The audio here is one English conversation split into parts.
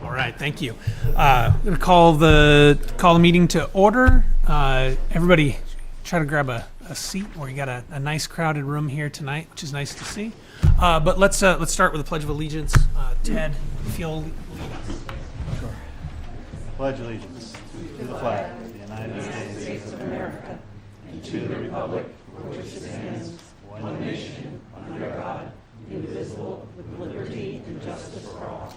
All right, thank you. I'm going to call the meeting to order. Everybody, try to grab a seat. We got a nice crowded room here tonight, which is nice to see. But let's start with the Pledge of Allegiance. Ted, if you'll lead us. Sure. Pledge allegiance to the flag of the United States of America and to the republic for which it stands, one nation, under God, indivisible, with liberty and justice for all.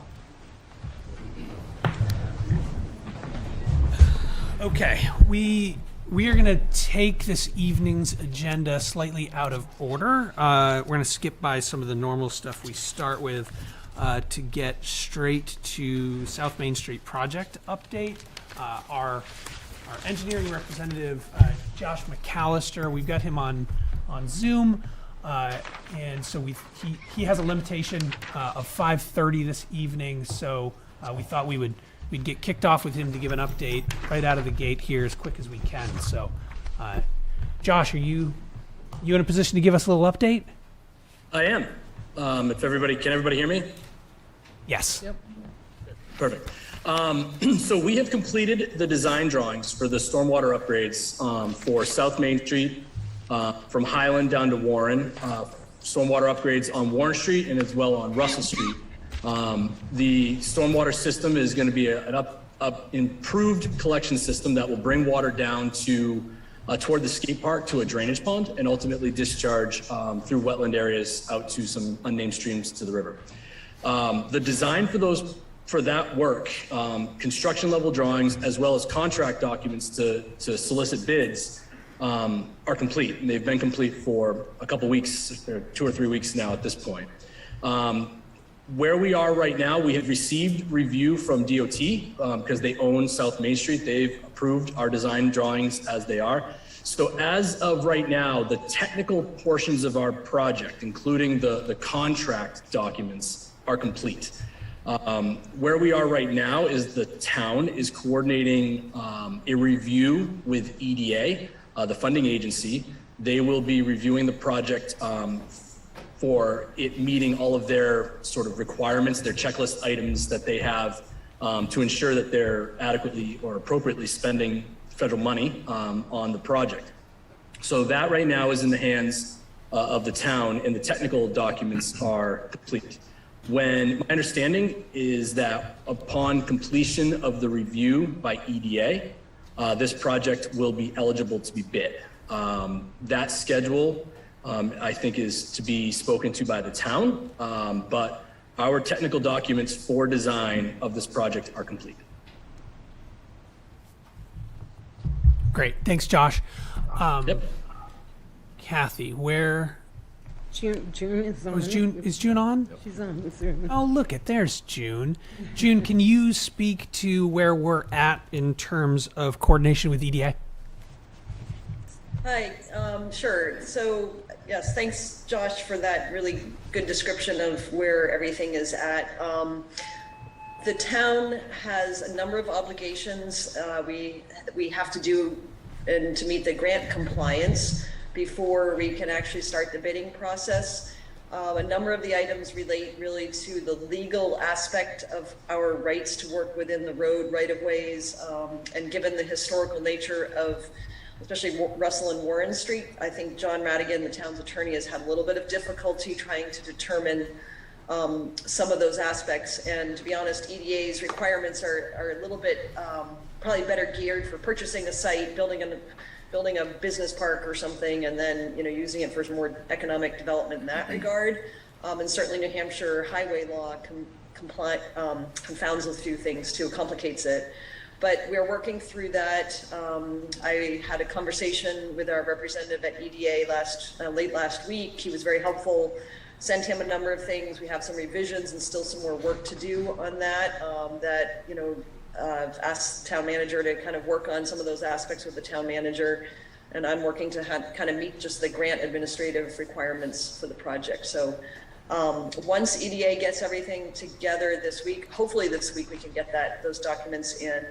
Okay, we are going to take this evening's agenda slightly out of order. We're going to skip by some of the normal stuff we start with to get straight to South Main Street project update. Our engineering representative, Josh McAllister, we've got him on Zoom, and so he has a limitation of 5:30 this evening, so we thought we'd get kicked off with him to give an update right out of the gate here as quick as we can. So, Josh, are you in a position to give us a little update? I am. Can everybody hear me? Yes. Yep. Perfect. So we have completed the design drawings for the stormwater upgrades for South Main Street, from Highland down to Warren, stormwater upgrades on Warren Street and as well on Russell Street. The stormwater system is going to be an improved collection system that will bring water down to toward the skate park to a drainage pond and ultimately discharge through wetland areas out to some unnamed streams to the river. The design for that work, construction level drawings, as well as contract documents to solicit bids are complete. And they've been complete for a couple weeks, or 2 or 3 weeks now at this point. Where we are right now, we have received review from DOT because they own South Main Street. They've approved our design drawings as they are. So as of right now, the technical portions of our project, including the contract documents, are complete. Where we are right now is the town is coordinating a review with EDA, the funding agency. They will be reviewing the project for it meeting all of their sort of requirements, their checklist items that they have to ensure that they're adequately or appropriately spending federal money on the project. So that right now is in the hands of the town, and the technical documents are complete. My understanding is that upon completion of the review by EDA, this project will be eligible to be bid. That schedule I think is to be spoken to by the town, but our technical documents for design of this project are complete. Great, thanks, Josh. Yep. Kathy, where? June is on. Is June on? Yep. She's on Zoom. Oh, look there's June. June, can you speak to where we're at in terms of coordination with EDA? Hi, sure. So, yes, thanks, Josh, for that really good description of where everything is at. The town has a number of obligations we have to do and to meet the grant compliance before we can actually start the bidding process. A number of the items relate really to the legal aspect of our rights to work within the road right-of-ways, and given the historical nature of especially Russell and Warren Street, I think John Radigan, the town's attorney, has had a little bit of difficulty trying to determine some of those aspects. And to be honest, EDA's requirements are a little bit probably better geared for purchasing a site, building a business park or something, and then using it for some more economic development in that regard. And certainly New Hampshire highway law confounds a few things too, complicates it. But we're working through that. I had a conversation with our representative at EDA late last week. He was very helpful. Sent him a number of things. We have some revisions and still some more work to do on that. I've asked the town manager to kind of work on some of those aspects with the town manager, and I'm working to kind of meet just the grant administrative requirements for the project. So once EDA gets everything together this week, hopefully this week we can get those documents in.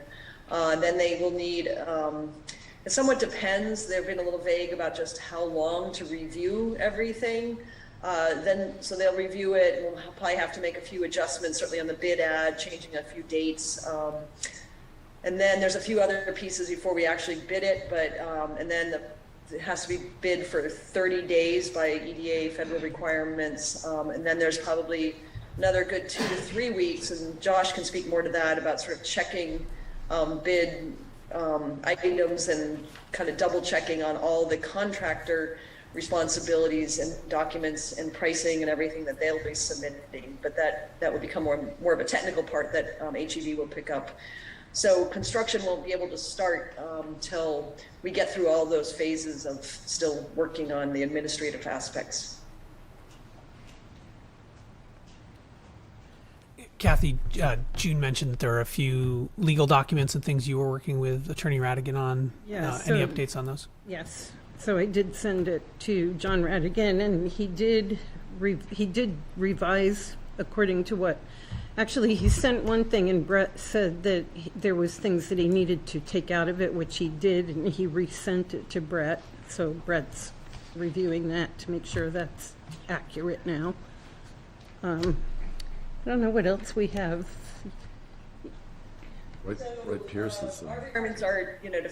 Then they will need, it somewhat depends, they've been a little vague about just how long to review everything. So they'll review it, and we'll probably have to make a few adjustments, certainly on the bid ad, changing a few dates. And then there's a few other pieces before we actually bid it, and then it has to be bid for 30 days by EDA federal requirements. And then there's probably another good 2 to 3 weeks, and Josh can speak more to that, about sort of checking bid items and kind of double checking on all the contractor responsibilities and documents and pricing and everything that they'll be submitting. But that will become more of a technical part that HEB will pick up. So construction won't be able to start till we get through all those phases of still working on the administrative aspects. Kathy, June mentioned that there are a few legal documents and things you were working with Attorney Radigan on. Yeah, Any so- updates on those? Yes, so I did send it to John Radigan, and he did revise according to what, actually, he sent one thing, and Brett said that there was things that he needed to take out of it, which he did, and he resent it to Brett. So Brett's reviewing that to make sure that's accurate now. I don't know what else we have. Right, Pierce is. Our requirements are, to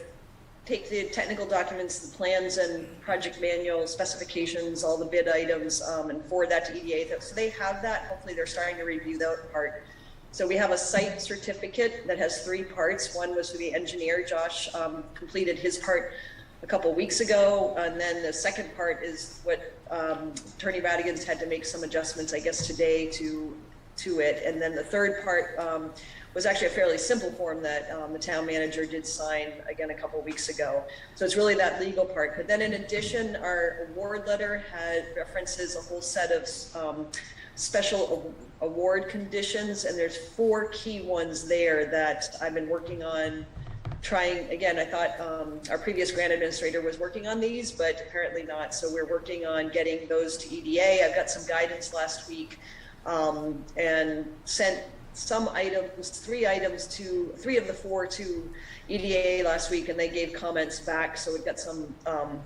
take the technical documents, the plans and project manual specifications, all the bid items, and forward that to EDA. So they have that. Hopefully they're starting to review that part. So we have a site certificate that has 3 parts. One was for the engineer. Josh completed his part a couple weeks ago. And then the second part is what Attorney Radigan's had to make some adjustments, I guess, today to it. And then the third part was actually a fairly simple form that the town manager did sign, again, a couple weeks ago. So it's really that legal part. But then in addition, our award letter references a whole set of special award conditions, and there's 4 key ones there that I've been working on trying. Again, I thought our previous grant administrator was working on these, but apparently not. So we're working on getting those to EDA. I've got some guidance last week and sent some items, 3 of the 4 to EDA last week, and they gave comments back. So we've got some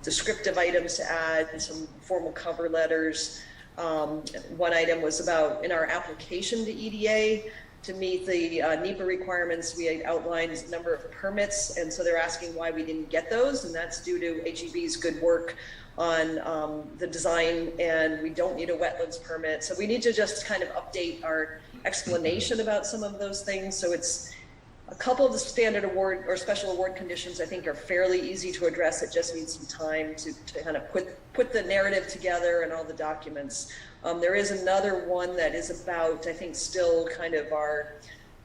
descriptive items to add and some formal cover letters. One item was about in our application to EDA to meet the NEPA requirements. We had outlined a number of permits, and so they're asking why we didn't get those, and that's due to HEB's good work on the design, and we don't need a wetlands permit. So we need to just kind of update our explanation about some of those things. So it's a couple of the standard award or special award conditions I think are fairly easy to address. It just needs some time to kind of put the narrative together and all the documents. There is another one that is about, I think, still kind of our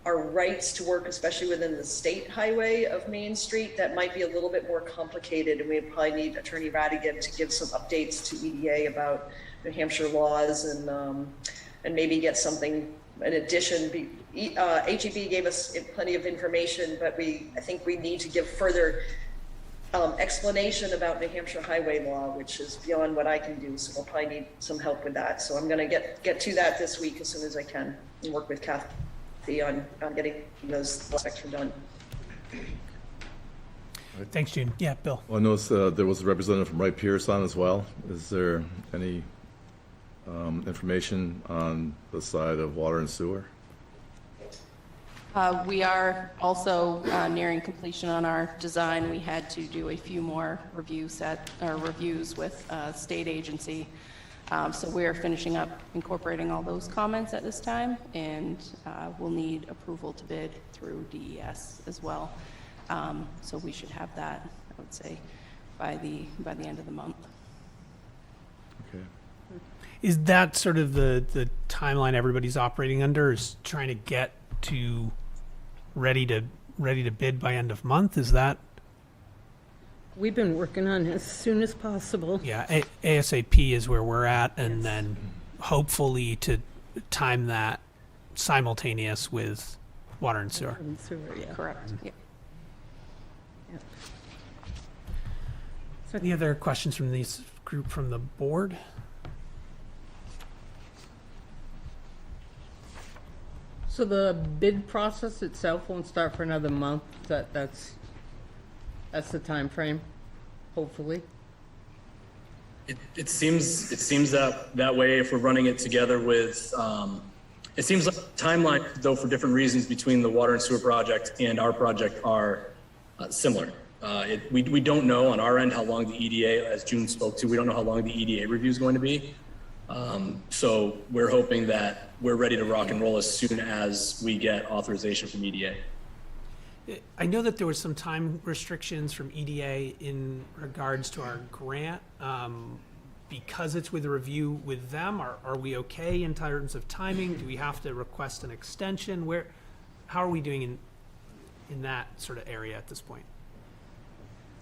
rights to work, especially within the state highway of Main Street. That might be a little bit more complicated, and we probably need Attorney Radigan to give some updates to EDA about New Hampshire laws and maybe get something in addition. HEB gave us plenty of information, but I think we need to give further explanation about New Hampshire highway law, which is beyond what I can do. So we'll probably need some help with that. So I'm going to get to that this week as soon as I can and work with Kathy on getting those sections done. Thanks, June. Yeah, Bill. Well, I noticed there was a representative from Wright Pierce on as well. Is there any information on the side of water and sewer? We are also nearing completion on our design. We had to do a few more reviews with state agency. So we are finishing up incorporating all those comments at this time, and we'll need approval to bid through DES as well. So we should have that, I would say, by the end of the month. Okay. Is that sort of the timeline everybody's operating under, is trying to get to ready to bid by end of month? Is that? We've been working on it as soon as possible. Yeah, ASAP is where we're at, and then hopefully to time that simultaneous with water and sewer. And sewer, yeah. Correct. Yeah. Any other questions from this group from the board? So the bid process itself won't start for another month. That's the time frame, hopefully. It seems that way if we're running it together with, it seems like timeline, though, for different reasons between the water and sewer project and our project are similar. We don't know on our end how long the EDA, as June spoke to, we don't know how long the EDA review is going to be. So we're hoping that we're ready to rock and roll as soon as we get authorization from EDA. I know that there was some time restrictions from EDA in regards to our grant. Because it's with a review with them, are we okay in terms of timing? Do we have to request an extension? How are we doing in that sort of area at this point?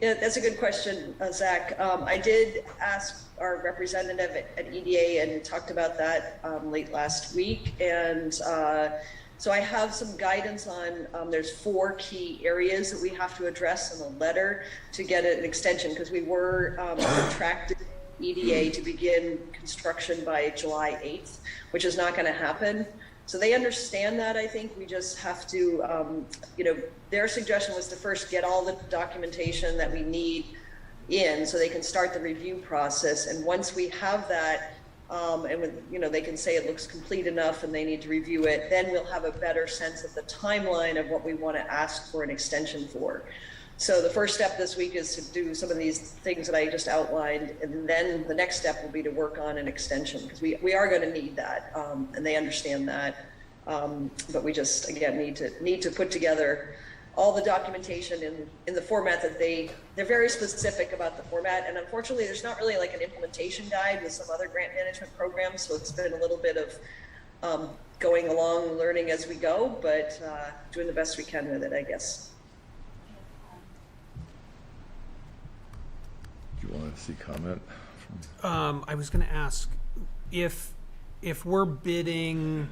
Yeah, that's a good question, Zach. I did ask our representative at EDA and talked about that late last week. And so I have some guidance on, there's 4 key areas that we have to address in the letter to get an extension, because we were contracted EDA to begin construction by July 8th, which is not going to happen. So they understand that. I think we just have to, their suggestion was to first get all the documentation that we need in so they can start the review process. And once we have that, and when, they can say it looks complete enough and they need to review it, then we'll have a better sense of the timeline of what we want to ask for an extension for. So the first step this week is to do some of these things that I just outlined, and then the next step will be to work on an extension, because we are going to need that, and they understand that. But we just, again, need to put together all the documentation in the format that they're very specific about the format. And unfortunately, there's not really like an implementation guide with some other grant management programs. So it's been a little bit of going along, learning as we go, but doing the best we can with it, I guess. Do you want to see comment? I was going to ask if we're bidding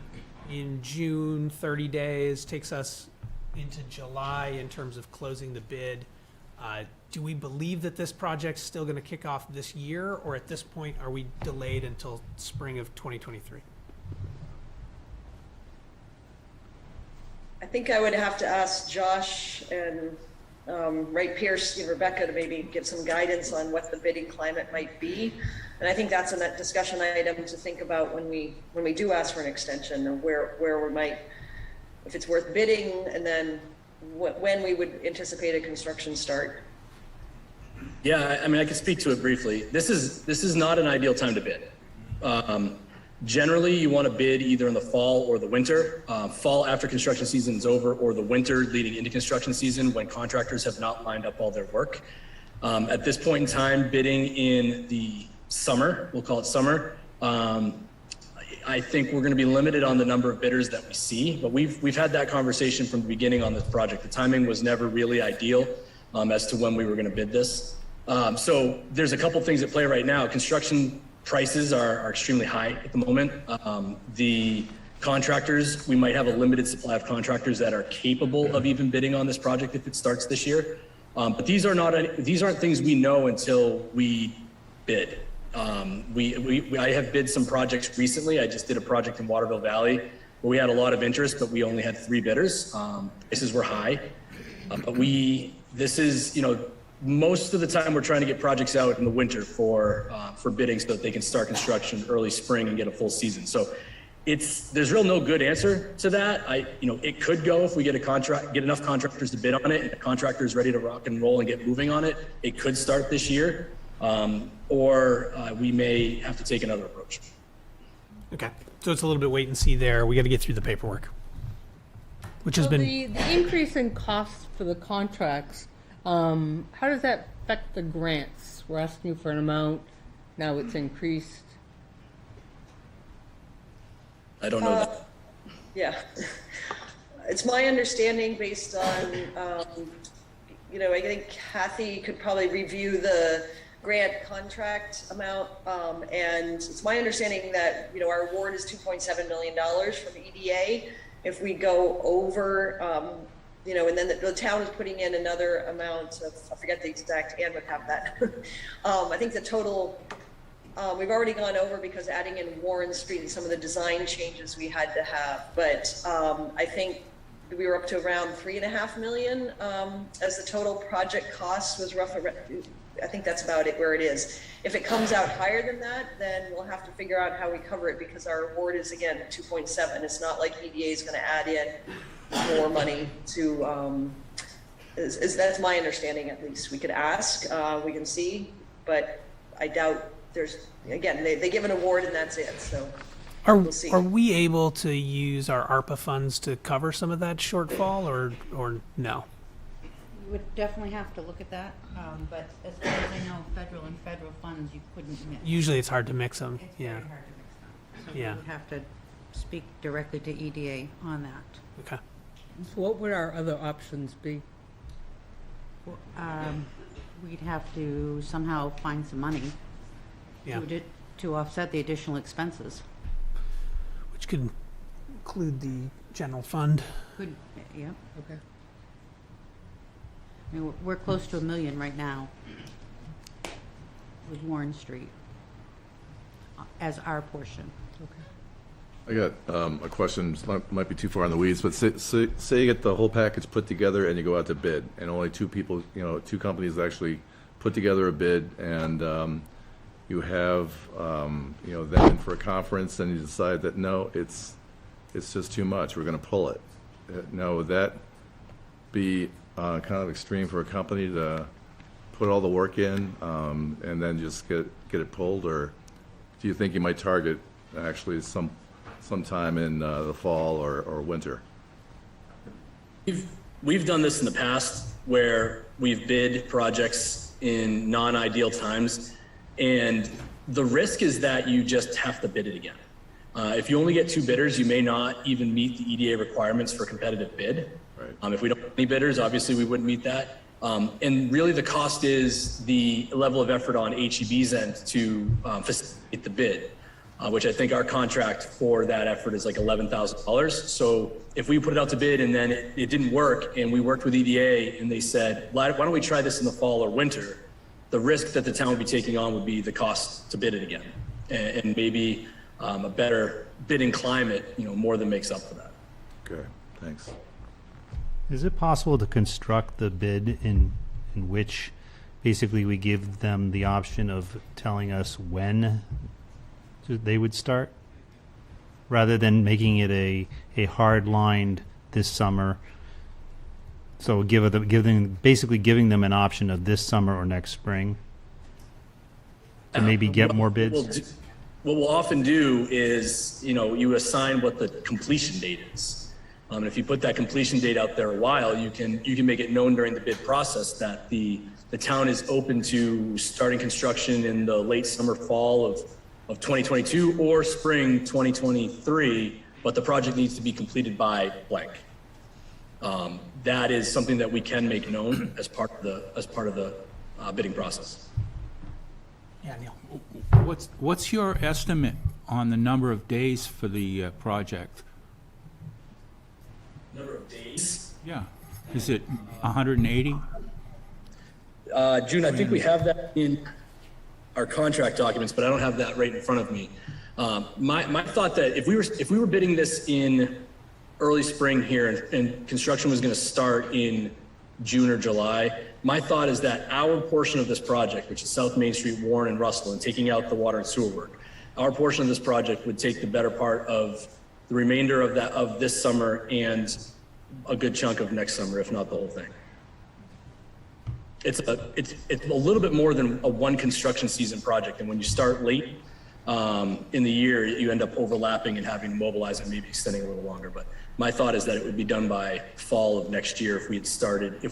in June, 30 days takes us into July in terms of closing the bid. Do we believe that this project's still going to kick off this year, or at this point are we delayed until spring of 2023? I think I would have to ask Josh and Wright Pierce and Rebecca to maybe give some guidance on what the bidding climate might be. And I think that's a discussion item to think about when we do ask for an extension, of where we might, if it's worth bidding, and then when we would anticipate a construction start. Yeah, I mean, I can speak to it briefly. This is not an ideal time to bid. Generally, you want to bid either in the fall or the winter. Fall after construction season is over, or the winter leading into construction season when contractors have not lined up all their work. At this point in time, bidding in the summer, we'll call it summer, I think we're going to be limited on the number of bidders that we see, but we've had that conversation from the beginning on this project. The timing was never really ideal as to when we were going to bid this. So there's a couple things at play right now. Construction prices are extremely high at the moment. The contractors, we might have a limited supply of contractors that are capable of even bidding on this project if it starts this year. But these aren't things we know until we bid. I have bid some projects recently. I just did a project in Waterville Valley where we had a lot of interest, but we only had 3 bidders. Prices were high, but this is, most of the time we're trying to get projects out in the winter for bidding so that they can start construction early spring and get a full season. So there's no good answer to that. It could go if we get enough contractors to bid on it, and the contractor is ready to rock and roll and get moving on it. It could start this year, or we may have to take another approach. Okay, so it's a little bit wait and see there. We got to get through the paperwork, which has been the increase in costs for the contracts. How does that affect the grants? We're asking you for an amount, now it's increased. I don't know that. Yeah, it's my understanding based on, I think Kathy could probably review the grant contract amount, and it's my understanding that, our award is $2.7 million from EDA. If we go over, and then the town is putting in another amount of, I forget the exact, Ann would have that. I think the total, we've already gone over because adding in Warren Street and some of the design changes we had to have, but I think we were up to around $3.5 million as the total project cost was roughly I think that's about it where it is. If it comes out higher than that, then we'll have to figure out how we cover it because our award is again 2.7. It's not like EDA is going to add in more money to, that's my understanding at least. We could ask, we can see, but I doubt there's, again, they give an award and that's it, so we'll see. Are we able to use our ARPA funds to cover some of that shortfall, or no? You would definitely have to look at that, but as far as I know, federal funds, you couldn't mix. Usually it's hard to mix them. It's Yeah. very hard to mix them. So Yeah. you would have to speak directly to EDA on that. Okay. So what would our other options be? We'd have to somehow find some money Yeah. to offset the additional expenses. Which could include the general fund. Could, yeah. Okay. I mean, we're close to $1 million right now with Warren Street as our portion. I got a question, might be too far in the weeds, but say you get the whole package put together and you go out to bid, and only two people, two companies actually put together a bid, and you have, them in for a conference, and you decide that, no, it's just too much, we're gonna pull it. Now, would that be kind of extreme for a company to put all the work in, and then just get it pulled, or do you think you might target actually sometime in the fall or winter? We've done this in the past where we've bid projects in non-ideal times, and the risk is that you just have to bid it again. If you only get 2 bidders, you may not even meet the EDA requirements for competitive bid. Right. If we don't have any bidders, obviously we wouldn't meet that. And really the cost is the level of effort on HEB's end to facilitate the bid. Which I think our contract for that effort is like $11,000. So if we put it out to bid and then it didn't work, and we worked with EDA and they said, why don't we try this in the fall or winter? The risk that the town would be taking on would be the cost to bid it again. And maybe a better bidding climate, more than makes up for that. Okay, thanks. Is it possible to construct the bid in which basically we give them the option of telling us when they would start, rather than making it a hard line this summer? So basically giving them an option of this summer or next spring to maybe get more bids. What we'll often do is, you assign what the completion date is. And if you put that completion date out there a while, you can make it known during the bid process that the town is open to starting construction in the late summer, fall of 2022 or spring 2023, but the project needs to be completed by blank. That is something that we can make known as part of the bidding process. Yeah, Neil. What's your estimate on the number of days for the project? Number of days? Yeah. Is it 180? June, I think we have that in our contract documents, but I don't have that right in front of me. My thought that if we were bidding this in early spring here and construction was going to start in June or July, my thought is that our portion of this project, which is South Main Street, Warren, and Russell, and taking out the water and sewer work, our portion of this project would take the better part of the remainder of this summer and a good chunk of next summer, if not the whole thing. It's a little bit more than a one construction season project, and when you start late in the year, you end up overlapping and having to mobilize and maybe extending a little longer. But my thought is that it would be done by fall of next year if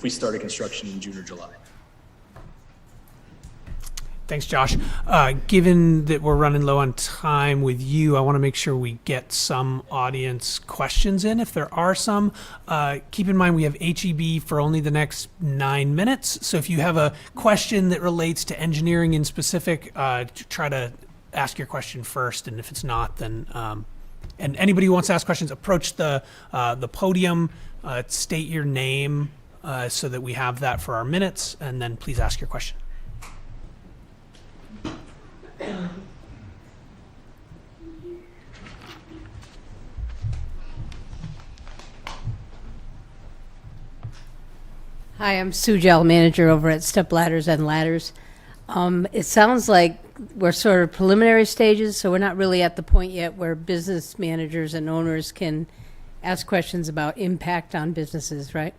we started construction in June or July. Thanks, Josh. Given that we're running low on time with you, I want to make sure we get some audience questions in. If there are some, keep in mind we have HEB for only the next 9 minutes. So if you have a question that relates to engineering in specific, try to ask your question first. And if it's not, then and anybody who wants to ask questions, approach the podium, state your name so that we have that for our minutes, and then please ask your question. Hi, I'm Sue Gell, manager over at Step Ladders and Ladders. It sounds like we're sort of preliminary stages, so we're not really at the point yet where business managers and owners can ask questions about impact on businesses, right?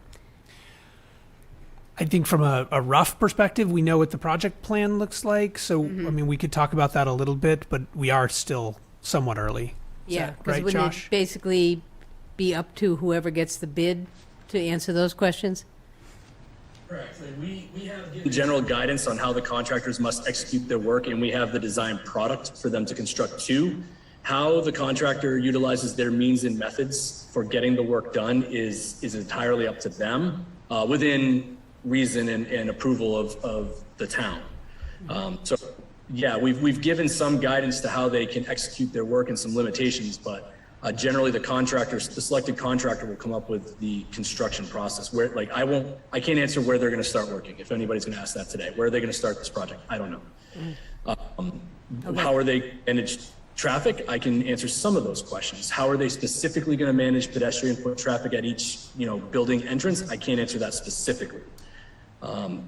I think from a rough perspective, we know what the project plan looks like. So, I mean, we could talk about that a little bit, but we are still somewhat early. Is Yeah, that because right, wouldn't Josh? it basically be up to whoever gets the bid to answer those questions? Correct. Like, we have given general guidance on how the contractors must execute their work, and we have the design product for them to construct to. How the contractor utilizes their means and methods for getting the work done is entirely up to them, within reason and approval of the town. So, yeah, we've given some guidance to how they can execute their work and some limitations, but generally the selected contractor will come up with the construction process where, like, I can't answer where they're going to start working. If anybody's going to ask that today, where are they going to start this project? I don't know. How are they manage traffic? I can answer some of those questions. How are they specifically going to manage pedestrian foot traffic at each, building entrance? I can't answer that specifically.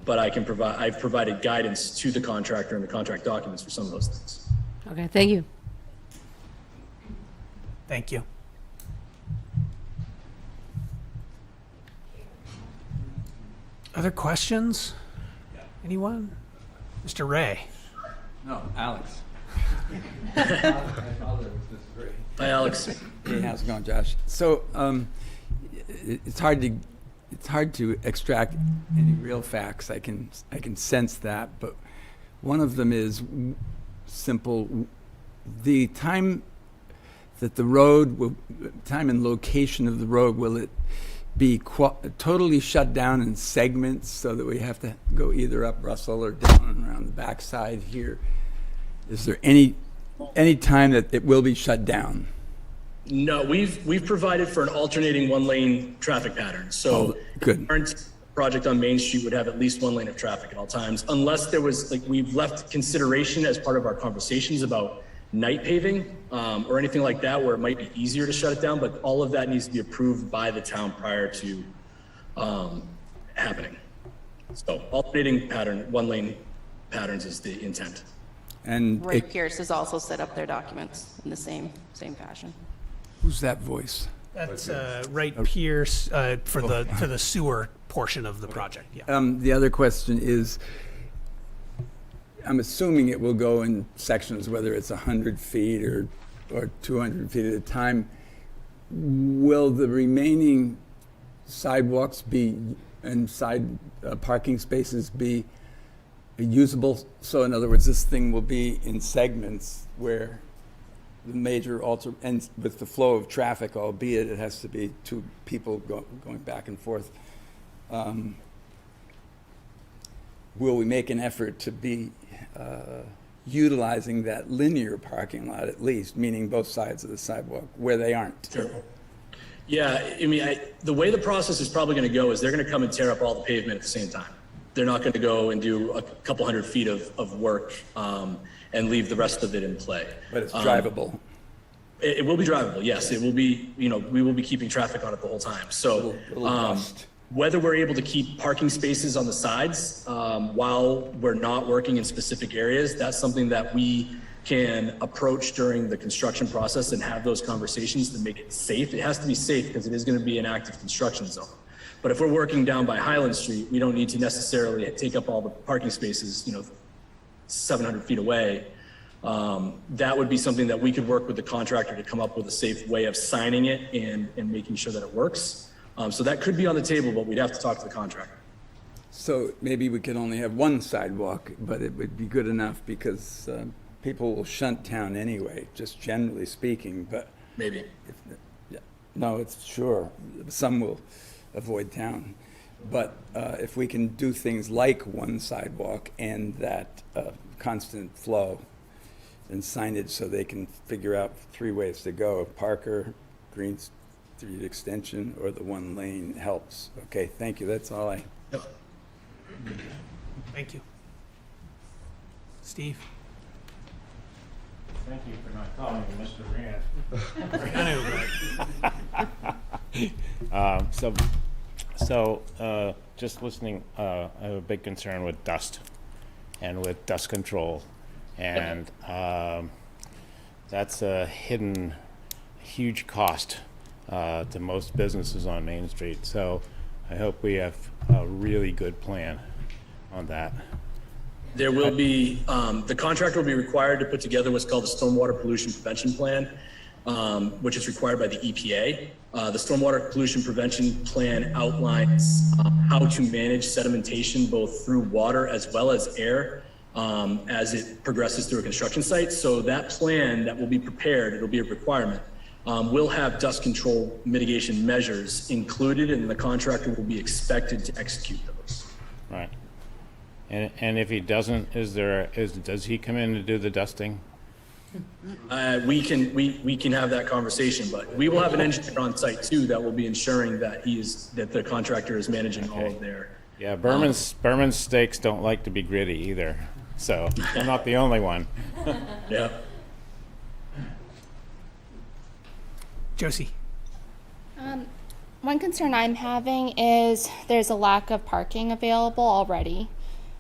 But I've provided guidance to the contractor and the contract documents for some of those things. Okay, thank you. Thank you. Other questions? Anyone? Mr. Ray? No, Alex. Hi, Alex. Hey, how's it going, Josh? So, it's hard to extract any real facts. I can sense that, but one of them is simple. The time that the road time and location of the road, will it be totally shut down in segments so that we have to go either up Russell or down and around the backside here? Is there any time that it will be shut down? No, we've provided for an alternating one-lane traffic pattern. So good. The current project on Main Street would have at least one lane of traffic at all times, unless there was, we've left consideration as part of our conversations about night paving or anything like that where it might be easier to shut it down, but all of that needs to be approved by the town prior to happening. So alternating pattern, one-lane patterns is the intent. And Ray Pierce has also set up their documents in the same fashion. who's that voice? That's Wright Pierce for the sewer portion of the project. Yeah. The other question is, I'm assuming it will go in sections, whether it's 100 feet or 200 feet at a time. Will the remaining sidewalks be and side parking spaces be usable? So in other words, this thing will be in segments where the major and with the flow of traffic, albeit it has to be two people going back and forth. Will we make an effort to be utilizing that linear parking lot at least, meaning both sides of the sidewalk where they aren't? Sure. Yeah, I mean, the way the process is probably going to go is they're going to come and tear up all the pavement at the same time. They're not going to go and do a couple hundred feet of work and leave the rest of it in play. But it's drivable. It will be drivable, yes. It will be, we will be keeping traffic on it the whole time. So whether we're able to keep parking spaces on the sides while we're not working in specific areas, that's something that we can approach during the construction process and have those conversations to make it safe. It has to be safe because it is going to be an active construction zone. But if we're working down by Highland Street, we don't need to necessarily take up all the parking spaces, 700 feet away. That would be something that we could work with the contractor to come up with a safe way of signing it and making sure that it works. So that could be on the table, but we'd have to talk to the contractor. So maybe we could only have one sidewalk, but it would be good enough because people will shunt town anyway, just generally speaking, but. Maybe. No, it's sure. Some will avoid town. But if we can do things like one sidewalk and that constant flow and signage so they can figure out 3 ways to go, Parker, Green Street Extension, or the one lane helps. Okay, thank you. That's all I. Yep. Thank you. Steve? Thank you for not calling me Mr. Rand. I know, So just listening, I have a big concern with dust. and with dust control. And that's a hidden huge cost to most businesses on Main Street. So I hope we have a really good plan on that. There will be, the contractor will be required to put together what's called the Stormwater Pollution Prevention Plan, which is required by the EPA. The Stormwater Pollution Prevention Plan outlines how to manage sedimentation both through water as well as air as it progresses through a construction site. So that plan that will be prepared, it'll be a requirement, will have dust control mitigation measures included, and the contractor will be expected to execute those. Right. And if he doesn't, does he come in to do the dusting? We can have that conversation, but we will have an engineer on site too that will be ensuring that that the contractor is managing all of their. Yeah, Berman's steaks don't like to be gritty either, so I'm not the only one. Yeah. Josie. One concern I'm having is there's a lack of parking available already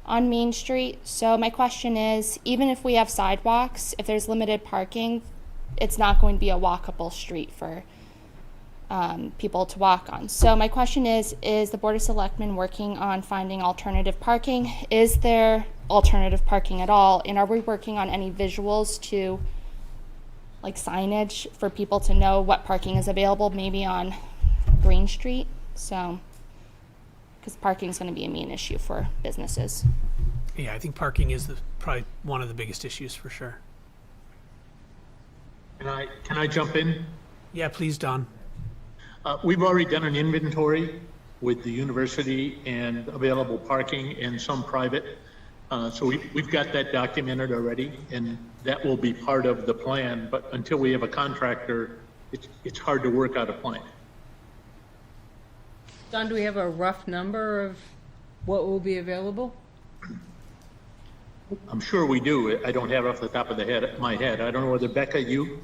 on Main Street. So my question is, even if we have sidewalks, if there's limited parking, it's not going to be a walkable street for people to walk on. So my question is the Board of Selectmen working on finding alternative parking? Is there alternative parking at all? And are we working on any visuals to, like signage for people to know what parking is available, maybe on Green Street? So, because parking is going to be a main issue for businesses. Yeah, I think parking is probably one of the biggest issues for sure. Can I jump in? Yeah, please, Don. We've already done an inventory with the university and available parking and some private. So we've got that documented already, and that will be part of the plan. But until we have a contractor, it's hard to work out a plan. Don, do we have a rough number of what will be available? I'm sure we do. I don't have it off the top of my head. I don't know whether Becca, you.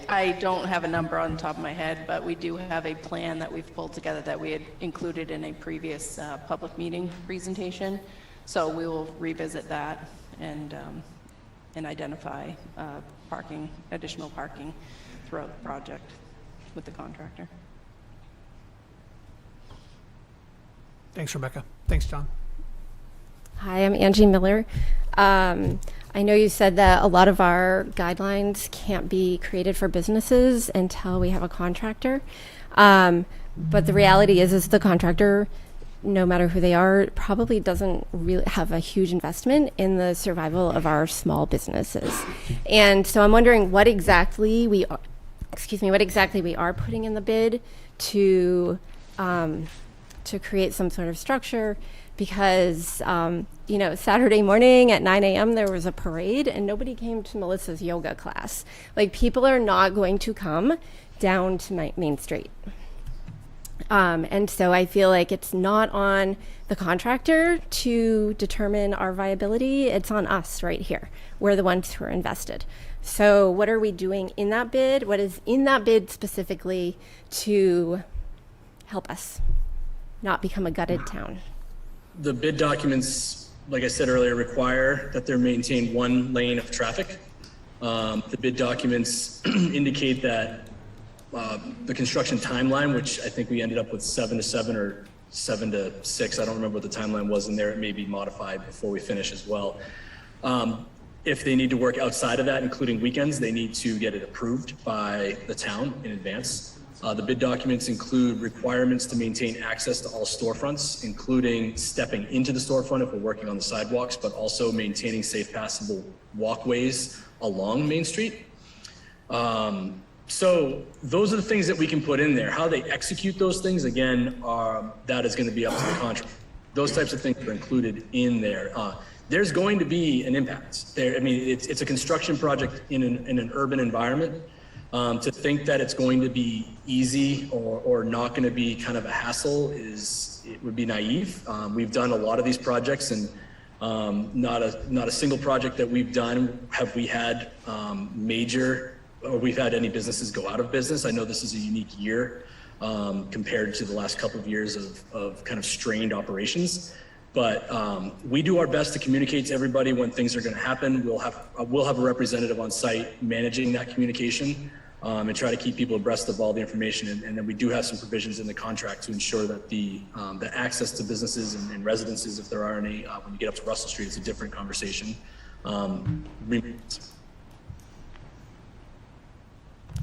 I don't have a number on the top of my head, but we do have a plan that we've pulled together that we had included in a previous public meeting presentation. So we will revisit that and identify additional parking throughout the project with the contractor. Thanks, Rebecca. Thanks, John. Hi, I'm Angie Miller. I know you said that a lot of our guidelines can't be created for businesses until we have a contractor. But the reality is the contractor, no matter who they are, probably doesn't really have a huge investment in the survival of our small businesses. And so I'm wondering what exactly we are putting in the bid to create some sort of structure, because Saturday morning at 9 a.m. there was a parade and nobody came to Melissa's yoga class. Like, people are not going to come down to Main Street. And so I feel like it's not on the contractor to determine our viability. It's on us right here. We're the ones who are invested. So what are we doing in that bid? What is in that bid specifically to help us not become a gutted town? The bid documents, like I said earlier, require that there maintain one lane of traffic. The bid documents indicate that the construction timeline, which I think we ended up with 7 to 7 or 7 to 6. I don't remember what the timeline was in there. It may be modified before we finish as well. If they need to work outside of that, including weekends, they need to get it approved by the town in advance. The bid documents include requirements to maintain access to all storefronts, including stepping into the storefront if we're working on the sidewalks, but also maintaining safe passable walkways along Main Street. So those are the things that we can put in there. How they execute those things, again, that is going to be up to the contractor. Those types of things are included in there. There's going to be an impact there. I mean, it's a construction project in an urban environment. To think that it's going to be easy or not going to be kind of a hassle would be naive. We've done a lot of these projects, and not a single project that we've done have we had we've had any businesses go out of business. I know this is a unique year compared to the last couple of years of kind of strained operations. But we do our best to communicate to everybody when things are going to happen. We'll have a representative on site managing that communication and try to keep people abreast of all the information. And then we do have some provisions in the contract to ensure that the access to businesses and residences, if there are any, when you get up to Russell Street, it's a different conversation.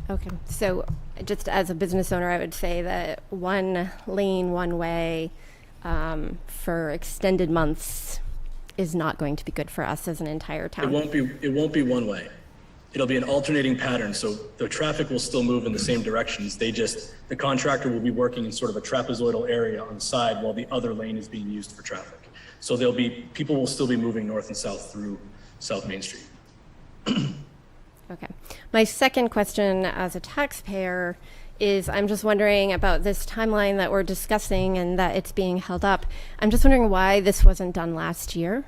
Okay, so just as a business owner, I would say that one lane, one way for extended months is not going to be good for us as an entire town. It won't be one way. It'll be an alternating pattern, so the traffic will still move in the same directions. The contractor will be working in sort of a trapezoidal area on the side while the other lane is being used for traffic. So people will still be moving north and south through South Main Street. Okay. My second question as a taxpayer is I'm just wondering about this timeline that we're discussing and that it's being held up. I'm just wondering why this wasn't done last year.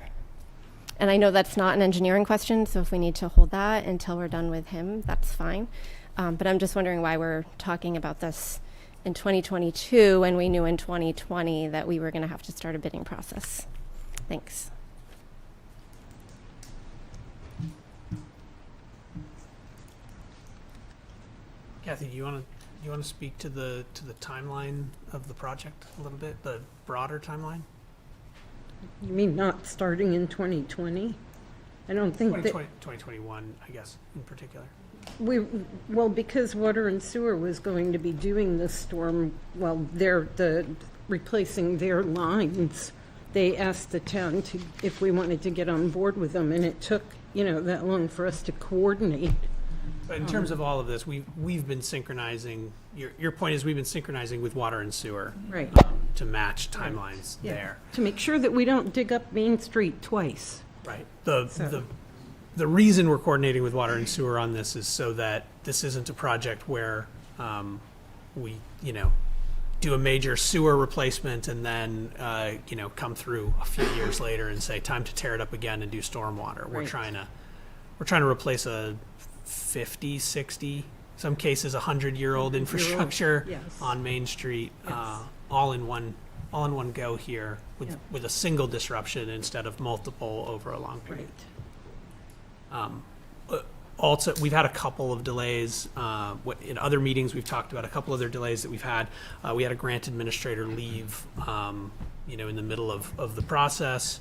And I know that's not an engineering question, so if we need to hold that until we're done with him, that's fine. But I'm just wondering why we're talking about this in 2022 when we knew in 2020 that we were going to have to start a bidding process. Thanks. Kathy, do you want to speak to the timeline of the project a little bit, the broader timeline? You mean not starting in 2020? I don't think that 2021, I guess, in particular. well, because water and sewer was going to be doing the storm, replacing their lines. They asked the town if we wanted to get on board with them, and it took, that long for us to coordinate. But in terms of all of this, we've been synchronizing. Your point is we've been synchronizing with water and sewer, right, to match timelines there, to make sure that we don't dig up Main Street twice. Right. The reason we're coordinating with water and sewer on this is so that this isn't a project where we do a major sewer replacement and then come through a few years later and say time to tear it up again and do stormwater. We're trying to replace a 50, 60, some cases 100-year-old infrastructure on Main Street, all in one go here with a single disruption instead of multiple over a long period. Also, we've had a couple of delays. In other meetings, we've talked about a couple other delays that we've had. We had a grant administrator leave, in the middle of the process.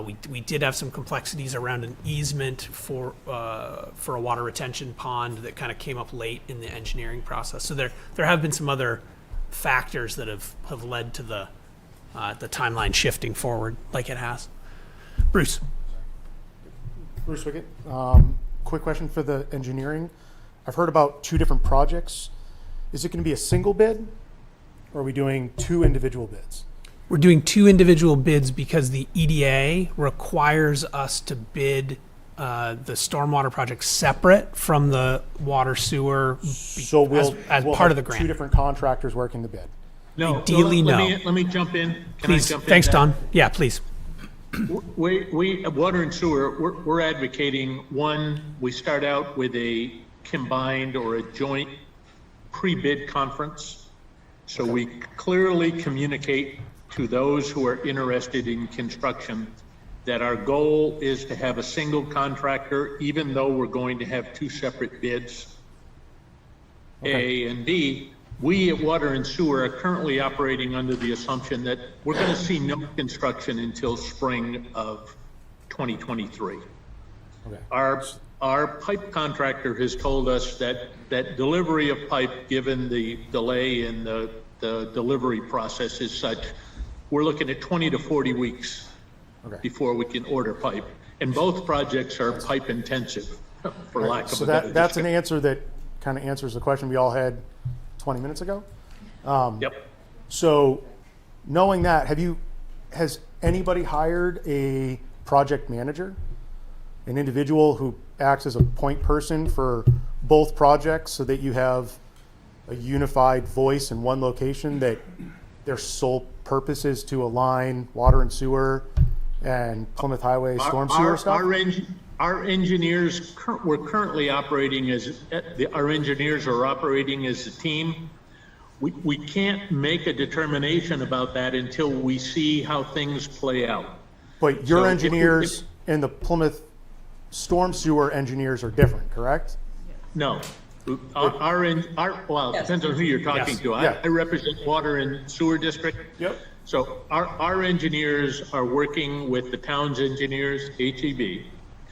We did have some complexities around an easement for a water retention pond that kind of came up late in the engineering process. So there have been some other factors that have led to the timeline shifting forward like it has. Bruce Wickett. Quick question for the engineering. I've heard about 2 different projects. Is it going to be a single bid, or are we doing 2 individual bids? We're doing 2 individual bids because the EDA requires us to bid the stormwater project separate from the water sewer so we'll part of the grant. 2 different contractors working the bid. No, ideally, let me jump in. Please. Thanks, Don. Yeah, please. We water and sewer, we're advocating, one, we start out with a combined or a joint pre-bid conference. So we clearly communicate to those who are interested in construction that our goal is to have a single contractor, even though we're going to have 2 separate bids. A and B, we at Water and Sewer are currently operating under the assumption that we're going to see no construction until spring of 2023. Okay. Our pipe contractor has told us that delivery of pipe, given the delay in the delivery process is such, we're looking at 20 to 40 weeks before we can order pipe. And both projects are pipe intensive, for lack of a better that's an answer that kind of answers the question we all had 20 minutes ago. Yep. So knowing that, has anybody hired a project manager, an individual who acts as a point person for both projects so that you have a unified voice in one location that their sole purpose is to align water and sewer and Plymouth Highway storm sewer stuff? Our engineers, we're currently operating as, our engineers are operating as a team. we can't make a determination about that until we see how things play out. But your engineers and the Plymouth storm sewer engineers are different, correct? No. Well, it depends on who you're talking to. I represent Water and Sewer District. Yep. So our engineers are working with the town's engineers, HEB,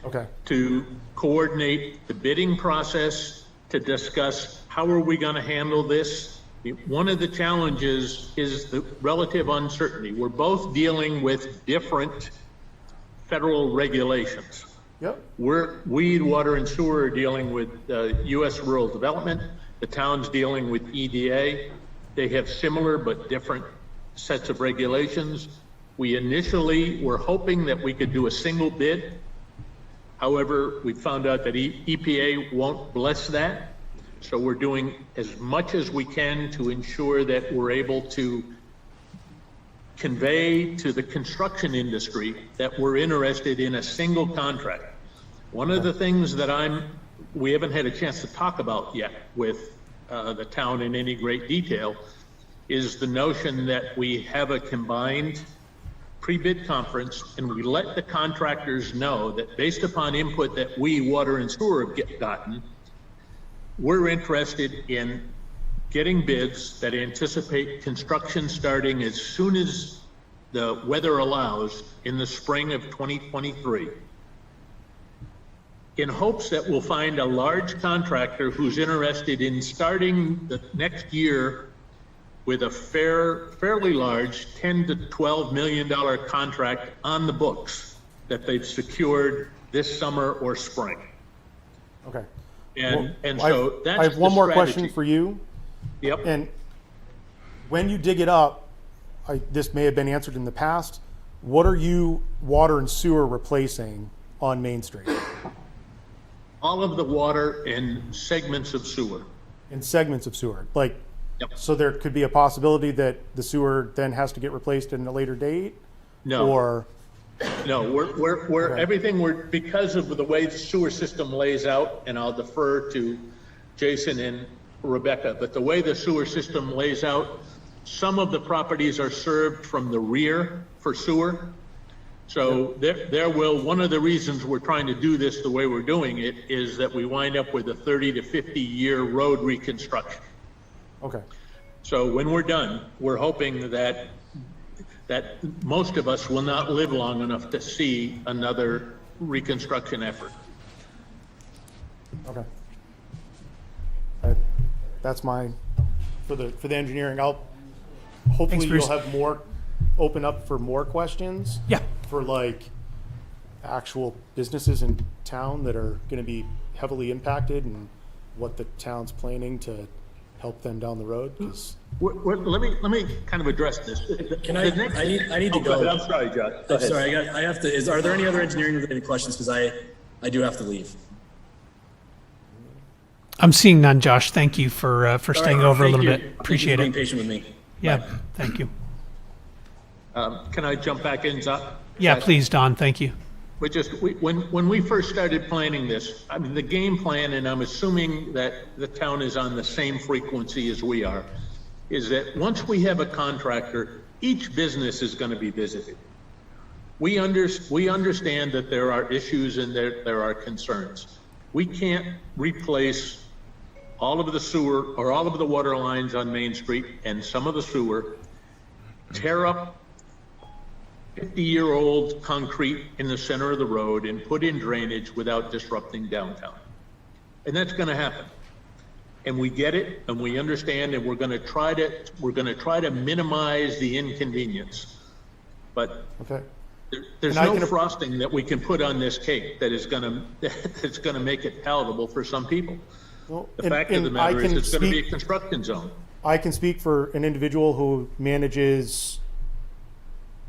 Okay. to coordinate the bidding process, to discuss how are we going to handle this. One of the challenges is the relative uncertainty. We're both dealing with different federal regulations. Yep. We, Water and Sewer, are dealing with U.S. Rural Development. The town's dealing with EDA. They have similar but different sets of regulations. We initially were hoping that we could do a single bid. However, we found out that EPA won't bless that. So we're doing as much as we can to ensure that we're able to convey to the construction industry that we're interested in a single contract. One of the things that we haven't had a chance to talk about yet with the town in any great detail is the notion that we have a combined pre-bid conference and we let the contractors know that based upon input that we, Water and Sewer, have gotten, we're interested in getting bids that anticipate construction starting as soon as the weather allows in the spring of 2023, in hopes that we'll find a large contractor who's interested in starting the next year with a fairly large $10 to $12 million contract on the books that they've secured this summer or spring. Okay. And so that's I have one the more strategy. question for you. Yep. And when you dig it up, this may have been answered in the past. What are you, Water and Sewer, replacing on Main Street? All of the water and segments of sewer. In segments of sewer, like, Yep. so there could be a possibility that the sewer then has to get replaced in a later date? No. Or, No, we're everything because of the way the sewer system lays out, and I'll defer to Jason and Rebecca, but the way the sewer system lays out, some of the properties are served from the rear for sewer. So one of the reasons we're trying to do this the way we're doing it is that we wind up with a 30 to 50 year road reconstruction. okay, So when we're done, we're hoping that most of us will not live long enough to see another reconstruction effort. okay. That's my, for the engineering, hopefully Thanks, Bruce. you'll have more, open up for more questions. Yeah. For like actual businesses in town that are gonna be heavily impacted and what the town's planning to help them down the road, 'cause Let me kind of address this. Can I need to go. I'm sorry, Josh. Go I'm ahead. sorry, I have to, are there any other engineering related questions? Because I do have to leave. I'm seeing none, Josh. Thank you for staying over a Thank little you. bit. Thank you Appreciate for being it. patient with me. Yeah, Bye. thank you. Can I jump back in, Zach? Yeah, please, Don. Thank you. When we first started planning this, I mean, the game plan, and I'm assuming that the town is on the same frequency as we are, is that once we have a contractor, each business is going to be visited. We understand that there are issues and there are concerns. We can't replace all of the sewer or all of the water lines on Main Street and some of the sewer, tear up 50-year-old concrete in the center of the road and put in drainage without disrupting downtown. And that's going to happen. And we get it and we understand, and we're going to try to minimize the inconvenience. But okay. There's And I no can- frosting that we can put on this cake that is going to make it palatable for some people. Well, The fact of the matter is it's going to be a construction zone. I can speak for an individual who manages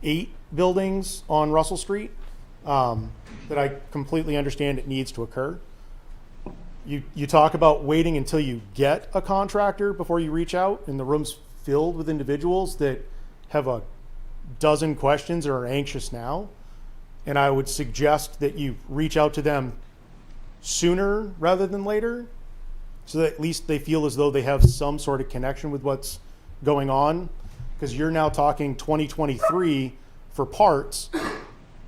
8 buildings on Russell Street, that I completely understand it needs to occur. You talk about waiting until you get a contractor before you reach out, and the room's filled with individuals that have a dozen questions or are anxious now. And I would suggest that you reach out to them sooner rather than later, so that at least they feel as though they have some sort of connection with what's going on, because you're now talking 2023 for parts,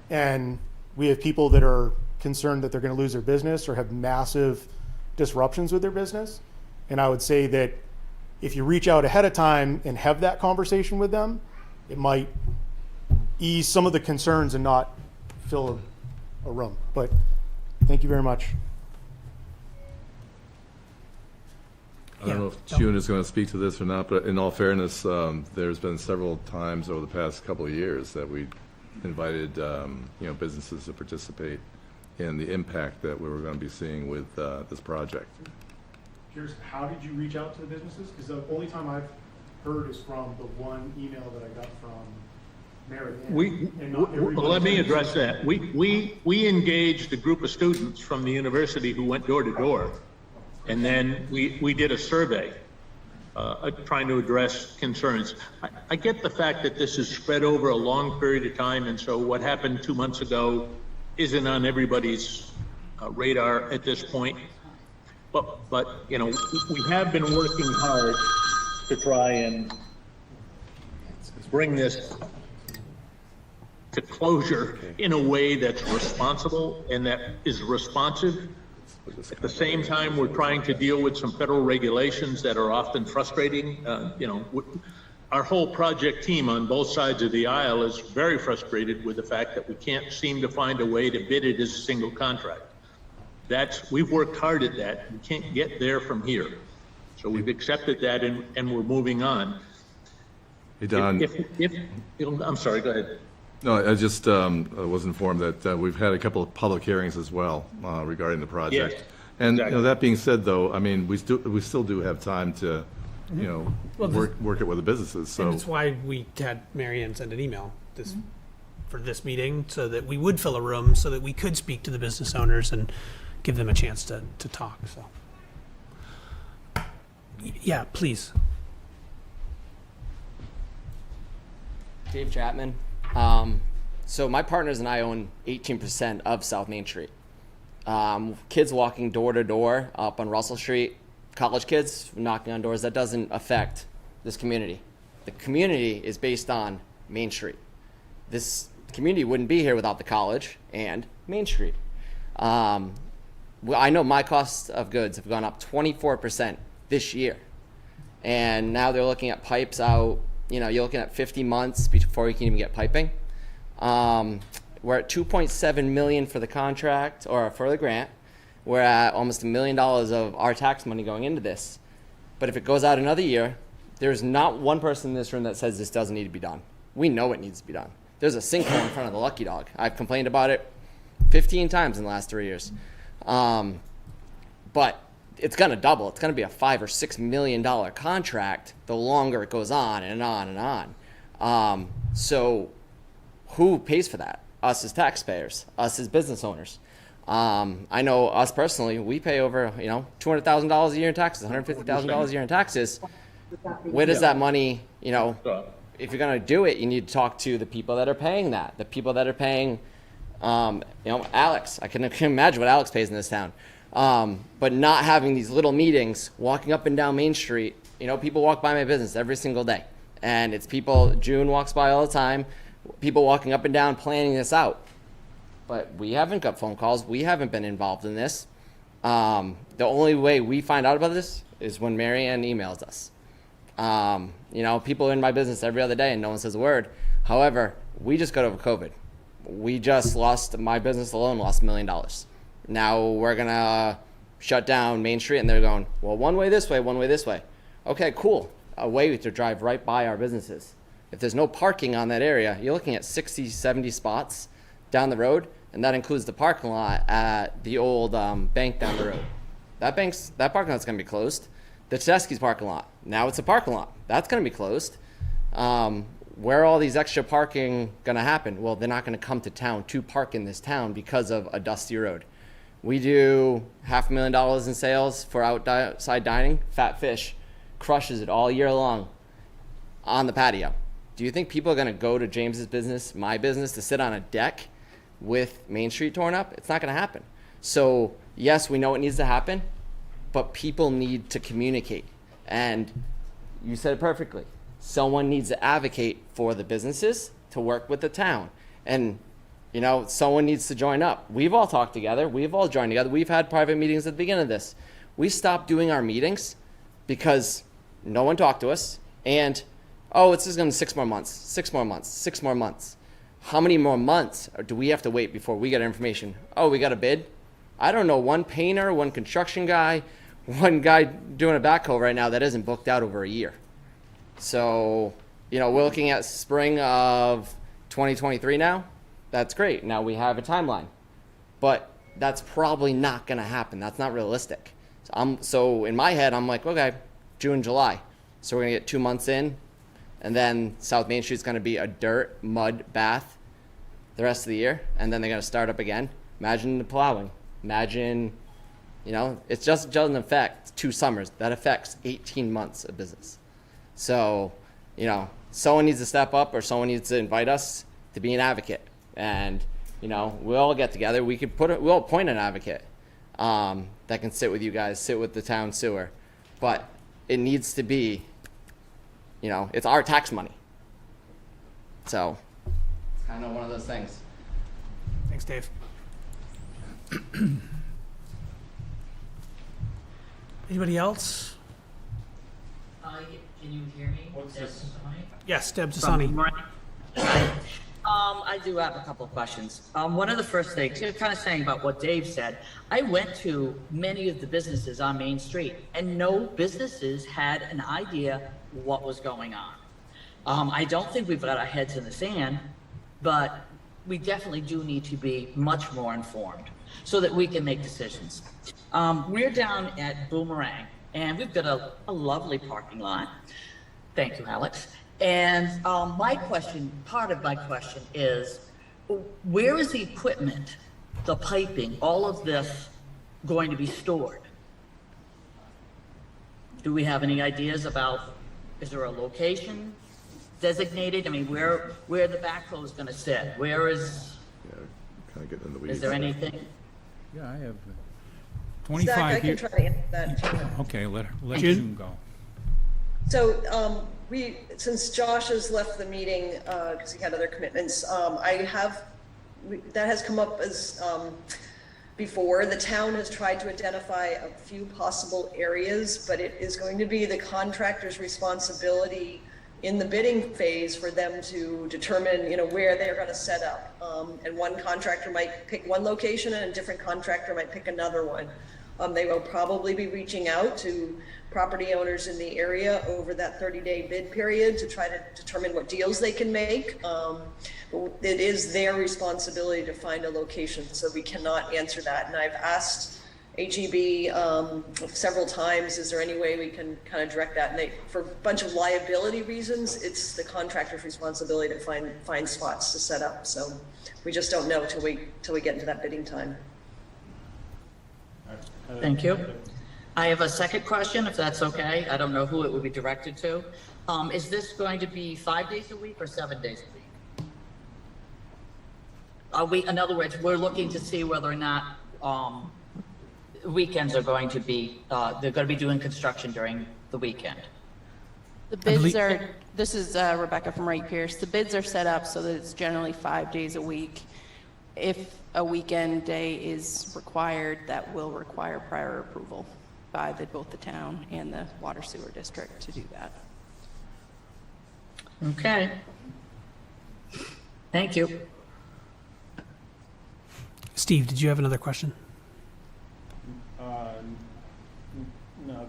and we have people that are concerned that they're going to lose their business or have massive disruptions with their business. And I would say that if you reach out ahead of time and have that conversation with them, it might ease some of the concerns and not fill a room. But thank you very much. I don't know if June is going to speak to this or not, but in all fairness, there's been several times over the past couple of years that we invited businesses to participate in the impact that we were going to be seeing with this project. Here's how did you reach out to the businesses? Because the only time I've heard is from the one email that I got from Mary Ann. Well, let me address that. We engaged a group of students from the university who went door to door, and then we did a survey trying to address concerns. I get the fact that this is spread over a long period of time, and so what happened 2 months ago isn't on everybody's radar at this point. But you know, we have been working hard to try and bring this to closure in a way that's responsible and that is responsive. At the same time, we're trying to deal with some federal regulations that are often frustrating. Our whole project team on both sides of the aisle is very frustrated with the fact that we can't seem to find a way to bid it as a single contract. We've worked hard at that. We can't get there from here. So we've accepted that and we're moving on. Hey, Don. I'm sorry, go ahead. No, I just was informed that we've had a couple of public hearings as well regarding the project. Yes, and exactly. That being said, though, I mean, we still do have time to, work it with the businesses. So And that's why we had Mary Ann send an email for this meeting, so that we would fill a room, so that we could speak to the business owners and give them a chance to talk. So, yeah, please. Dave Chapman. So my partners and I own 18% of South Main Street. Kids walking door to door up on Russell Street, college kids knocking on doors, that doesn't affect this community. The community is based on Main Street. This community wouldn't be here without the college and Main Street. I know my costs of goods have gone up 24% this year. And now they're looking at pipes out, you're looking at 50 months before you can even get piping. We're at $2.7 million for the contract, or for the grant. We're at almost $1 million of our tax money going into this. But if it goes out another year, there's not one person in this room that says this doesn't need to be done. We know it needs to be done. There's a sinkhole in front of the Lucky Dog. I've complained about it 15 times in the last 3 years. But it's going to double. It's going to be a $5 or $6 million contract the longer it goes on and on and on. So who pays for that? Us as taxpayers, us as business owners. I know us personally, we pay over, $200,000 a year in taxes, $150,000 a year in taxes. Where does that money, if you're going to do it, you need to talk to the people that are paying that, the people that are paying, Alex. I can imagine what Alex pays in this town. But not having these little meetings, walking up and down Main Street, people walk by my business every single day. And it's people, June walks by all the time, people walking up and down planning this out. But we haven't got phone calls. We haven't been involved in this. The only way we find out about this is when Mary Ann emails us. People are in my business every other day and no one says a word. However, we just got over COVID. We just my business alone lost $1 million. Now we're going to shut down Main Street and they're going, well, one way this way, one way this way. Okay, cool. A way to drive right by our businesses. If there's no parking on that area, you're looking at 60, 70 spots down the road, and that includes the parking lot at the old bank down the road. That parking lot's going to be closed. The Tedeschi's parking lot, now it's a parking lot. That's going to be closed. Where are all these extra parking going to happen? Well, they're not going to come to town to park in this town because of a dusty road. We do $500,000 in sales for outside dining. Fat Fish crushes it all year long on the patio. Do you think people are going to go to James's business, my business, to sit on a deck with Main Street torn up? It's not going to happen. So, yes, we know it needs to happen, but people need to communicate. And you said it perfectly. someone needs to advocate for the businesses to work with the town. And, you know, someone needs to join up. We've all talked together. We've all joined together. We've had private meetings at the beginning of this. We stopped doing our meetings because no one talked to us. And, oh, it's just going to 6 more months, 6 more months, 6 more months. How many more months do we have to wait before we get information? Oh, we got a bid? I don't know one painter, one construction guy, one guy doing a backhoe right now that isn't booked out over a year. So, you know, we're looking at spring of 2023 now. That's great. Now we have a timeline. But that's probably not going to happen. That's not realistic. So in my head, I'm like, okay, June, July. So we're going to get 2 months in. And then South Main Street's going to be a dirt, mud bath the rest of the year. And then they're going to start up again. Imagine the plowing. Imagine, you know, it just doesn't affect 2 summers. That affects 18 months of business. So, you know, someone needs to step up or someone needs to invite us to be an advocate. And, you know, we'll all get together. We'll appoint an advocate that can sit with you guys, sit with the town sewer. But it needs to be, you know, it's our tax money. So it's kind of one of those things. Thanks, Dave. Anybody else? Can you hear me? Yes, Deb Sassani. I do have a couple of questions. One of the first things, you're kind of saying about what Dave said. I went to many of the businesses on Main Street, and no businesses had an idea what was going on. I don't think we've got our heads in the sand, but we definitely do need to be much more informed so that we can make decisions. We're down at Boomerang, and we've got a lovely parking lot. Thank you, Alex. And part of my question is, where is the equipment, the piping, all of this going to be stored? Do we have any ideas about, is there a location designated? I mean, where the backhoe is going to sit? Where is? Yeah, kind of getting in the weeds. Is there anything? Yeah, I have Zach, 25 I can years. try to answer that too. Okay, let June? June go. So since Josh has left the meeting because he had other commitments, that has come up as before. The town has tried to identify a few possible areas, but it is going to be the contractor's responsibility in the bidding phase for them to determine, you know, where they're going to set up. And one contractor might pick one location and a different contractor might pick another one. They will probably be reaching out to property owners in the area over that 30-day bid period to try to determine what deals they can make. It is their responsibility to find a location, so we cannot answer that. And I've asked HEB several times, is there any way we can kind of direct that? And for a bunch of liability reasons, it's the contractor's responsibility to find spots to set up. So we just don't know till we get into that bidding time. Thank you. I have a second question, if that's okay. I don't know who it would be directed to. Is this going to be 5 days a week or 7 days a week? In other words, we're looking to see whether or not weekends are going to be, they're going to be doing construction during the weekend. The bids are, this is Rebecca from Wright Pierce. The bids are set up so that it's generally 5 days a week. If a weekend day is required, that will require prior approval by both the town and the water sewer district to do that. Okay. Thank you. Steve, did you have another question? No,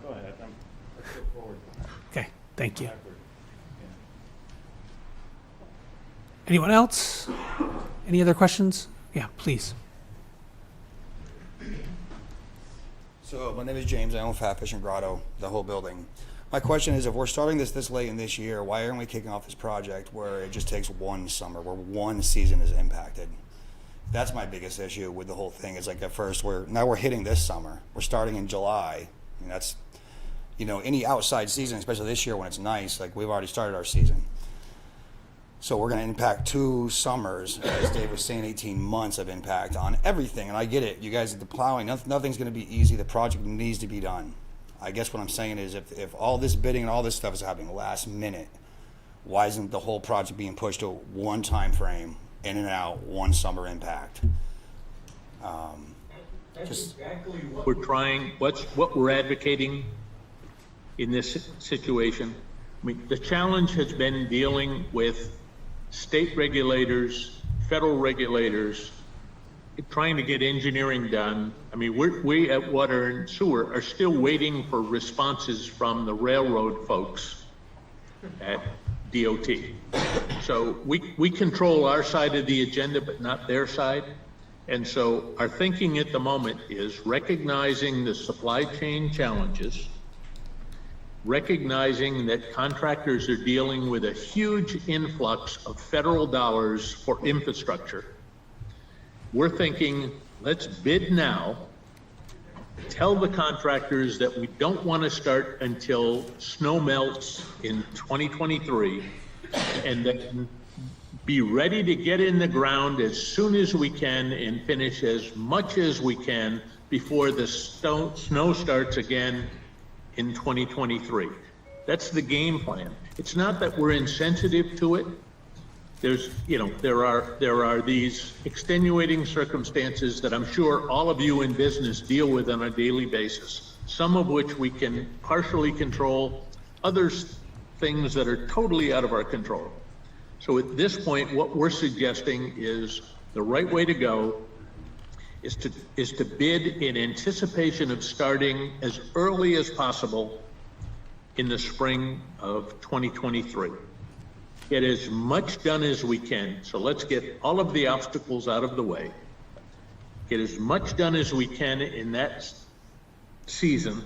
go ahead. Let's go forward. Okay, thank you. Anyone else? Any other questions? Yeah, please. So my name is James. I own Fat Fish and Grotto, the whole building. My question is, if we're starting this late in this year, why aren't we kicking off this project where it just takes one summer, where one season is impacted? That's my biggest issue with the whole thing. Is like at first now we're hitting this summer. We're starting in July. And that's, you know, any outside season, especially this year when it's nice, like we've already started our season. So we're going to impact 2 summers, as Dave was saying, 18 months of impact on everything. And I get it. You guys, the plowing, nothing's going to be easy. The project needs to be done. I guess what I'm saying is if all this bidding and all this stuff is happening last minute, why isn't the whole project being pushed to one time frame, in and out, one summer impact? Just Exactly what we're trying, what we're advocating in this situation. I mean, the challenge has been dealing with state regulators, federal regulators, trying to get engineering done. I mean, we at Water and Sewer are still waiting for responses from the railroad folks at DOT. So we control our side of the agenda, but not their side. And so our thinking at the moment is recognizing the supply chain challenges, recognizing that contractors are dealing with a huge influx of federal dollars for infrastructure. We're thinking, let's bid now, tell the contractors that we don't want to start until snow melts in 2023, and then be ready to get in the ground as soon as we can and finish as much as we can before the snow starts again in 2023. That's the game plan. It's not that we're insensitive to it. There's, there are these extenuating circumstances that I'm sure all of you in business deal with on a daily basis, some of which we can partially control, others things that are totally out of our control. So at this point, what we're suggesting is the right way to go is to bid in anticipation of starting as early as possible in the spring of 2023. Get as much done as we can. So let's get all of the obstacles out of the way. Get as much done as we can in that season,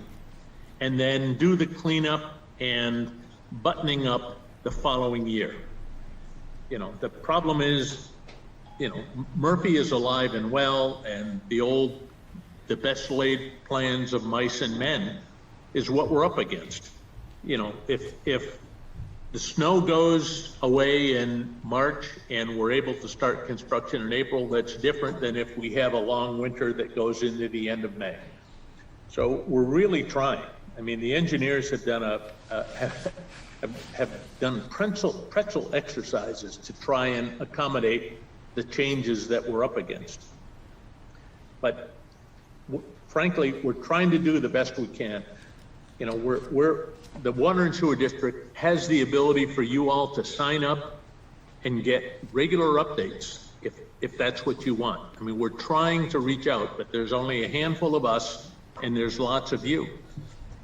and then do the cleanup and buttoning up the following year. The problem is, Murphy is alive and well, and the best laid plans of mice and men is what we're up against. If the snow goes away in March and we're able to start construction in April, that's different than if we have a long winter that goes into the end of May. So we're really trying. I mean, the engineers have done have done pretzel exercises to try and accommodate the changes that we're up against. But frankly, we're trying to do the best we can. The Water and Sewer District has the ability for you all to sign up and get regular updates if that's what you want. I mean, we're trying to reach out, but there's only a handful of us and there's lots of you.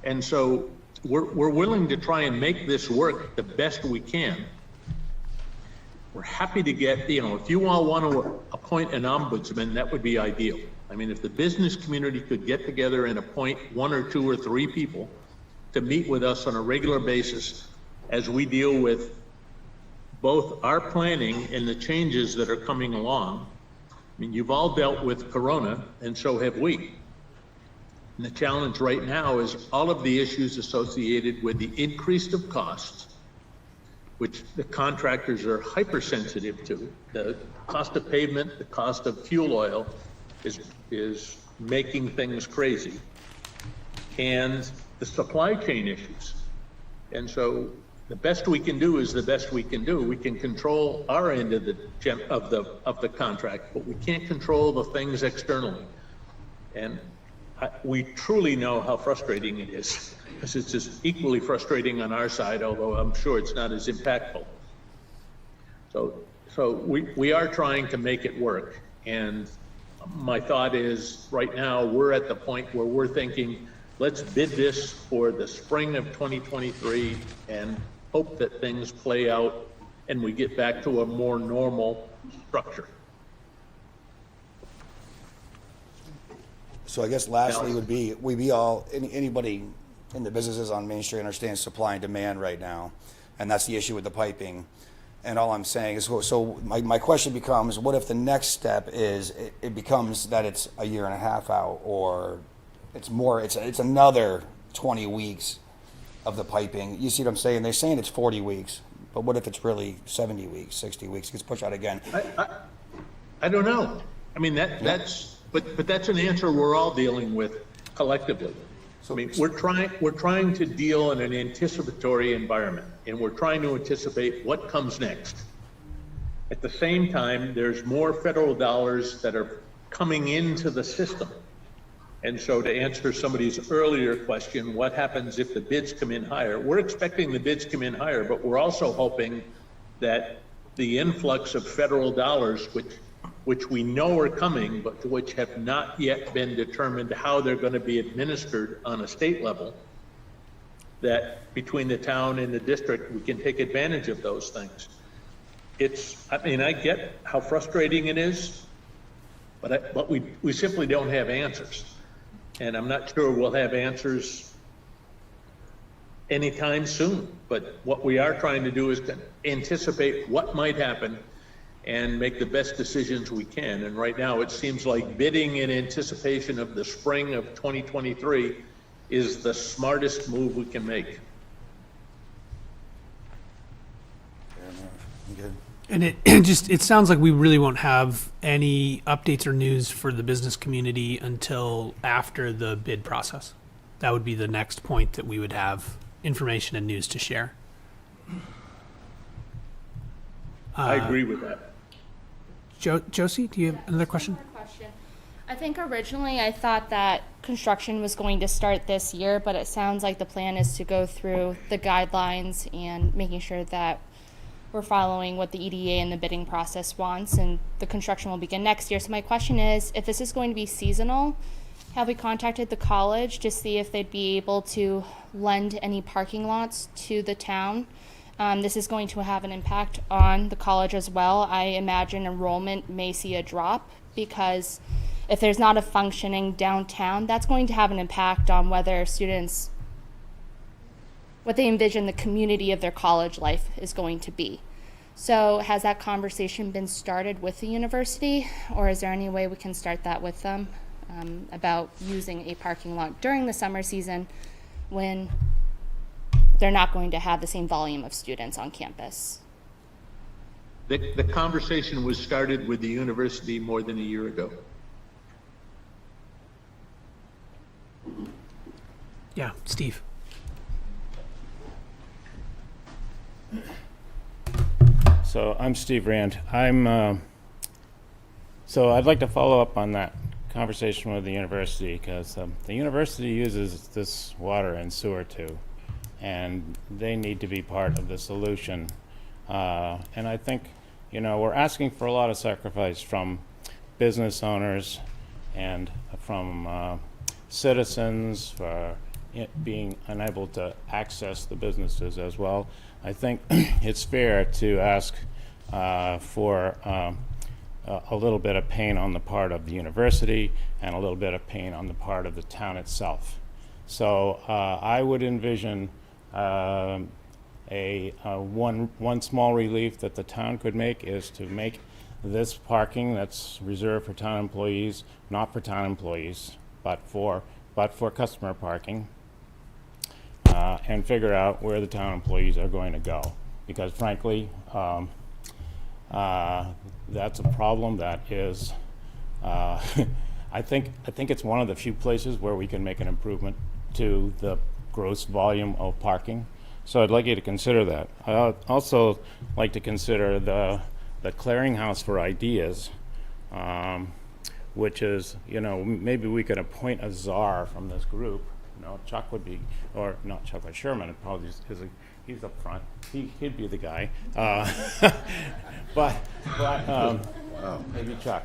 And so we're willing to try and make this work the best we can. We're happy to get, if you all want to appoint an ombudsman, that would be ideal. I mean, if the business community could get together and appoint 1 or 2 or 3 people to meet with us on a regular basis as we deal with both our planning and the changes that are coming along. I mean, you've all dealt with Corona, and so have we. And the challenge right now is all of the issues associated with the increase of costs, which the contractors are hypersensitive to. The cost of pavement, the cost of fuel oil is making things crazy. And the supply chain issues. And so the best we can do is the best we can do. We can control our end of the contract, but we can't control the things externally. And we truly know how frustrating it is, because it's just equally frustrating on our side, although I'm sure it's not as impactful. So we are trying to make it work. And my thought is, right now, we're at the point where we're thinking, let's bid this for the spring of 2023 and hope that things play out and we get back to a more normal structure. So I guess lastly would be, anybody in the businesses on Main Street understands supply and demand right now, and that's the issue with the piping. And all I'm saying is, so my question becomes, what if the next step is, it becomes that it's a year and a half out, or it's another 20 weeks of the piping? You see what I'm saying? They're saying it's 40 weeks, but what if it's really 70 weeks, 60 weeks, it gets pushed out again? I don't know. I mean, that's, but that's an answer we're all dealing with collectively. I mean, we're trying to deal in an anticipatory environment, and we're trying to anticipate what comes next. At the same time, there's more federal dollars that are coming into the system. And so to answer somebody's earlier question, what happens if the bids come in higher? We're expecting the bids come in higher, but we're also hoping that the influx of federal dollars, which we know are coming, but which have not yet been determined how they're going to be administered on a state level, that between the town and the district, we can take advantage of those things. I mean, I get how frustrating it is, but we simply don't have answers. And I'm not sure we'll have answers anytime soon. But what we are trying to do is to anticipate what might happen and make the best decisions we can. And right now, it seems like bidding in anticipation of the spring of 2023 is the smartest move we can make. Good. And it sounds like we really won't have any updates or news for the business community until after the bid process. That would be the next point that we would have information and news to share. I agree with that. Josie, do you have another question? I think originally I thought that construction was going to start this year, but it sounds like the plan is to go through the guidelines and making sure that we're following what the EDA and the bidding process wants, and the construction will begin next year. So my question is, if this is going to be seasonal, have we contacted the college to see if they'd be able to lend any parking lots to the town? This is going to have an impact on the college as well. I imagine enrollment may see a drop because if there's not a functioning downtown, that's going to have an impact on whether students, what they envision the community of their college life is going to be. So has that conversation been started with the university, or is there any way we can start that with them about using a parking lot during the summer season when they're not going to have the same volume of students on campus? The conversation was started with the university more than a year ago. Yeah, Steve. So I'm Steve Rand. So I'd like to follow up on that conversation with the university, because the university uses this water and sewer too, and they need to be part of the solution. And I think, we're asking for a lot of sacrifice from business owners and from citizens for being unable to access the businesses as well. I think it's fair to ask for a little bit of pain on the part of the university and a little bit of pain on the part of the town itself. So I would envision one small relief that the town could make is to make this parking that's reserved for town employees, not for town employees, but for customer parking, and figure out where the town employees are going to go. Because frankly, that's a problem that is, I think it's one of the few places where we can make an improvement to the gross volume of parking. So I'd like you to consider that. I'd also like to consider the clearinghouse for ideas, which is, maybe we could appoint a czar from this group. Chuck would be, or not Chuck, but Sherman probably he's up front. He'd be the guy. But maybe Chuck.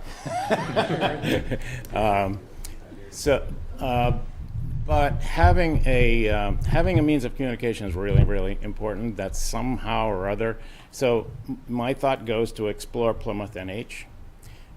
But having a means of communication is really, really important. That's somehow or other. So my thought goes to Explore Plymouth NH,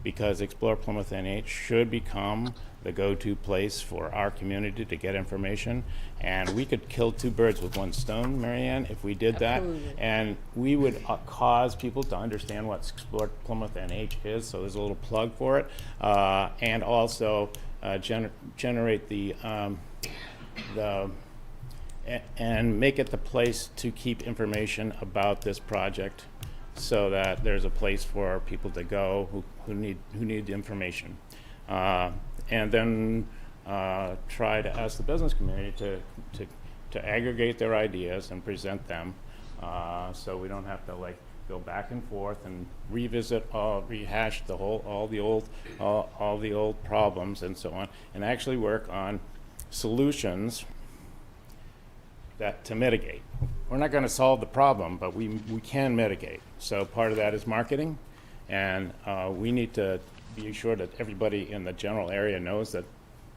because Explore Plymouth NH should become the go-to place for our community to get information. And we could kill two birds with one stone, Marianne, if we did that. Absolutely. And we would cause people to understand what Explore Plymouth NH is, so there's a little plug for it. And also generate and make it the place to keep information about this project, so that there's a place for people to go who need information. And then try to ask the business community to aggregate their ideas and present them, so we don't have to like go back and forth and rehash all the old problems and so on, and actually work on solutions to mitigate. We're not going to solve the problem, but we can mitigate. So part of that is marketing, and we need to be sure that everybody in the general area knows that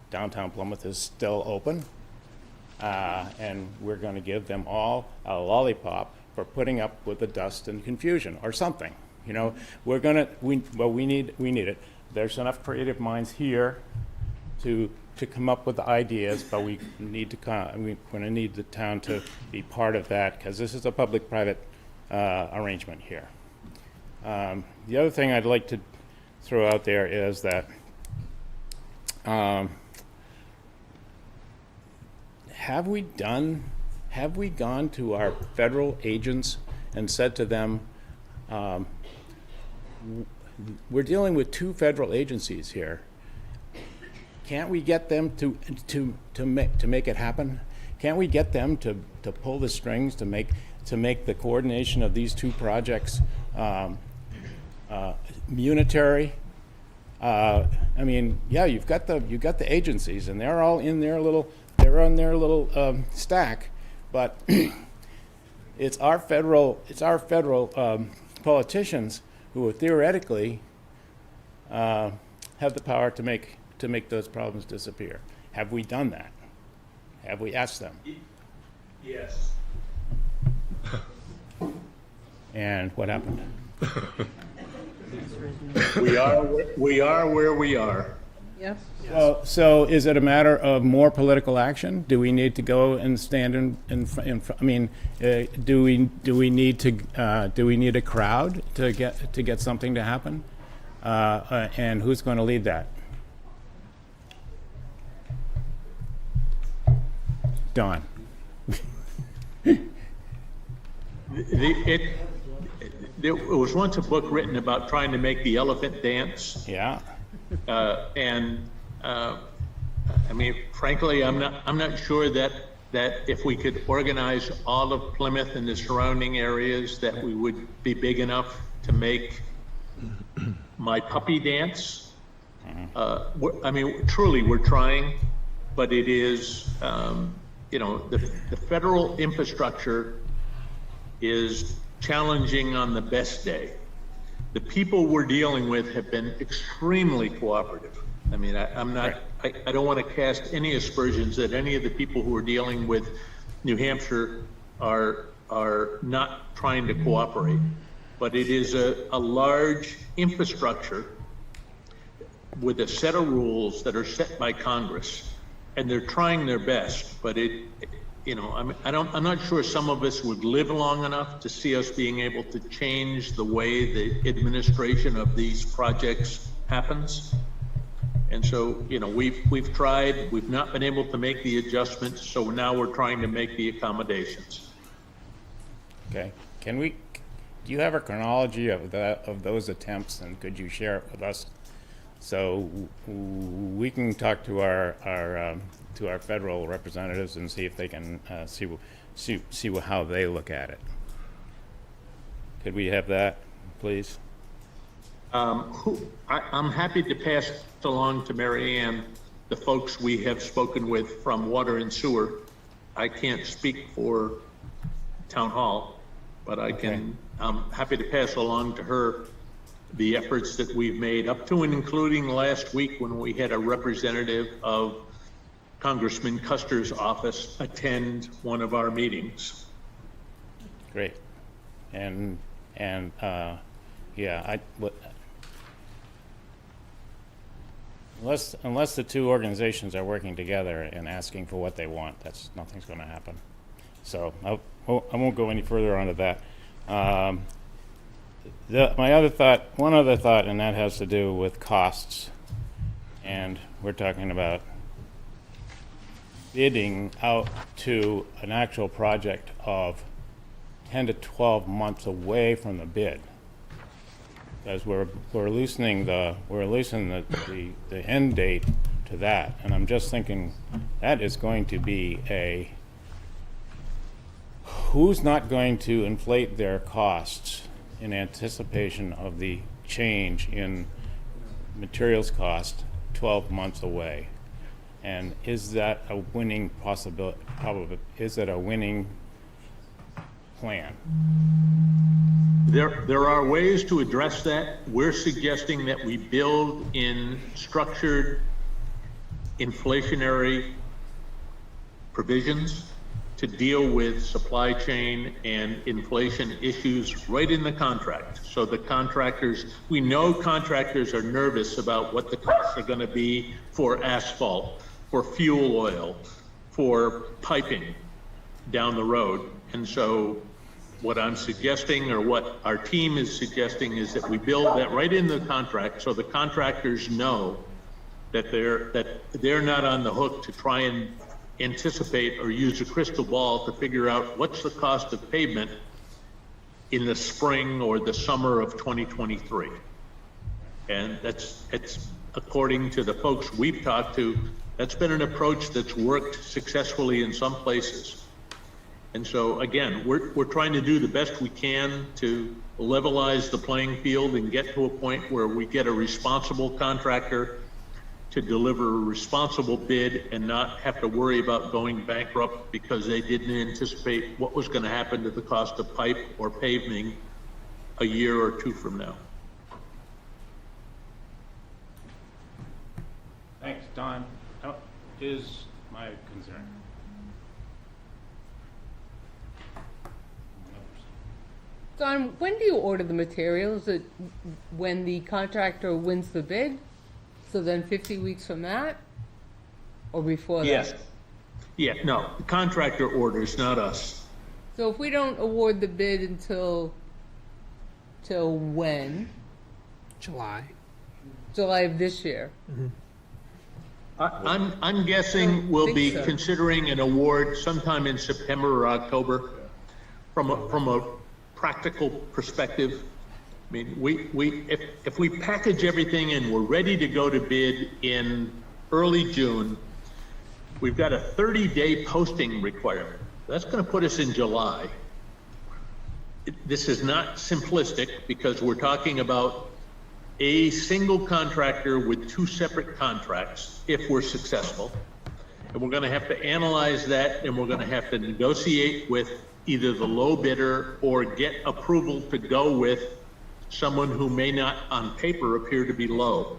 downtown Plymouth is still open, and we're going to give them all a lollipop for putting up with the dust and confusion or something. You know, we need it. There's enough creative minds here to come up with the ideas, but we're going to need the town to be part of that, because this is a public-private arrangement here. The other thing I'd like to throw out there is that have we gone to our federal agents and said to them, we're dealing with 2 federal agencies here. Can't we get them to make it happen? Can't we get them to pull the strings to make the coordination of these 2 projects unitary? I mean, yeah, you've got the agencies, and they're all in their little stack, but it's our federal politicians who theoretically have the power to make those problems disappear. Have we done that? Have we asked them? Yes. And what happened? We are where we are. Yes. So is it a matter of more political action? Do we need to go and stand I mean, do we need a crowd to get something to happen? And who's going to lead that? Don. There was once a book written about trying to make the elephant dance. Yeah. I mean, frankly, I'm not sure that if we could organize all of Plymouth and the surrounding areas, that we would be big enough to make my puppy dance. I mean, truly, we're trying, but it is, you know, the federal infrastructure is challenging on the best day. The people we're dealing with have been extremely cooperative. I mean, I don't want to cast any aspersions that any of the people who are dealing with New Hampshire are not trying to cooperate. But it is a large infrastructure with a set of rules that are set by Congress, and they're trying their best. But you know, I'm not sure some of us would live long enough to see us being able to change the way the administration of these projects happens. And so, you know, we've tried, we've not been able to make the adjustments, so now we're trying to make the accommodations. Okay. Do you have a chronology of those attempts, and could you share it with us so we can talk to our federal representatives and see if they can see how they look at it? Could we have that, please? I'm happy to pass along to Mary Ann the folks we have spoken with from Water and Sewer. I can't speak for Town Hall, but I'm happy to pass along to her the efforts that we've made up to and including last week when we had a representative of Congressman Custer's office attend one of our meetings. Great. And yeah, unless the 2 organizations are working together and asking for what they want, nothing's going to happen. So I won't go any further onto that. One other thought, and that has to do with costs. And we're talking about bidding out to an actual project of 10 to 12 months away from the bid, because we're loosening the end date to that. And I'm just thinking, that is going to be who's not going to inflate their costs in anticipation of the change in materials cost 12 months away? And is that a winning possibility? Probably. Is it a winning plan? There are ways to address that. We're suggesting that we build in structured inflationary provisions to deal with supply chain and inflation issues right in the contract. So the contractors, we know contractors are nervous about what the costs are going to be for asphalt, for fuel oil, for piping down the road. And so what I'm suggesting, or what our team is suggesting, is that we build that right in the contract so the contractors know that they're not on the hook to try and anticipate or use a crystal ball to figure out what's the cost of pavement in the spring or the summer of 2023. And it's according to the folks we've talked to, that's been an approach that's worked successfully in some places. And so again, we're trying to do the best we can to levelize the playing field and get to a point where we get a responsible contractor to deliver a responsible bid and not have to worry about going bankrupt because they didn't anticipate what was going to happen to the cost of pipe or paving a year or two from now. Thanks, Don. Is my concern. Don, when do you order the materials? Is it when the contractor wins the bid? So then 50 weeks from that? Or before that? Yes. Yeah, no, the contractor orders, not us. So if we don't award the bid until when? July. July of this year. Mm-hmm. I'm guessing we'll be considering an award sometime in September or October. From a practical perspective, I mean, if we package everything and we're ready to go to bid in early June, we've got a 30-day posting requirement. That's going to put us in July. This is not simplistic because we're talking about a single contractor with two separate contracts if we're successful. And we're going to have to analyze that, and we're going to have to negotiate with either the low bidder or get approval to go with someone who may not on paper appear to be low.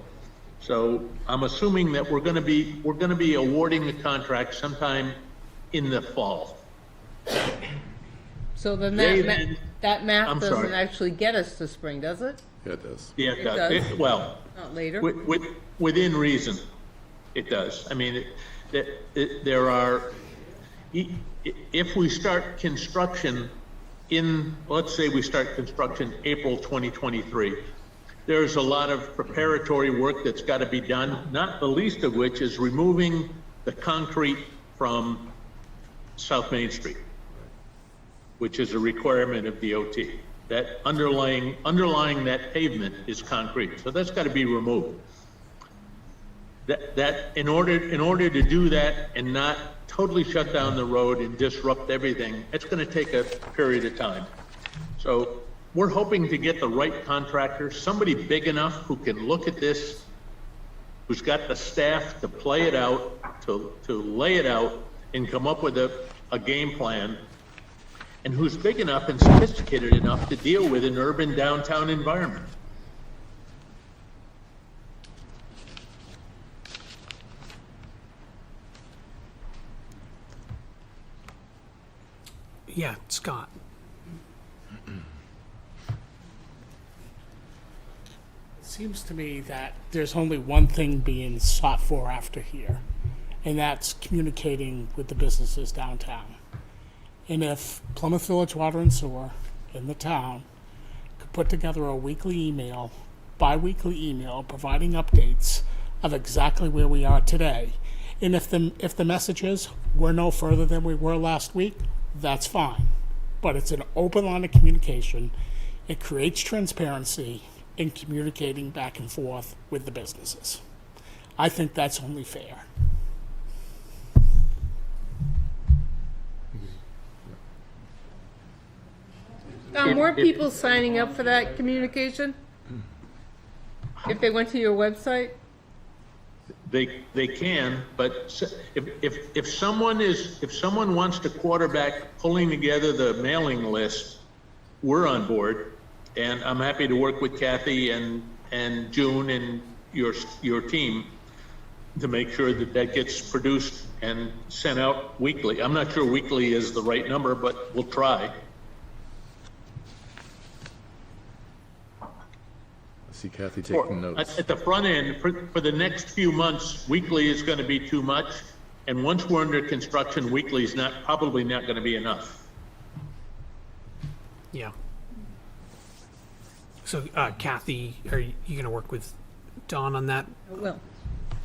So I'm assuming that we're going to be awarding the contract sometime in the fall. So then that math doesn't actually get us to spring, does it? Yeah, it does. Yeah, it does. Well, not later. Within reason, it does. I mean, there are, if we start construction let's say we start construction April 2023, there's a lot of preparatory work that's got to be done, not the least of which is removing the concrete from South Main Street, which is a requirement of DOT. That underlying that pavement is concrete, so that's got to be removed. That in order to do that and not totally shut down the road and disrupt everything, it's going to take a period of time. So we're hoping to get the right contractor, somebody big enough who can look at this, who's got the staff to play it out, to lay it out and come up with a game plan, and who's big enough and sophisticated enough to deal with an urban downtown environment. Yeah, Scott. It seems to me that there's only one thing being sought for after here, and that's communicating with the businesses downtown. And if Plymouth Village Water and Sewer in the town could put together a weekly email, bi-weekly email, providing updates of exactly where we are today, and if the message is we're no further than we were last week, that's fine. But it's an open line of communication. It creates transparency in communicating back and forth with the businesses. I think that's only fair. Were people signing up for that communication? If they went to your website? They can, but if someone wants to quarterback pulling together the mailing list, we're on board, and I'm happy to work with Kathy and June and your team to make sure that gets produced and sent out weekly. I'm not sure weekly is the right number, but we'll try. See Kathy taking notes. At the front end, for the next few months, weekly is going to be too much, and once we're under construction, weekly is probably not going to be enough. Yeah. So, Kathy, are you going to work with Dawn on that? I will.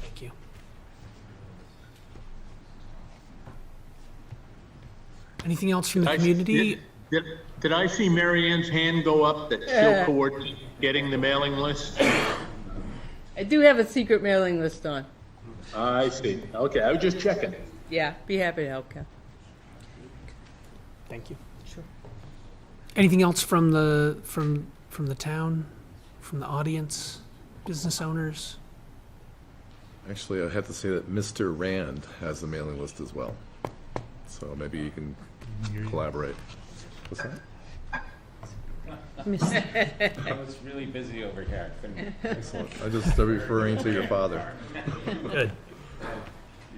Thank you. Anything else from the community? Did I see Mary Ann's hand go up that she'll coordinate getting the mailing list? I do have a secret mailing list on. I see. Okay, I was just checking. Yeah, be happy to help, Ken. Thank you. Sure. Anything else from the town, from the audience, business owners? Actually, I have to say that Mr. Rand has the mailing list as well. So maybe you can collaborate. What's that? I was really busy over here. I couldn't. Excellent. I just referring to your father. Good.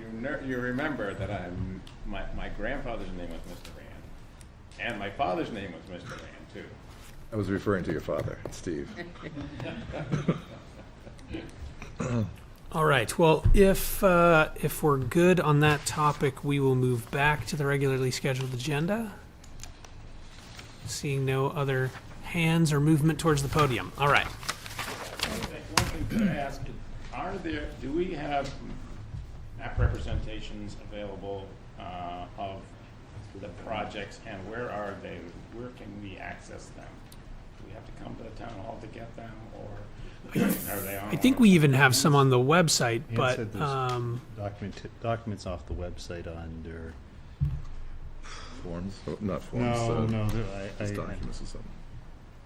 You remember that my grandfather's name was Mr. Rand, and my father's name was Mr. Rand too. I was referring to your father, Steve. All right. Well, if we're good on that topic, we will move back to the regularly scheduled agenda. Seeing no other hands or movement towards the podium. All right. One thing to ask: do we have map representations available of the projects, and where are they? Where can we access them? Do we have to come to the town hall to get them, or are they on? I think we even have some on the website, but documents off the website under forms, not forms. No, just documents or something.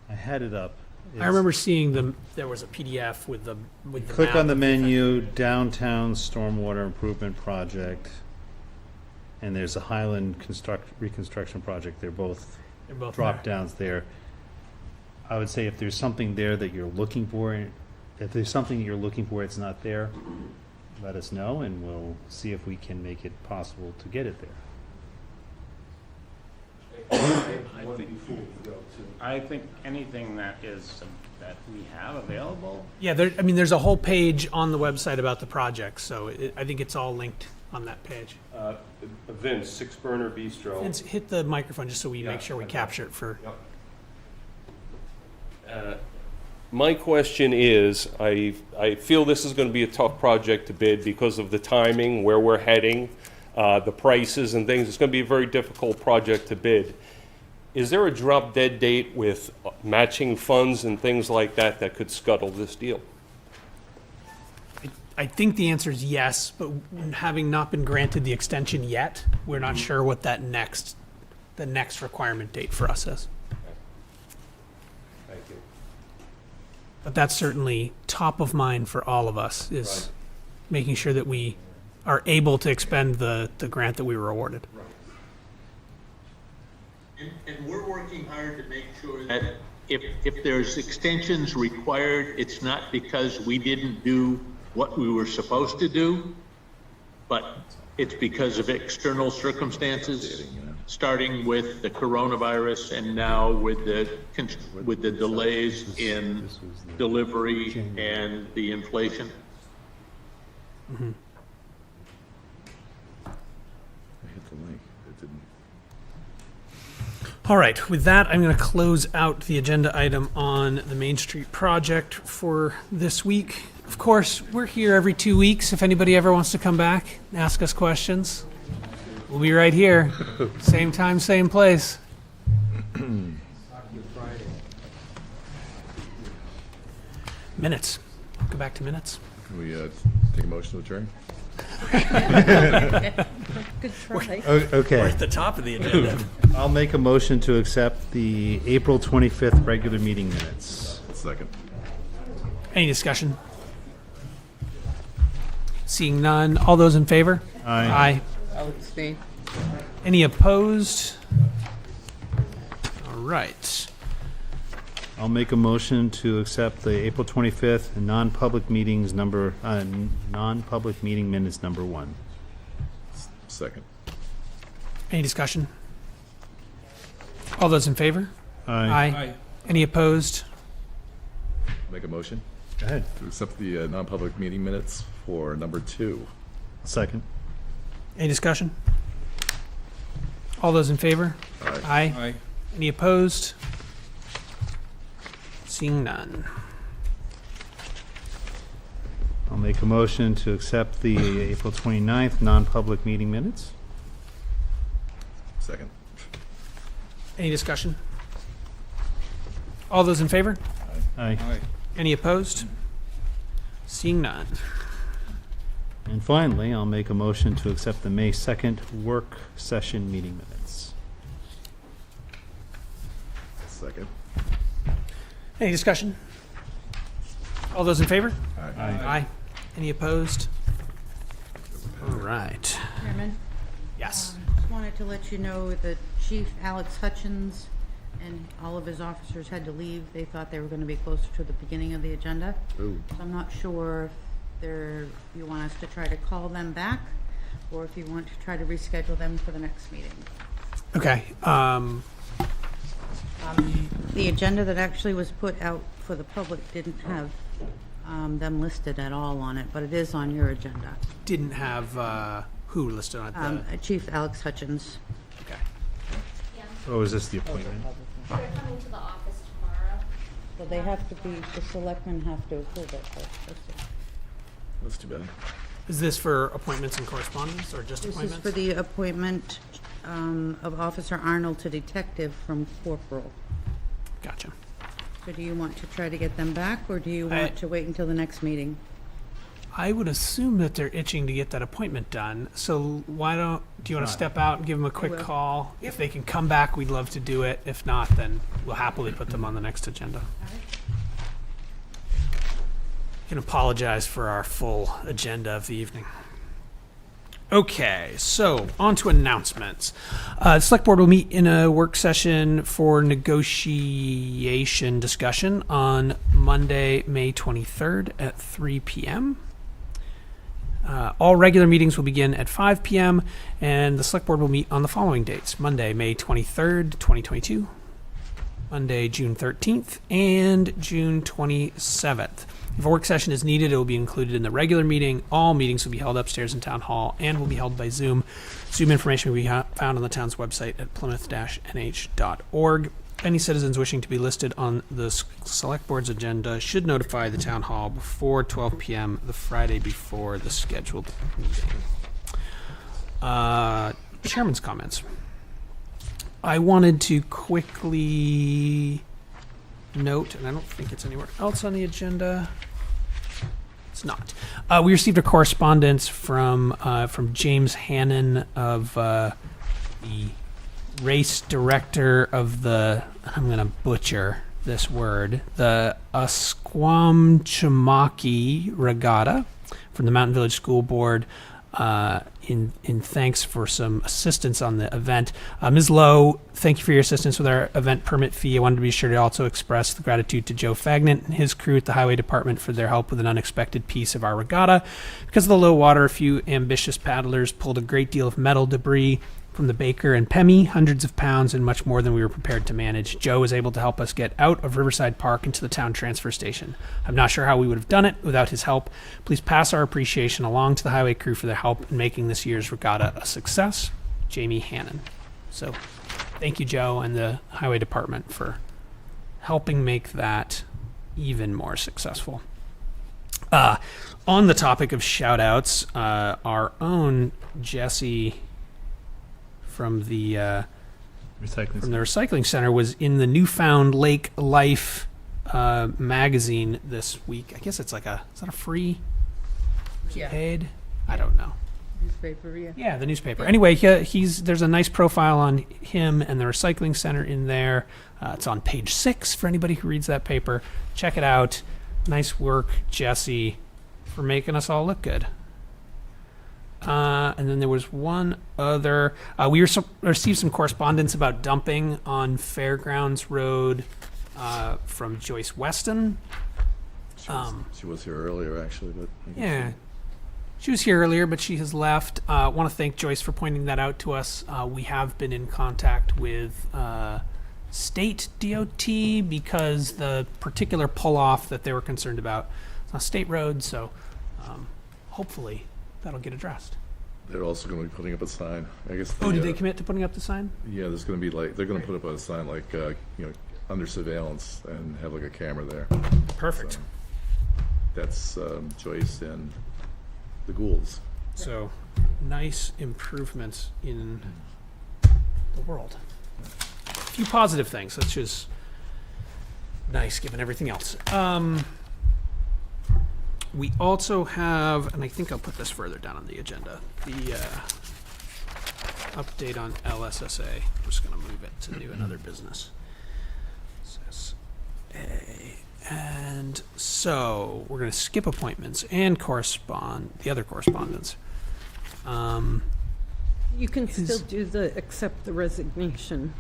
I had it up. I remember seeing them. There was a PDF with the Click map on the of menu, Downtown Stormwater Improvement Project, and there's a Highland Reconstruction Project. They're both drop downs there. I would say if there's something there that you're looking for, it's not there, let us know, and we'll see if we can make it possible to get it there. I think anything that we have available. Yeah, there's a whole page on the website about the project, so I think it's all linked on that page. Vince, Six Burner Bistro. Vince, hit the microphone just so we make sure we capture it for. My question is, I feel this is going to be a tough project to bid because of the timing, where we're heading, the prices and things. It's going to be a very difficult project to bid. Is there a drop dead date with matching funds and things like that that could scuttle this deal? I think the answer is yes, but having not been granted the extension yet, we're not sure what the next requirement date for us is. Thank you. But that's certainly top of mind for all of us, is making sure that we are able to expend the grant that we were awarded. And we're working hard to make sure that if there's extensions required, it's not because we didn't do what we were supposed to do, but it's because of external circumstances, starting with the coronavirus and now with the delays in delivery and the inflation. Mm-hmm. I hit the link. It didn't. All right, with that, I'm going to close out the agenda item on the Main Street project for this week. Of course, we're here every 2 weeks. If anybody ever wants to come back and ask us questions, we'll be right here. Same time, same place. Minutes. Go back to minutes. Can we take a motion to adjourn? Good try. Okay. We're at the top of the agenda. I'll make a motion to accept the April 25th regular meeting minutes. Second. Any discussion? Seeing none. All those in favor? Aye. I'll abstain. Any opposed? All right. I'll make a motion to accept the April 25th non-public meetings non-public meeting minutes number 1. Second. Any discussion? All those in favor? Aye. Any opposed? Make a motion Go ahead. to accept the non-public meeting minutes for number 2. Second. Any discussion? All those in favor? Aye. Any opposed? Seeing none. I'll make a motion to accept the April 29th non-public meeting minutes. Second. Any discussion? All those in favor? Aye. Any opposed? Seeing none. And finally, I'll make a motion to accept the May 2nd work session meeting minutes. Second. Any discussion? All those in favor? Aye. Any opposed? All right. Chairman? Yes. Just wanted to let you know that Chief Alex Hutchins and all of his officers had to leave. They thought they were going to be closer to the beginning of the agenda. Ooh. So I'm not sure if you want us to try to call them back or if you want to try to reschedule them for the next meeting. Okay. The agenda that actually was put out for the public didn't have them listed at all on it, but it is on your agenda. Didn't have who listed on it? Chief Alex Hutchins. Okay. Oh, is this the appointment? They're coming to the office tomorrow. So they have to be, the selectmen have to approve it first. That's too bad. Is this for appointments and correspondence or just This is appointments? for the appointment of Officer Arnold to detective from corporal. Gotcha. So do you want to try to get them back, or do you want to wait until the next meeting? I would assume that they're itching to get that appointment done. So do you want to step out and give them a quick will. call? If they can come back, we'd love to do it. If not, then we'll happily put them on the next agenda. You can apologize for our full agenda of the evening. Okay, so on to announcements. The Select Board will meet in a work session for negotiation discussion on Monday, May 23rd at 3 p.m. All regular meetings will begin at 5 p.m. and the Select Board will meet on the following dates: Monday, May 23rd, 2022, Monday, June 13th, and June 27th. If a work session is needed, it will be included in the regular meeting. All meetings will be held upstairs in Town Hall and will be held by Zoom. Zoom information will be found on the town's website at plymouth-nh.org. Any citizens wishing to be listed on the Select Board's agenda should notify the Town Hall before 12 p.m. the Friday before the scheduled meeting. Chairman's comments. I wanted to quickly note, and I don't think it's anywhere else on the agenda. It's not. We received a correspondence from James Hannon of the race director of the, I'm going to butcher this word, the Esquamchamakee Regatta from the Mountain Village School Board, in thanks for some assistance on the event. Ms. Lowe, thank you for your assistance with our event permit fee. I wanted to be sure to also express the gratitude to Joe Fagnant and his crew at the Highway Department for their help with an unexpected piece of our regatta. Because of the low water, a few ambitious paddlers pulled a great deal of metal debris from the Baker and Pemmy, hundreds of pounds and much more than we were prepared to manage. Joe was able to help us get out of Riverside Park into the town transfer station. I'm not sure how we would have done it without his help. Please pass our appreciation along to the highway crew for their help in making this year's regatta a success. Jamie Hannon. So thank you, Joe, and the highway department for helping make that even more successful. On the topic of shout outs, our own Jesse from the recycling center was in the Newfound Lake Life magazine this week. I guess it's like is that a free Yeah. Paid? I don't know. Newspaper, yeah. Yeah, the newspaper. Anyway, there's a nice profile on him and the recycling center in there. It's on page 6 for anybody who reads that paper. Check it out. Nice work, Jesse, for making us all look good. And then there was one other. We received some correspondence about dumping on Fairgrounds Road from Joyce Weston. She was here earlier, actually, but Yeah. She was here earlier, but she has left. I want to thank Joyce for pointing that out to us. We have been in contact with state DOT because the particular pull-off that they were concerned about is on a state road, so hopefully that'll get addressed. they're also going to be putting up a sign. I guess. Did they commit to putting up the sign? Yeah, there's going to be they're going to put up a sign under surveillance and have a camera there. Perfect. So, that's Joyce and the Goulds. So, nice improvements in the world. A few positive things, which is nice given everything else. We also have, and I think I'll put this further down on the agenda, the update on LSSA. I'm just going to move it to new and other business. And so we're going to skip appointments and the other correspondence. You can still do accept the resignation.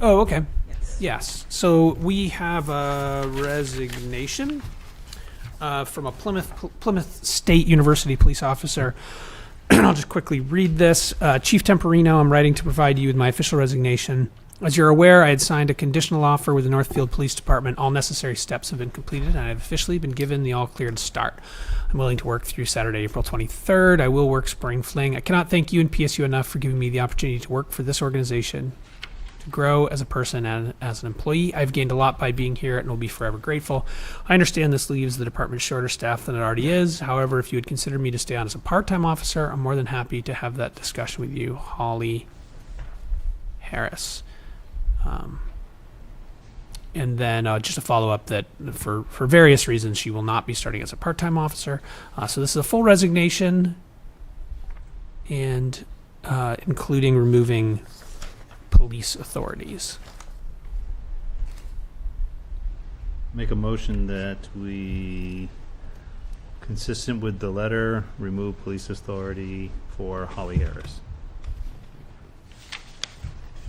Oh, okay. Yes. Yes. So we have a resignation from a Plymouth State University police officer. I'll just quickly read this. Chief Temporino, I'm writing to provide you with my official resignation. As you're aware, I had signed a conditional offer with the Northfield Police Department. All necessary steps have been completed, and I have officially been given the all-clear to start. I'm willing to work through Saturday, April 23rd. I will work Spring Fling. I cannot thank you and PSU enough for giving me the opportunity to work for this organization, to grow as a person and as an employee. I've gained a lot by being here and will be forever grateful. I understand this leaves the department shorter staffed than it already is. However, if you would consider me to stay on as a part-time officer, I'm more than happy to have that discussion with you. Holly Harris. And then just a follow-up that for various reasons she will not be starting as a part-time officer. So this is a full resignation, and including removing police authorities. Make a motion that we, consistent with the letter, remove police authority for Holly Harris.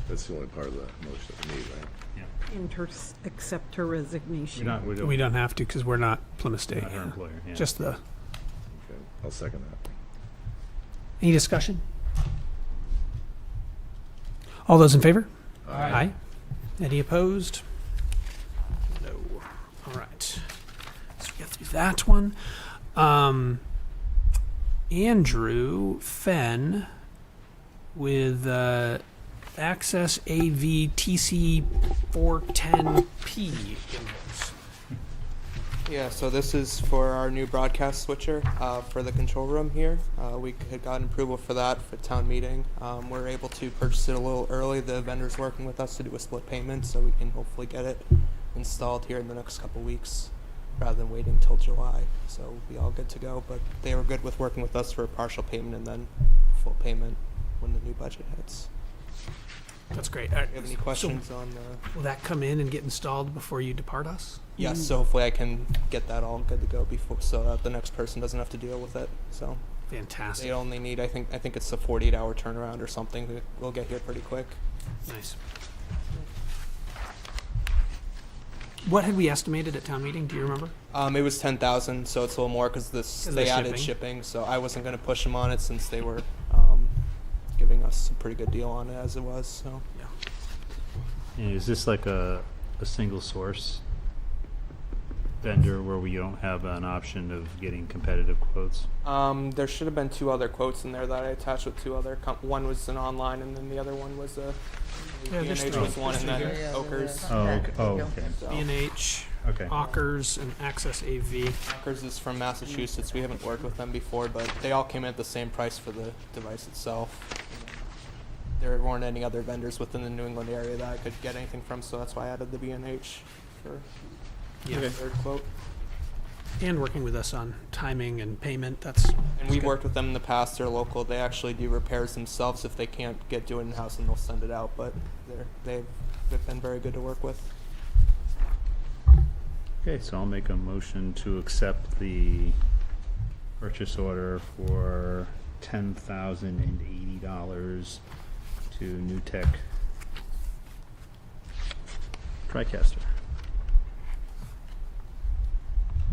That's the only part of the motion that we need, right? Accept her resignation. We don't have to because we're not Plymouth State. Not her employer, yeah. Just the. Okay, I'll second that. Any discussion? All those in favor? Aye. Any opposed? No. All right. Let's get through that one. Andrew Fenn with Access AV TC 410P invoice. Yeah, so this is for our new broadcast switcher for the control room here. We had gotten approval for that for town meeting. We're able to purchase it a little early. The vendor's working with us to do a split payment, so we can hopefully get it installed here in the next couple weeks rather than waiting till July. So we'll be all good to go, but they were good with working with us for a partial payment and then full payment when the new budget hits. That's great. Do you have any questions on Will that come in and get installed before you depart us? Yes, so hopefully I can get that all good to go before, so that the next person doesn't have to deal with it. So Fantastic. they only need, I think it's a 48-hour turnaround or something. We'll get here pretty quick. Nice. What had we estimated at town meeting? Do you remember? It was 10,000, so it's a little more because they added shipping. So I wasn't going to push them on it since they were giving us a pretty good deal on it as it was. So And is this like a single source vendor where we don't have an option of getting competitive quotes? There should have been 2 other quotes in there that I attached with 2 other. One was an online, and then the other one was B&H was one, and then Oakers. Okay. So, B&H, Okay. Ockers, and Access AV. Oakers is from Massachusetts. We haven't worked with them before, but they all came in at the same price for the device itself. There weren't any other vendors within the New England area that I could get anything from, so that's why I added the B&H for the third quote. and working with us on timing and payment. That's And we've worked with them in the past. They're local. They actually do repairs themselves if they can't do it in-house, and they'll send it out. But they've been very good to work with. Okay, so I'll make a motion to accept the purchase order for $10,080 to New Tech TriCaster.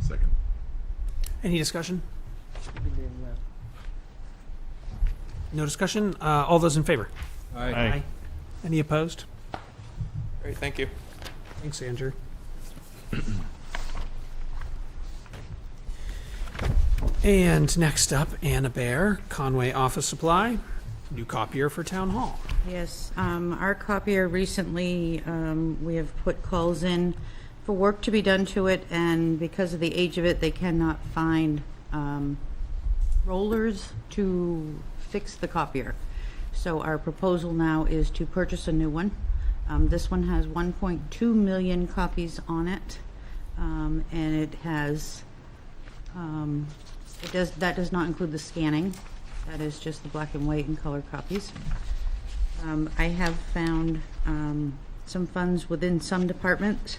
Second. Any discussion? No discussion? All those in favor? Aye. Any opposed? Great, thank you. Thanks, Andrew. And next up, Anna Bear, Conway Office Supply, new copier for Town Hall. Yes, our copier recently, we have put calls in for work to be done to it, and because of the age of it, they cannot find rollers to fix the copier. So our proposal now is to purchase a new one. This one has 1.2 million copies on it, and it has, that does not include the scanning. That is just the black and white and color copies. I have found some funds within some departments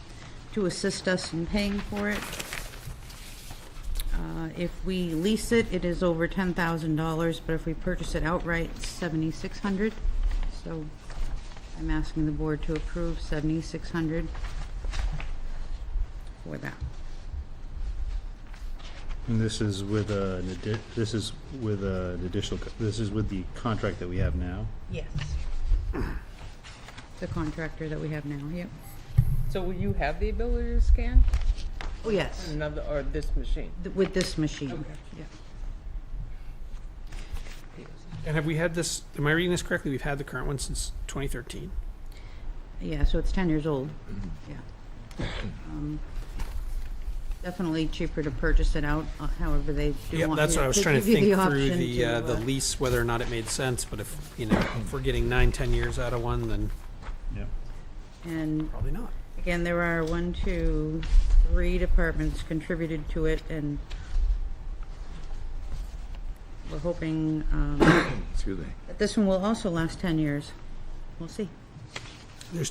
to assist us in paying for it. If we lease it, it is over $10,000, but if we purchase it outright, it's $7,600. So I'm asking the board to approve $7,600 for that. And this is with an additional, this is with the contract that we have now? Yes. The contractor that we have now, yep. So will you have the ability to scan? Oh, yes. Another, or this machine? With this machine, Okay. yeah. And have we had this, am I reading this correctly? We've had the current one since 2013. Yeah, so it's 10 years old, yeah. Definitely cheaper to purchase it out, however they do Yeah, want. that's what I was trying to give you think the through option the to, lease, whether or not it made sense, but if, if we're getting 9-10 years out of one, then Yep. And probably not. again, there are 1, 2, 3 departments contributed to it, and we're hoping Excuse me. that this one will also last 10 years. We'll see. There's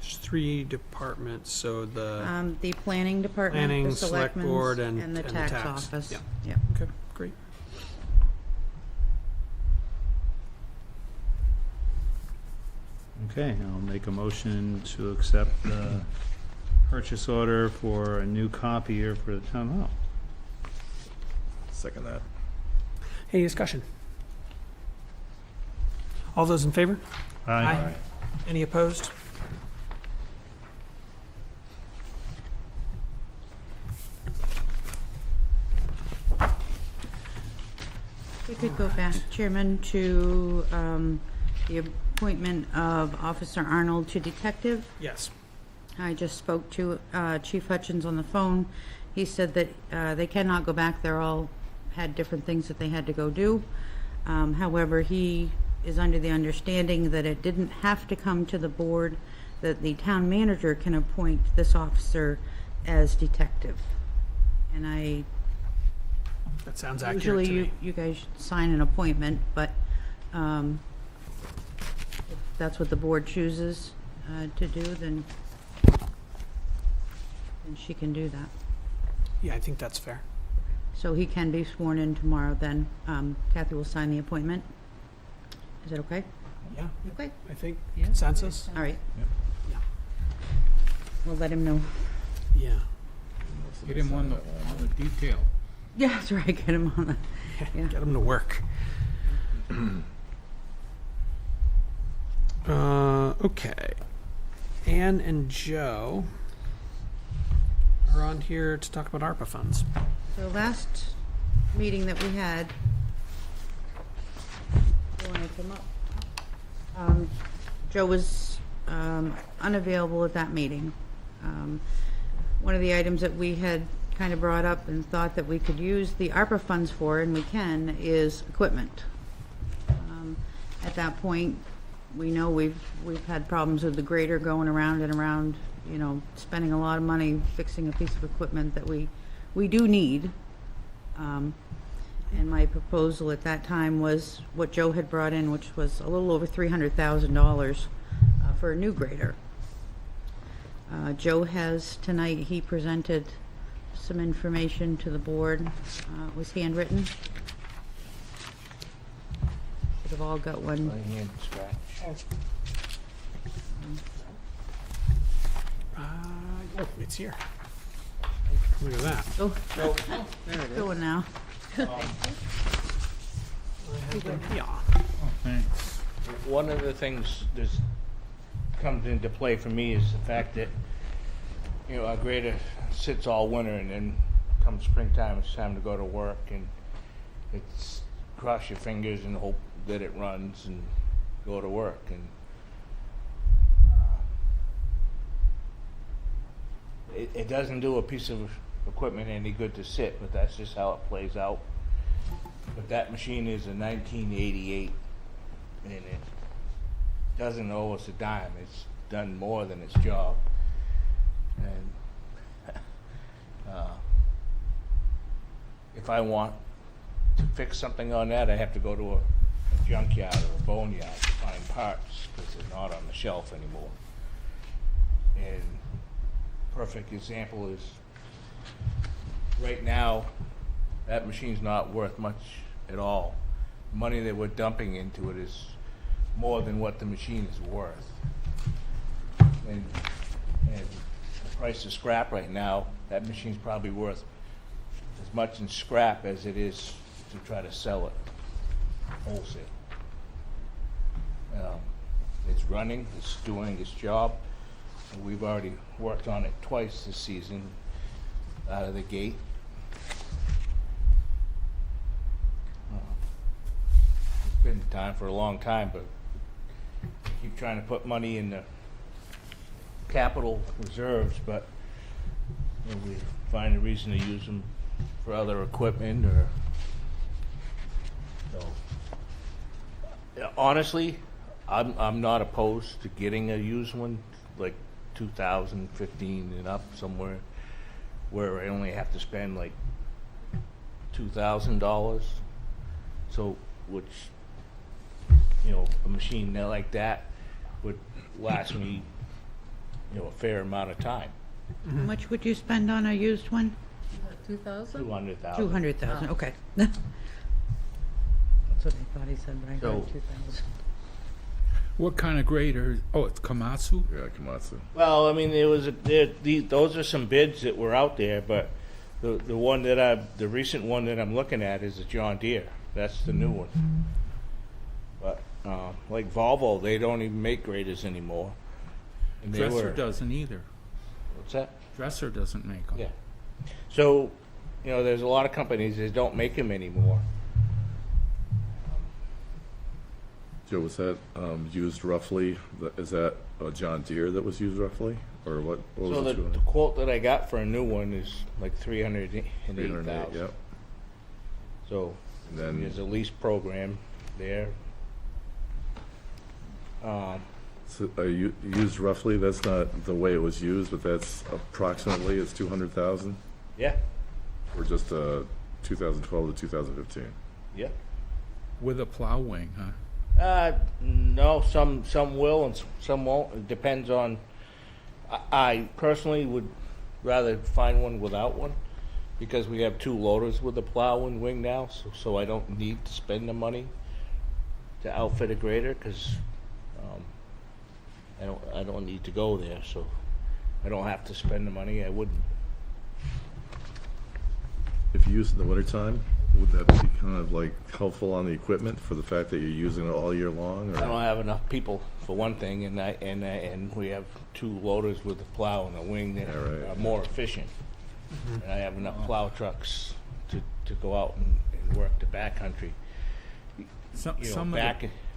3 departments, so the The planning department, planning, the select selectmen's, board, and the tax office. Yeah. Yep. Okay, great. Okay, I'll make a motion to accept the purchase order for a new copier for the town hall. Second that. Any discussion? All those in favor? Aye. Any opposed? We could go back, Chairman, to the appointment of Officer Arnold to detective. Yes. I just spoke to Chief Hutchins on the phone. He said that they cannot go back. They're all had different things that they had to go do. However, he is under the understanding that it didn't have to come to the board, that the town manager can appoint this officer as detective. And That sounds accurate usually to me. you guys sign an appointment, but if that's what the board chooses to do, then she can do that. Yeah, I think that's fair. So he can be sworn in tomorrow then. Kathy will sign the appointment. Is that okay? Yeah. Okay. I think consensus? All right. Yeah. We'll let him know. Yeah. Get him on the detail. Yeah, that's right. Get him on the, yeah. Get them to work. Okay. Ann and Joe are on here to talk about ARPA funds. So last meeting that we had, you want to come up? Joe was unavailable at that meeting. One of the items that we had kind of brought up and thought that we could use the ARPA funds for, and we can, is equipment. At that point, we know we've had problems with the grader going around and around, spending a lot of money fixing a piece of equipment that we we do need. And my proposal at that time was what Joe had brought in, which was a little over $300,000 for a new grader. Joe has tonight, he presented some information to the board. It was handwritten. Should have all got one. Oh, it's here. Look at that. Oh, Oh, there it is. Going now. Thanks. One of the things that comes into play for me is the fact that, you know, our grader sits all winter, and then come springtime, it's time to go to work, and it's cross your fingers and hope that it runs and go to work. And it doesn't do a piece of equipment any good to sit, but that's just how it plays out. But that machine is a 1988, and it doesn't owe us a dime. It's done more than its job. And if I want to fix something on that, I have to go to a junkyard or a boneyard to find parts, because they're not on the shelf anymore. And perfect example is, right now, that machine's not worth much at all. The money that we're dumping into it is more than what the machine is worth. And the price of scrap right now, that machine's probably worth as much in scrap as it is to try to sell it wholesale. It's running, it's doing its job. And we've already worked on it twice this season out of the gate. It's been time for a long time, but I keep trying to put money in the capital reserves, but you know, we find a reason to use them for other equipment or so. Yeah, honestly, I'm not opposed to getting a used one, like 2015 and up, somewhere where I only have to spend like $2,000. So, which, you know, a machine like that would last me, you know, a fair amount of time. How much would you spend on a used one? 2,000? 200,000. 200,000, Oh. okay. That's what I thought he said, right? So- 2,000. What kind of grader? Oh, it's Komatsu? Yeah, Komatsu. Well, I mean, those are some bids that were out there, but the one that the recent one that I'm looking at is a John Deere. That's the new one. But like Volvo, they don't even make graders anymore. And they Dresser were, doesn't either. what's that? Dresser doesn't make them. Yeah. So, you know, there's a lot of companies that don't make them anymore. Joe, was that used roughly? Is that a John Deere that was used roughly? Or what was So it? the quote that I got for a new one is like 308,000. 308, yep. So And then- there's a lease program there. So, used roughly, that's not the way it was used, but that's approximately, it's 200,000? Yeah. Or just 2012 to 2015? Yeah. With a plow wing, huh? No, some will and some won't. It depends on. I personally would rather find one without one, because we have two loaders with a plow and wing now, so I don't need to spend the money to outfit a grader, because I don't need to go there, so I don't have to spend the money. I wouldn't. If you use it in the wintertime, would that be kind of like helpful on the equipment for the fact that you're using it all year long? I don't have enough people for one thing, and we have two loaders with a plow and a wing that are more efficient. And I have enough plow trucks to go out and work the backcountry.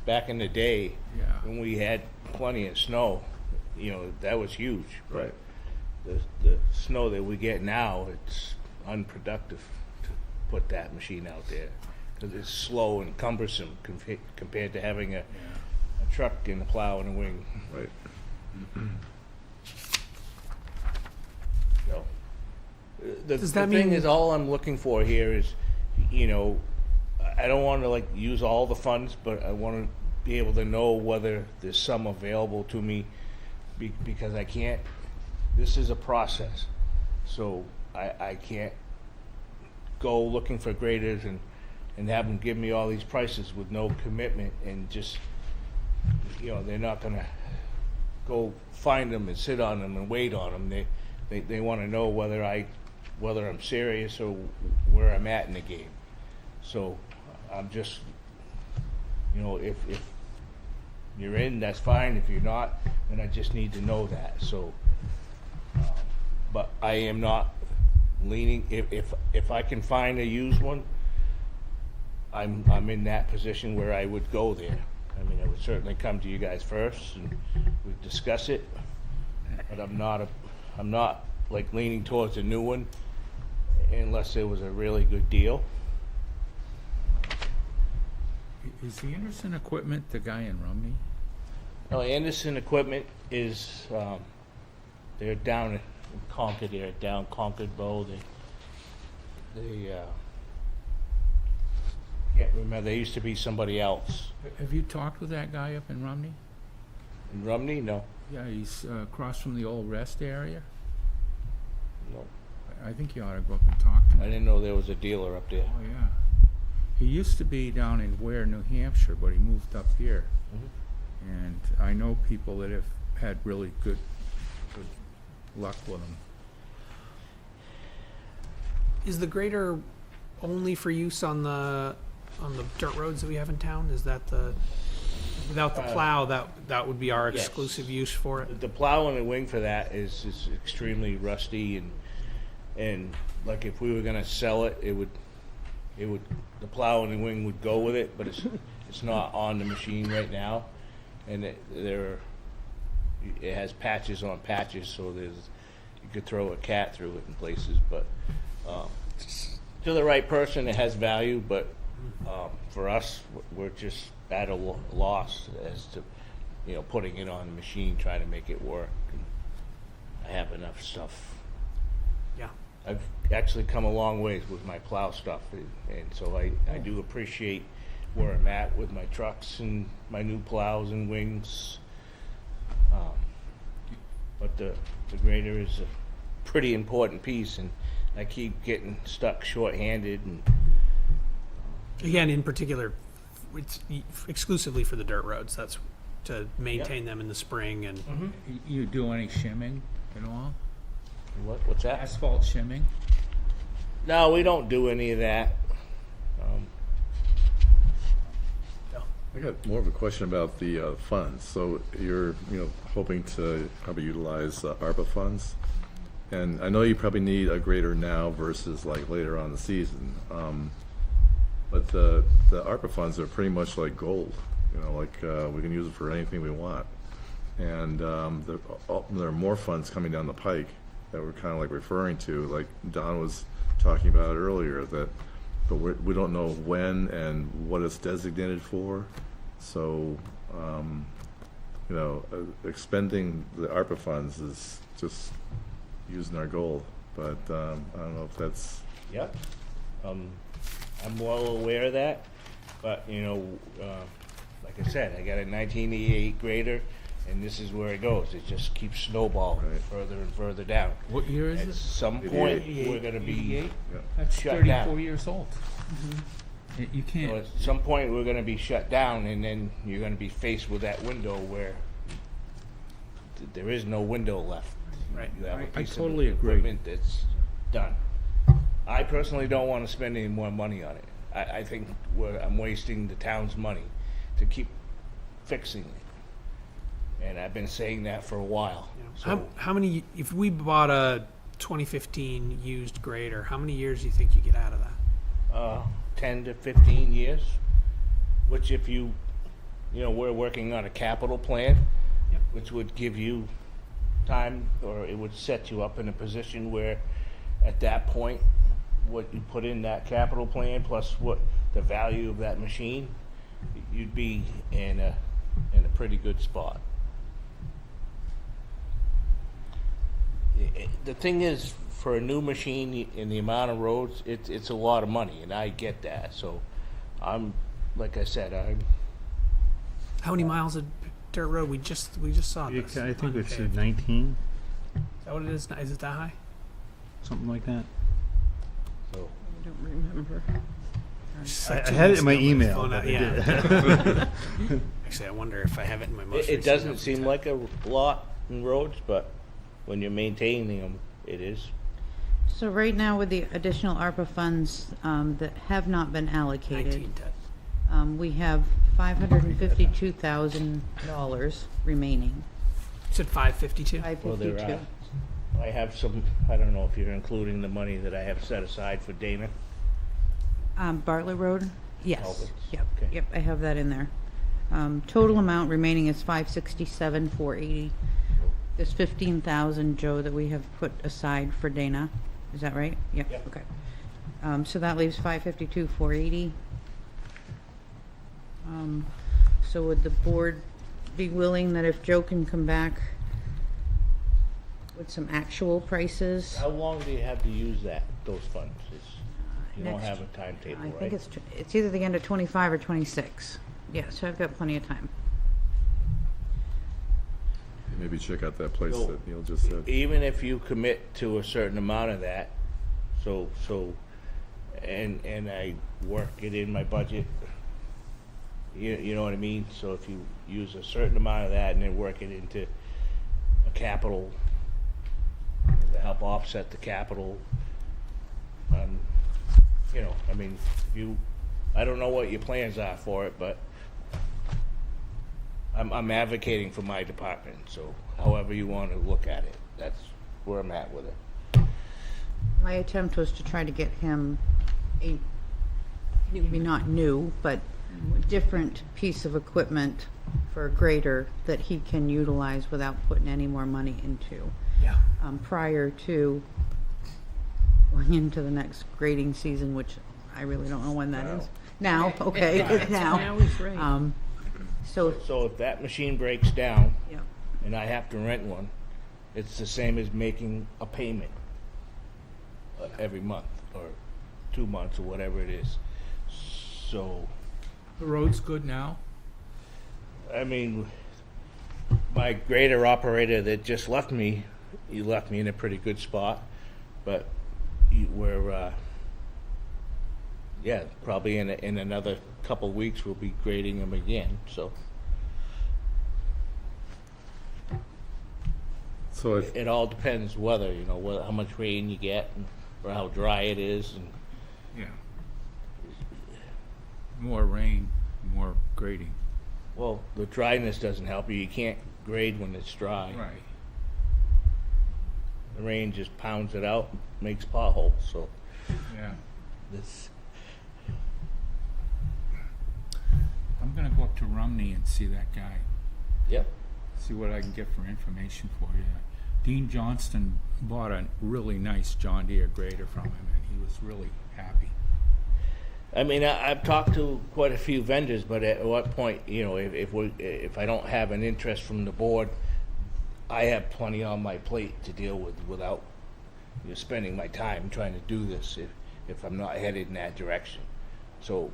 Back in the day, when we had plenty of snow, you know, that was huge. Right. The snow that we get now, it's unproductive to put that machine out there, because it's slow and cumbersome compared to having a truck and a plow and a wing. Right. So, Does that the thing mean- is, all I'm looking for here is, you know, I don't want to like use all the funds, but I want to be able to know whether there's some available to me, because I can't. This is a process, so I can't go looking for graders and have them give me all these prices with no commitment, and just, you know, they're not gonna go find them and sit on them and wait on them. They want to know whether I'm serious or where I'm at in the game. So I'm just, you know, if you're in, that's fine. If you're not, then I just need to know that. So, but I am not leaning. If I can find a used one, I'm in that position where I would go there. I mean, I would certainly come to you guys first and we'd discuss it. But I'm not like leaning towards a new one unless it was a really good deal. Is the Anderson equipment the guy in Rumney? No, Anderson Equipment is, they're down in Concord, they're down Concord Bow. They can't remember, they used to be somebody else. Have you talked with that guy up in Rumney? In Rumney, no. Yeah, he's across from the old rest area. No. I think you ought to go up and talk to him. I didn't know there was a dealer up there. Oh, yeah. He used to be down in Ware, New Hampshire, but he moved up here. And I know people that have had really good luck with him. Is the grader only for use on the dirt roads that we have in town? Is that without the plow, that would be our Yes. exclusive use for it? The plow and the wing for that is extremely rusty, and like if we were gonna sell it, it would the plow and the wing would go with it, but it's not on the machine right now, and it has patches on patches, so you could throw a cat through it in places, but to the right person it has value, but for us we're just at a loss as to, you know, putting it on the machine, trying to make it work. And I have enough stuff. Yeah. I've actually come a long ways with my plow stuff, and so I do appreciate where I'm at with my trucks and my new plows and wings. But the grader is a pretty important piece, and I keep getting stuck short-handed. And Again, in particular, it's exclusively for the dirt roads. That's to maintain them in the spring and. You do any shimming at all? What's that? Asphalt shimming? No, we don't do any of that. I got more of a question about the funds. So you're, hoping to probably utilize ARPA funds, and I know you probably need a grader now versus like later on in the season. But the ARPA funds are pretty much like gold. We can use it for anything we want, and there are more funds coming down the pike that we're kind of like referring to, like Don was talking about earlier. But we don't know when and what it's designated for. So, expending the ARPA funds is just using our gold. But I don't know if that's. Yep. I'm well aware of that. But, like I said, I got a 1988 grader, and this is where it goes. It just keeps snowballing further and further down. What year is At it? some point, we're going to be 88? That's shut 34 down. years old. You can't. So at some point, we're going to be shut down, and then you're going to be faced with that window where there is no window left. Right. You have a I piece of totally agree. equipment that's done. I personally don't want to spend any more money on it. I think I'm wasting the town's money to keep fixing it. And I've been saying that for a while. So How many? If we bought a 2015 used grader, how many years do you think you get out of that? 10 to 15 years, which if we're working on a capital plan, which would give you time, or it would set you up in a position where at that point, what you put in that capital plan plus what the value of that machine, you'd be in a pretty good spot. the thing is, for a new machine in the amount of roads, it's a lot of money, and I get that. So, like I said, How many miles of dirt road? We just saw this. I think it's unpaved. 19, Is that what it is? Is it that high? something like that. So I don't remember. I had it in my email. Phone but out, I yeah. did. Actually, I wonder if I have it in my most it recent doesn't notes. seem like a lot in roads, but when you're maintaining them, it is. So right now with the additional ARPA funds that have not been allocated, 19. we have $552,000 remaining. You said 552? Well, there 552. I have some. I don't know if you're including the money that I have set aside for Dana. Bartlett Road? Yes. Culverts. Yep, Okay. yep, I have that in there. Total amount remaining is $567,480. There's $15,000, Joe, that we have put aside for Dana. Is that right? Yep. Yep. Okay. So that leaves $552,480. So would the board be willing that if Joe can come back with some actual prices? How long do you have to use those funds? You don't Next- have a timetable, I right? think it's either the end of 25 or 26. Yeah, so I've got plenty of time. Maybe check out that place So, that Neil just said. Even if you commit to a certain amount of that, and I work it in my budget, you know what I mean? So if you use a certain amount of that and then work it into a capital to help offset the capital, I mean, I don't know what your plans are for it, but I'm advocating for my department, so however you want to look at it, that's where I'm at with it. My attempt was to try to get him a, maybe not new, but different piece of equipment for a grader that he can utilize without putting any more money into. Yeah. Prior to going into the next grading season, which I really don't know when that is. Now, okay, now. Now he's right. So, So if that machine breaks down, yeah. and I have to rent one, it's the same as making a payment every month or 2 months or whatever it is. So, The road's good now? I mean, my grader operator that just left me, he left me in a pretty good spot, but we're, probably in another couple weeks we'll be grading them again, so. So if, It all depends weather, how much rain you get or how dry it is. And Yeah. More rain, more grading. well, the dryness doesn't help you. You can't grade when it's dry. Right. The rain just pounds it out, makes potholes. So Yeah. this. I'm gonna go up to Rumney and see that guy. Yep. See what I can get for information for you. Dean Johnston bought a really nice John Deere grader from him, and he was really happy. I mean, I've talked to quite a few vendors, but at what point, if I don't have an interest from the board, I have plenty on my plate to deal with without spending my time trying to do this if I'm not headed in that direction. So,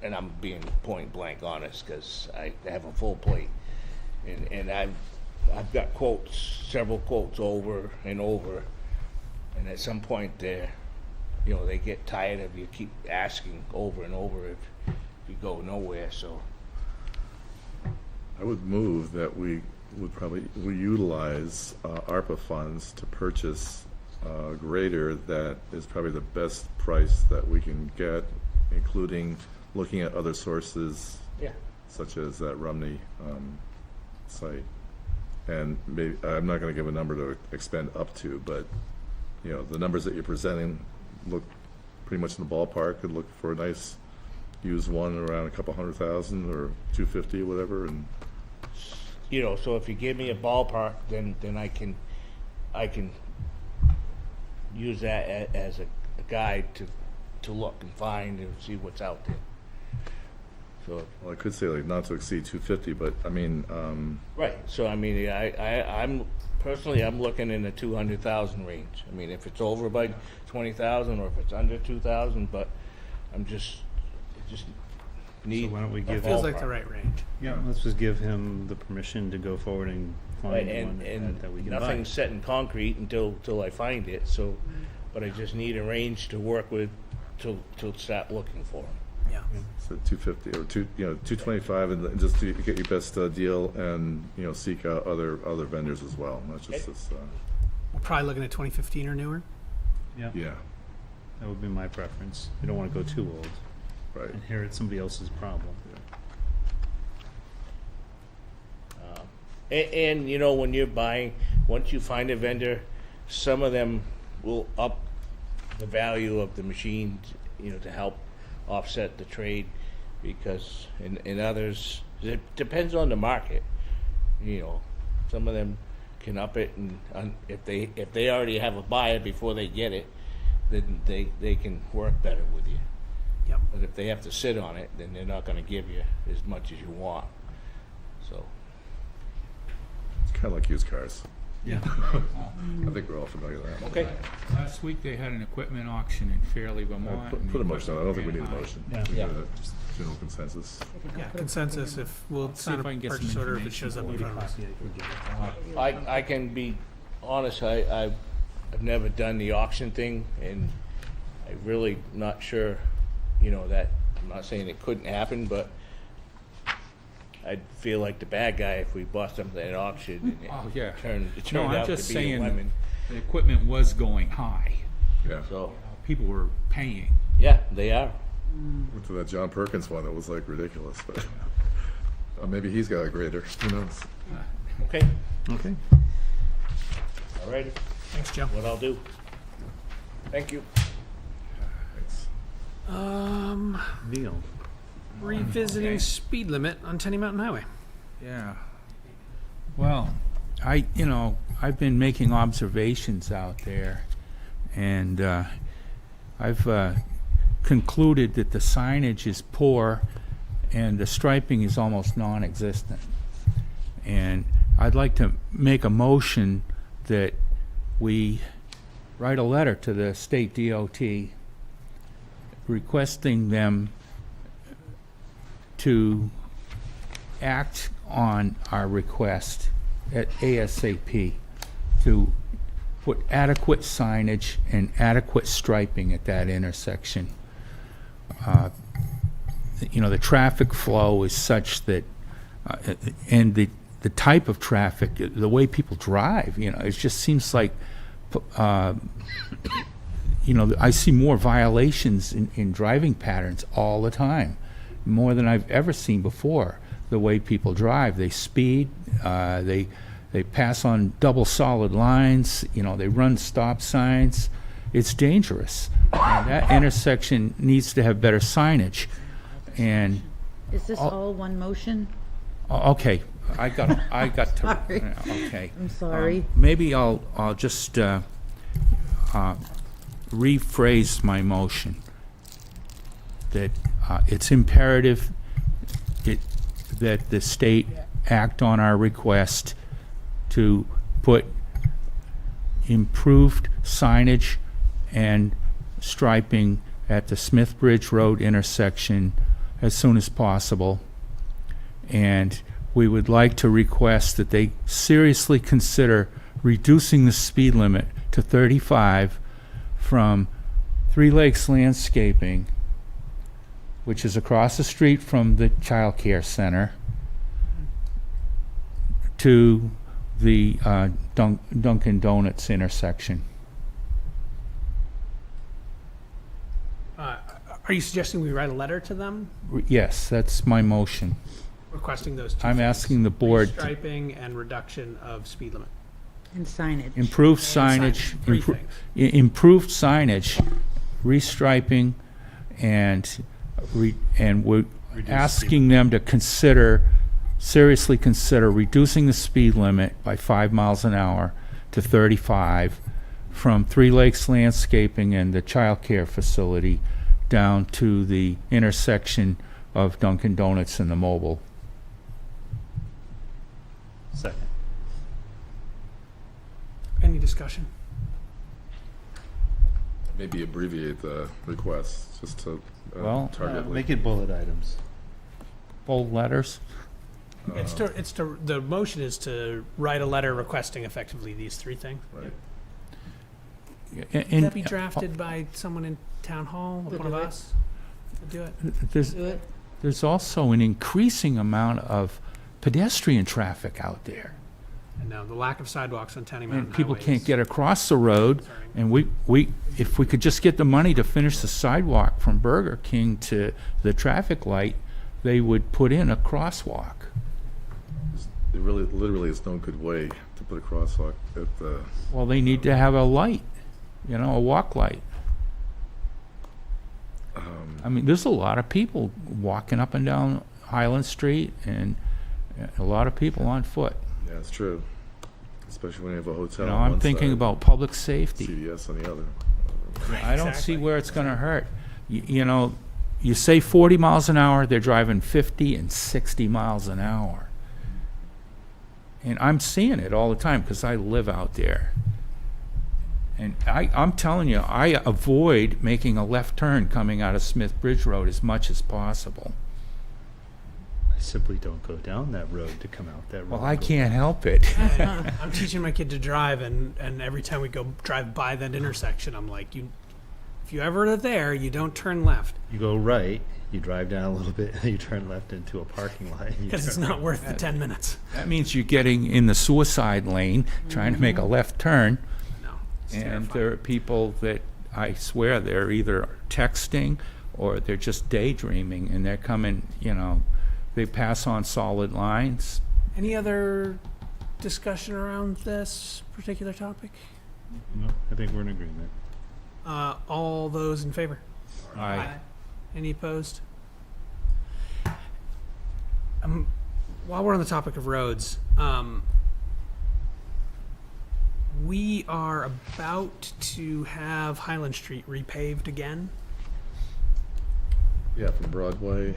and I'm being point blank honest because I have a full plate, and I've got several quotes over and over, and at some point they get tired of you keep asking over and over if you go nowhere. So I would move that we utilize ARPA funds to purchase a grader that is probably the best price that we can get, including looking at other sources, yeah. such as that Rumney site. And maybe, I'm not going to give a number to expend up to, but the numbers that you're presenting look pretty much in the ballpark. Could look for a nice used one around a couple $100,000 or $250,000, whatever, and. So if you give me a ballpark, then I can use that as a guide to look and find and see what's out there. So, Well, I could say like not to exceed 250, but I mean, right, so I mean, I'm, personally, I'm looking in the 200,000 range. I mean, if it's over by 20,000 or if it's under 2,000, but I'm just need. So why don't we a give Feels him- like the right range. Yeah, let's just give him the permission to go forward and find Right, one that we can buy. nothing's set in concrete until I find it, so, but I just need a range to work with to start looking for them. Yeah. so 250 or 225, and just to get your best deal, and seek out other vendors as well. Not just this. We're probably looking at 2015 or newer. Yeah, Yeah. that would be my preference. We don't want to go too old. Right. Inherit somebody else's problem. And when you're buying, once you find a vendor, some of them will up the value of the machine, to help offset the trade, because in others, it depends on the market. Some of them can up it, and if they already have a buyer before they get it, then they can work better with you. Yep. But if they have to sit on it, then they're not going to give you as much as you want. So. It's kind of like used cars. Yeah. I think we're all familiar with that. Okay. Last week, they had an equipment auction in Fairleigh, Vermont. Put a motion on. I don't think we need a motion. Yeah. We Yeah. got a general consensus. Yeah, consensus. If we'll See sign if a I can get some purchase order if it information shows up for in you. front of us. I can be honest, I've never done the auction thing, and I'm really not sure, that, I'm not saying it couldn't happen, but I'd feel like the bad guy if we bought something at auction and it Oh, yeah. turned No, I'm out to just be a saying lemon. the equipment was going high. Yeah. So, People were paying. yeah, they are. Went to that John Perkins one that was like ridiculous, but maybe he's got a grader. Who knows? Okay, Okay. all righty, Thanks, Joe. what I'll do. Thank you. Neil. Revisiting speed limit on Tenny Mountain Highway. Yeah. Well, I've been making observations out there, and I've concluded that the signage is poor and the striping is almost non-existent. And I'd like to make a motion that we write a letter to the state DOT requesting them to act on our request at ASAP to put adequate signage and adequate striping at that intersection. The traffic flow is such that, and the type of traffic, the way people drive, it just seems like, I see more violations in driving patterns all the time, more than I've ever seen before. The way people drive, they speed, they pass on double solid lines, they run stop signs. It's dangerous. And that intersection needs to have better signage. And Is this all one motion? okay, I got to. Sorry. Okay, I'm sorry. maybe I'll just rephrase my motion. That it's imperative that the state act on our request to put improved signage and striping at the Smith Bridge Road intersection as soon as possible. And we would like to request that they seriously consider reducing the speed limit to 35 from Three Lakes Landscaping, which is across the street from the child care center, to the Dunkin' Donuts intersection. Are you suggesting we write a letter to them Yes, that's my motion. requesting those two I'm things? asking the board to Striping and reduction of speed limit. And signage. improve signage, signage, three things. improved signage, restriping, and we're asking them to seriously consider reducing the speed limit by 5 miles an hour to 35 from Three Lakes Landscaping and the child care facility down to the intersection of Dunkin' Donuts and the Mobile. Second. Any discussion? Maybe abbreviate the request, just to Well, target. Make it bullet items. Bold letters. The motion is to write a letter requesting effectively these three things. Right. Could that be drafted by someone in town hall, one of us? Do it. There's also an increasing amount of pedestrian traffic out there. And now the lack of sidewalks on Tenny Mountain And people Highway can't is get across the road, and if we could just get the money to finish the sidewalk from Burger King to the traffic light, they would put in a crosswalk. It really, literally is no good way to put a crosswalk at the. Well, they need to have a light, a walk light. I mean, there's a lot of people walking up and down Highland Street, and a lot of people on foot. Yeah, it's true. Especially when you have a hotel on I'm one thinking side, about public safety. CVS on the other. I don't see where it's going to hurt. You say 40 miles an hour, they're driving 50 and 60 miles an hour. And I'm seeing it all the time because I live out there. And I'm telling you, I avoid making a left turn coming out of Smith Bridge Road as much as possible. I simply don't go down that road to come out that road. Well, I can't help it. I'm teaching my kid to drive, and every time we go drive by that intersection, I'm like, if you ever are there, you don't turn left. You go right, you drive down a little bit, and you turn left into a parking lot. Because it's not worth the 10 minutes. That means you're getting in the suicide lane, trying to make a left turn. No, it's And terrifying. there are people that, I swear, they're either texting or they're just daydreaming, and they're coming, they pass on solid lines. Any other discussion around this particular topic? No, I think we're in agreement. All those in favor? Aye. Any opposed? While we're on the topic of roads, we are about to have Highland Street repaved again. Yeah, from Broadway.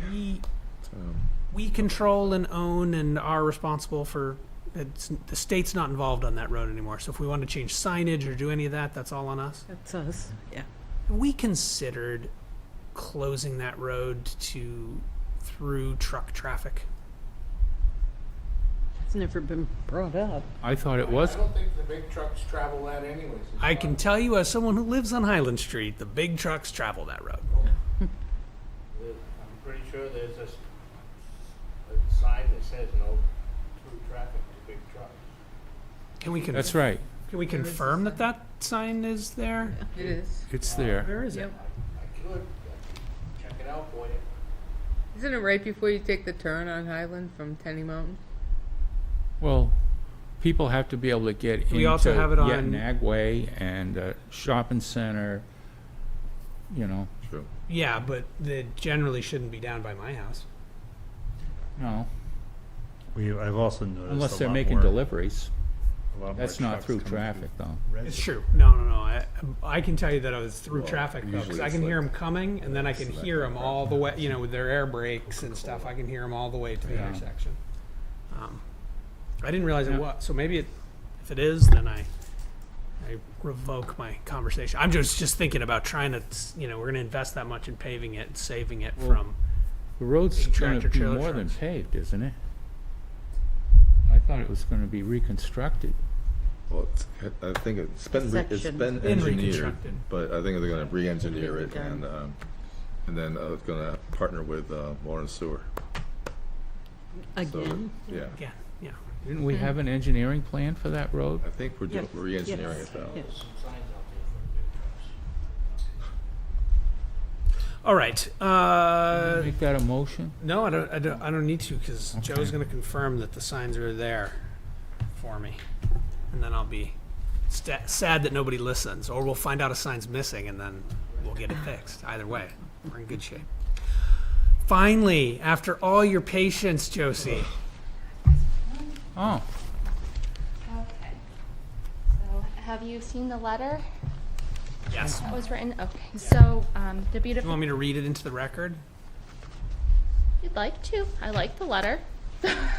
We control and own and are responsible for the state's not involved on that road anymore. So if we want to change signage or do any of that, that's all on us. That's us, yeah. We considered closing that road through truck traffic. It's never been brought up. I thought it was. I don't think the big trucks travel that anyways. I can tell you, as someone who lives on Highland Street, the big trucks travel that road. I'm pretty sure there's a sign that says no through traffic to big trucks. Can we? That's right. Can we confirm that sign is there? It is. It's there. Where is it? I could check it out for you. Isn't it right before you take the turn on Highland from Tenny Mountain? Well, people have to be able to get into We also have it on- Yetnag and shopping center, True. Yeah, but they generally shouldn't be down by my house. No, I've also noticed unless a they're lot making more- deliveries. a lot more That's not trucks through coming traffic, though. It's true. No. I can tell you that I was through traffic though, usually because I it's can hear like them coming, and then I can select hear them all the way. With their air brakes and stuff, I can hear them all the way to the Yeah. intersection. I didn't realize it was. So maybe if it is, then I revoke my conversation. I'm just thinking about trying to. We're going to invest that much in paving it and saving it from. The road's Big going to tractor be trailer more than trucks. paved, isn't it? I thought it was going to be reconstructed. Well, I think it's been Section. been Been engineered, reconstructed. but I think they're going to re-engineer it Done. and then going to partner with water and sewer. Again? Yeah, Yeah. Didn't we have an engineering plan for that road? I think we're Yes. re-engineering Yes. it now. Yes. Some signs out there for big trucks. All right. Make that a motion? No, I don't need to, because Joe's going to confirm that the signs are there for me, and then I'll be sad that nobody listens, or we'll find out a sign's missing, and then we'll get it fixed. Either way, we're in good shape. Finally, after all your patience, Josie. Oh, Okay. So have you seen the letter Yes. that was written? Okay. So the You beautification. want me to read it into the record? You'd like to. I like the letter.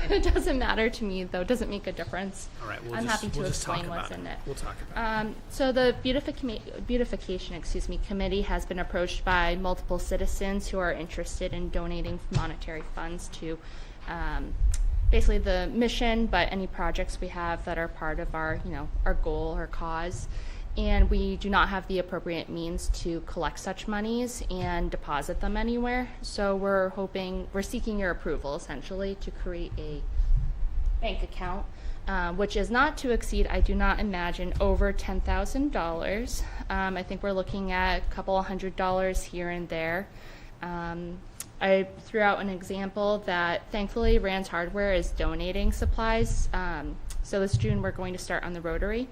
It doesn't matter to me, though. It doesn't make a difference. All right, I'm happy to we'll just talk explain about what's in it. We'll talk about it. So the beautification, committee has been approached by multiple citizens who are interested in donating monetary funds to basically the mission, but any projects we have that are part of our, our goal or cause. And we do not have the appropriate means to collect such monies and deposit them anywhere. So we're seeking your approval essentially to create a bank account, which is not to exceed, I do not imagine, over $10,000. I think we're looking at a couple $100 here and there. I threw out an example that thankfully Rand's Hardware is donating supplies. So this June we're going to start on the Rotary.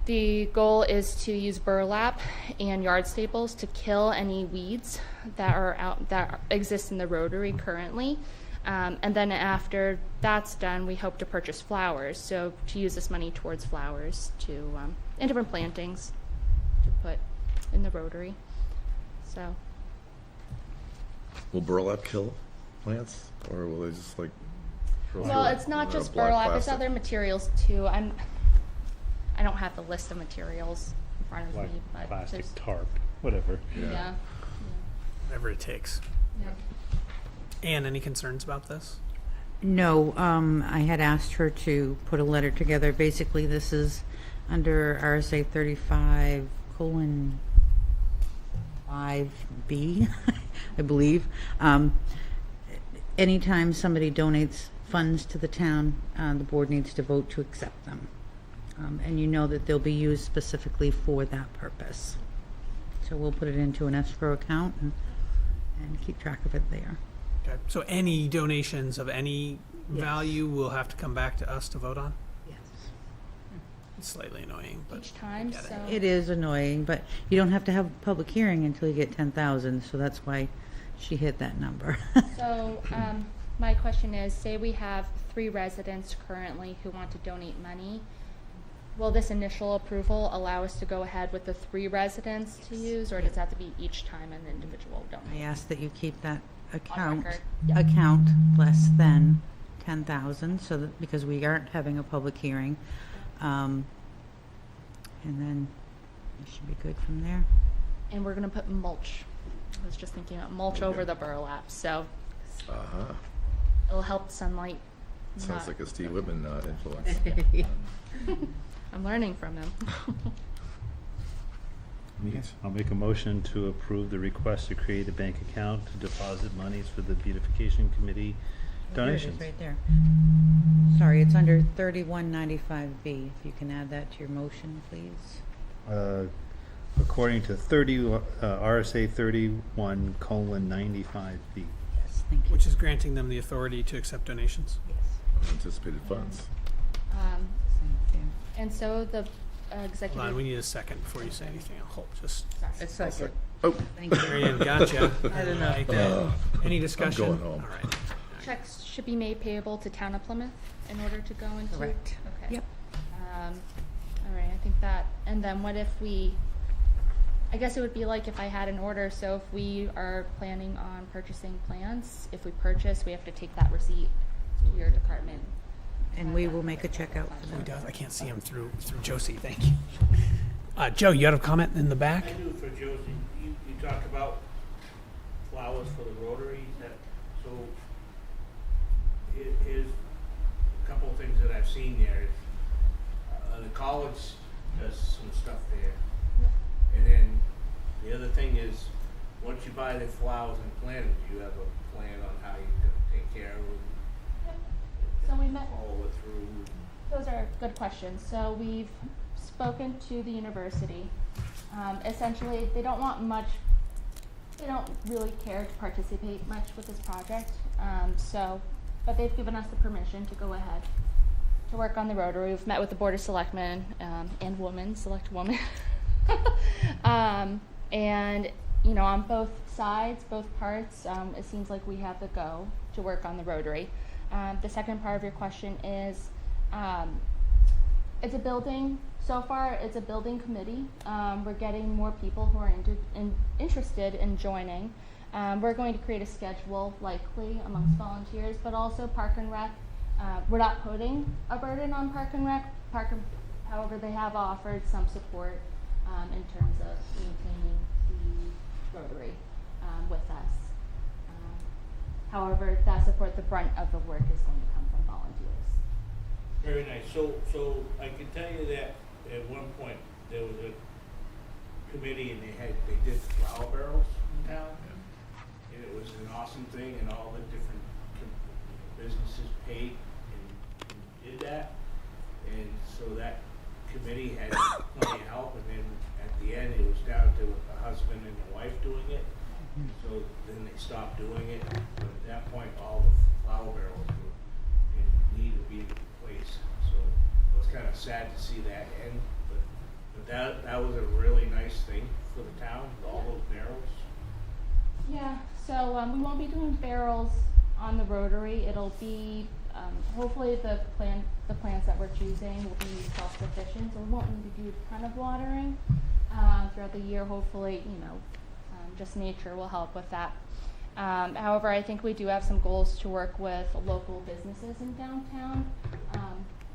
The goal is to use burlap and yard staples to kill any weeds that exist in the Rotary currently. And then after that's done, we hope to purchase flowers. So to use this money towards flowers and different plantings to put in the Rotary. So. Will burlap kill plants, or will they just like? Well, it's not just burlap; it's other materials too. I don't have the list of materials in front of me, but Plastic there's- tarp, whatever. Yeah. Whatever it takes. Yeah. Anne, any concerns about this? No, I had asked her to put a letter together. Basically, this is under RSA 35:5B, I believe. Anytime somebody donates funds to the town, the board needs to vote to accept them. And you know that they'll be used specifically for that purpose. So we'll put it into an escrow account and keep track of it there. Okay. So any donations of any value will have to come back to us to vote on? Yes. It's slightly annoying, but Each time, I get so. It is annoying, but you don't have to have a public hearing until you get 10,000, so that's why she hit that number. So my question is, say we have 3 residents currently who want to donate money. Will this initial approval allow us to go ahead with the 3 residents to use, or does it have to be each time an individual donate? I ask that you keep that account record. less than 10,000, so that, because we aren't having a public hearing. And then we should be good from there. And we're gonna put mulch. I was just thinking about mulch over the burlap, so it'll help sunlight. Sounds like a Steve Whitman influence. I'm learning from him. I'll make a motion to approve the request to create a bank account to deposit monies for the beautification committee donations. There it is, right there. Sorry, it's under 3195B. If you can add that to your motion, please. According to RSA 31:95B. Yes, thank you. Which is granting them the authority to accept donations. Anticipated funds. Thank you. And so the Hold executive. on, we need a second before you say anything. I'll hold just. A second. Oh, Thank you. Marianne, gotcha. I don't know. Like that. Any discussion? going home. All right. Checks should be made payable to Town of Plymouth in order to go into. Correct. Okay. Yep. All right, I think that, and then what if I guess it would be like if I had an order, so if we are planning on purchasing plants, if we purchase, we have to take that receipt to your department. And we will make a check out for Who them. does? I can't see him through Josie. Thank you. Joe, you had a comment in the back? I do for Josie. You talk about flowers for the Rotary. So here's a couple of things that I've seen there. The college does some stuff there. And then the other thing is, once you buy the flowers and plant them, do you have a plan on how you're going to take care of them? So we met. Follow it through? Those are good questions. So we've spoken to the university. Essentially, they don't want much. They don't really care to participate much with this project. But they've given us the permission to go ahead to work on the Rotary. We've met with the Board of Selectmen and select woman. And on both sides, both parts, it seems like we have the go to work on the Rotary. The second part of your question is, it's a building. So far, it's a building committee. We're getting more people who are interested in joining. We're going to create a schedule likely amongst volunteers, but also Park and Rec. We're not putting a burden on Park and Rec. However, they have offered some support in terms of maintaining the Rotary with us. However, that support, the brunt of the work is going to come from volunteers. Very nice. So I can tell you that at one point there was a committee and they did flower barrels in town. And it was an awesome thing, and all the different businesses paid and did that. And so that committee had plenty of help, and then at the end it was down to a husband and a wife doing it. So then they stopped doing it, but at that point all the flower barrels were in need of being replaced. So it was kind of sad to see that end, but that was a really nice thing for the town, all those barrels. Yeah, so we won't be doing barrels on the Rotary. It'll be, hopefully the plants that we're choosing will be self-sufficient, so we won't need to do a ton of watering throughout the year. Hopefully, just nature will help with that. However, I think we do have some goals to work with local businesses in downtown.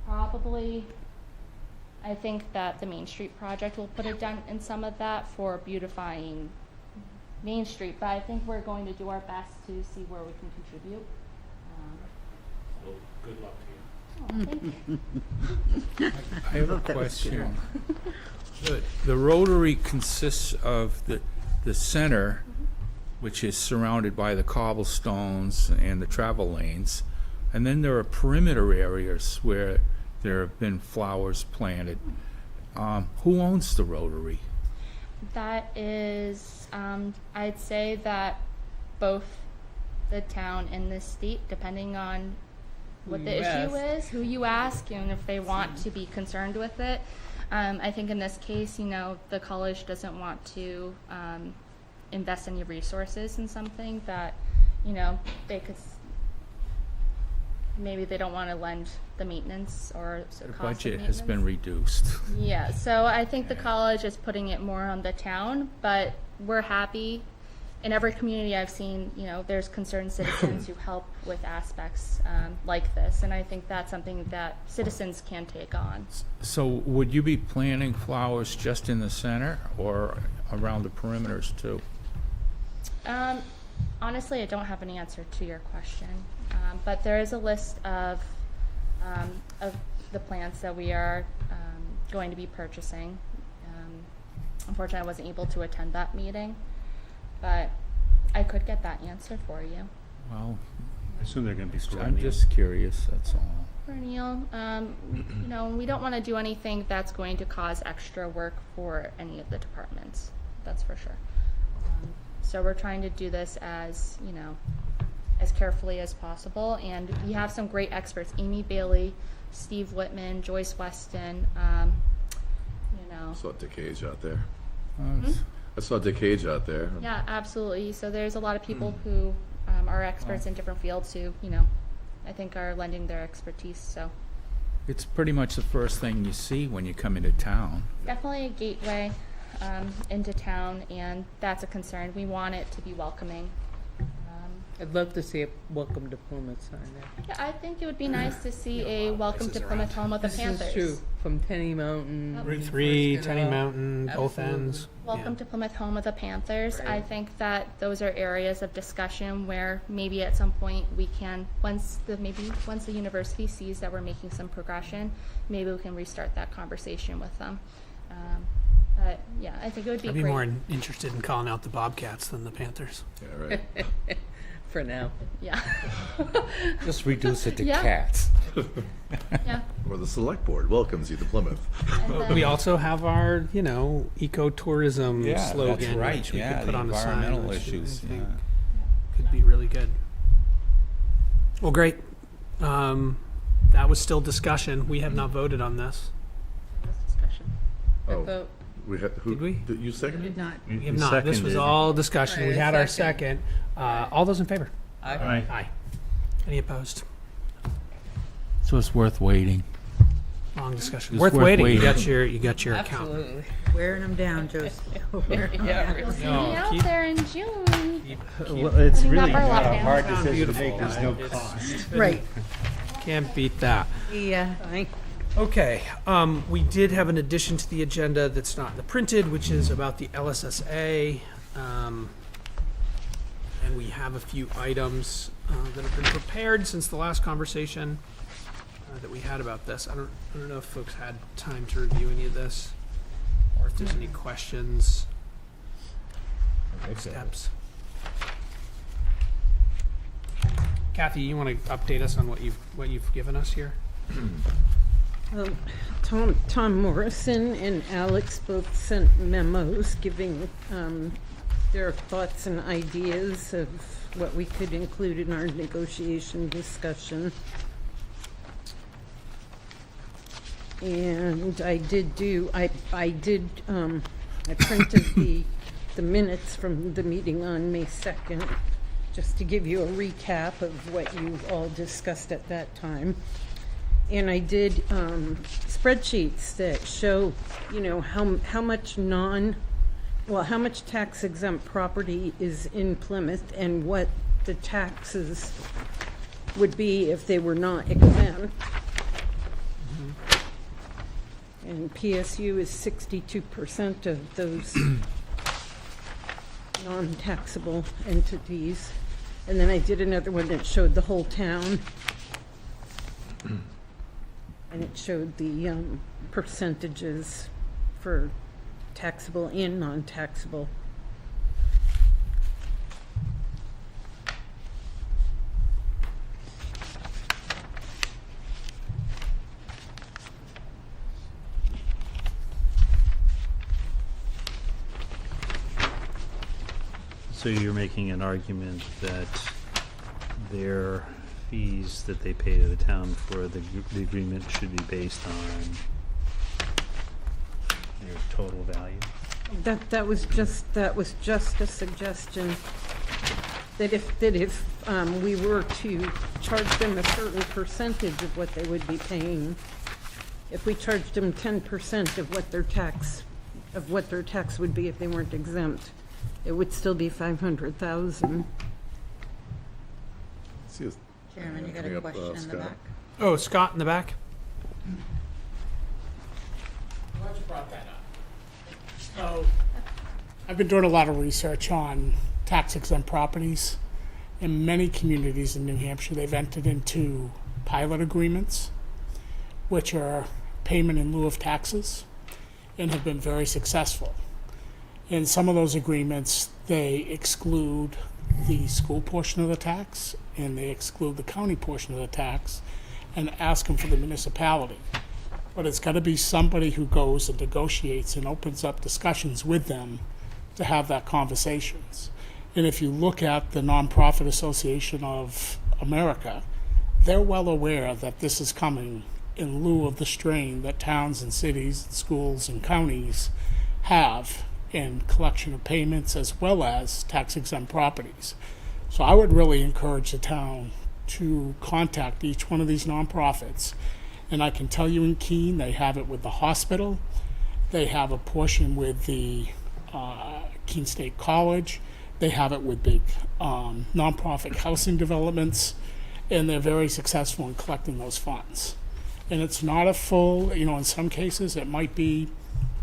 Probably, I think that the Main Street project will put a dent in some of that for beautifying Main Street, but I think we're going to do our best to see where we can contribute. Well, good luck to you. Thank you. I have a question. The Rotary consists of the center, which is surrounded by the cobblestones and the travel lanes, and then there are perimeter areas where there have been flowers planted. Who owns the Rotary? That is, I'd say that both the town and the state, depending on what the issue is, who you ask, and if they want to be concerned with it. I think in this case, the college doesn't want to invest any resources in something that, they could, maybe they don't want to lend the maintenance or The cost of budget maintenance. has been reduced. Yeah, so I think the college is putting it more on the town, but we're happy. In every community I've seen, there's concerned citizens who help with aspects like this, and I think that's something that citizens can take on. So would you be planting flowers just in the center or around the perimeters too? Honestly, I don't have an answer to your question, but there is a list of the plants that we are going to be purchasing. Unfortunately, I wasn't able to attend that meeting, but I could get that answer for you. Well, I assume they're going to be I'm just curious, that's all. Perennial, we don't want to do anything that's going to cause extra work for any of the departments. That's for sure. So we're trying to do this as, as carefully as possible. And we have some great experts, Amy Bailey, Steve Whitman, Joyce Weston, I saw Dick Cage out there. I saw Dick Cage out there. Yeah, absolutely. So there's a lot of people who are experts in different fields who, I think are lending their expertise. So It's pretty much the first thing you see when you come into town. definitely a gateway into town, and that's a concern. We want it to be welcoming. I'd love to see a welcome to Plymouth sign there. Yeah, I think it would be nice to see a welcome to Plymouth home with the This Panthers. is true, from Tenny Mountain. Route when you 3, first get Tenny out. Mountain, both Absolutely. ends. Welcome to Plymouth home of the Panthers. I think that those are areas of discussion where maybe at some point we can, once the university sees that we're making some progression, maybe we can restart that conversation with them. But yeah, I think it would be I'd be great. more interested in calling out the Bobcats than the Panthers. Yeah, right. For now. Yeah. Just reduce it to Yeah. cats. Yeah. Or the select board welcomes you to Plymouth. And then- We also have our, ecotourism Yeah, that's slogan, right. which we Yeah, could put the on a sign. environmental which issues, I think yeah. could be really good. Well, great. That was still discussion. We have not voted on this. discussion. Oh, vote. we had, who, Did we? You seconded? Did not. We have not. This was all discussion. We Right, had our second. second. All those in favor? Aye. Aye. Any opposed? So it's worth waiting. Long discussion. It's Worth worth waiting. waiting. You got your account. Absolutely. Wearing them down, Josie. Wearing 'em Yeah, down. We'll see you out keep- there in June. Well, it's Putting really up our not a lockdown. hard decision to Beautiful. make. There's no It's- cost. Right. Can't beat that. Yeah. Okay, we did have an addition to the agenda that's not in the printed, which is about the LSSA. And we have a few items that have been prepared since the last conversation that we had about this. I don't know if folks had time to review any of this, or if there's any questions, steps. Kathy, you want to update us on what you've given us here? Well, Tom Morrison and Alex both sent memos giving their thoughts and ideas of what we could include in our negotiation discussion. And I printed the minutes from the meeting on May 2nd, just to give you a recap of what you all discussed at that time. And I did spreadsheets that show, how much tax exempt property is in Plymouth and what the taxes would be if they were not exempt. And PSU is 62% of those non-taxable entities. And then I did another one that showed the whole town. And it showed the percentages for taxable and non-taxable. So you're making an argument that their fees that they pay to the town for the agreement should be based on their total value? That was just a suggestion that if we were to charge them a certain percentage of what they would be paying, if we charged them 10% of what their tax would be if they weren't exempt, it would still be $500,000. Chairman, you got a question in the back? Oh, Scott in the back. Glad you brought that up. So, I've been doing a lot of research on tax exempt properties. In many communities in New Hampshire, they've entered into pilot agreements, which are payment in lieu of taxes, and have been very successful. In some of those agreements, they exclude the school portion of the tax, and they exclude the county portion of the tax, and ask them for the municipality. But it's got to be somebody who goes and negotiates and opens up discussions with them to have that conversations. And if you look at the Nonprofit Association of America, they're well aware that this is coming in lieu of the strain that towns and cities, and schools and counties have in collection of payments as well as tax exempt properties. So I would really encourage the town to contact each one of these nonprofits. And I can tell you in Keene, they have it with the hospital. They have a portion with the Keene State College. They have it with big nonprofit housing developments. And they're very successful in collecting those funds. And it's not a full, in some cases it might be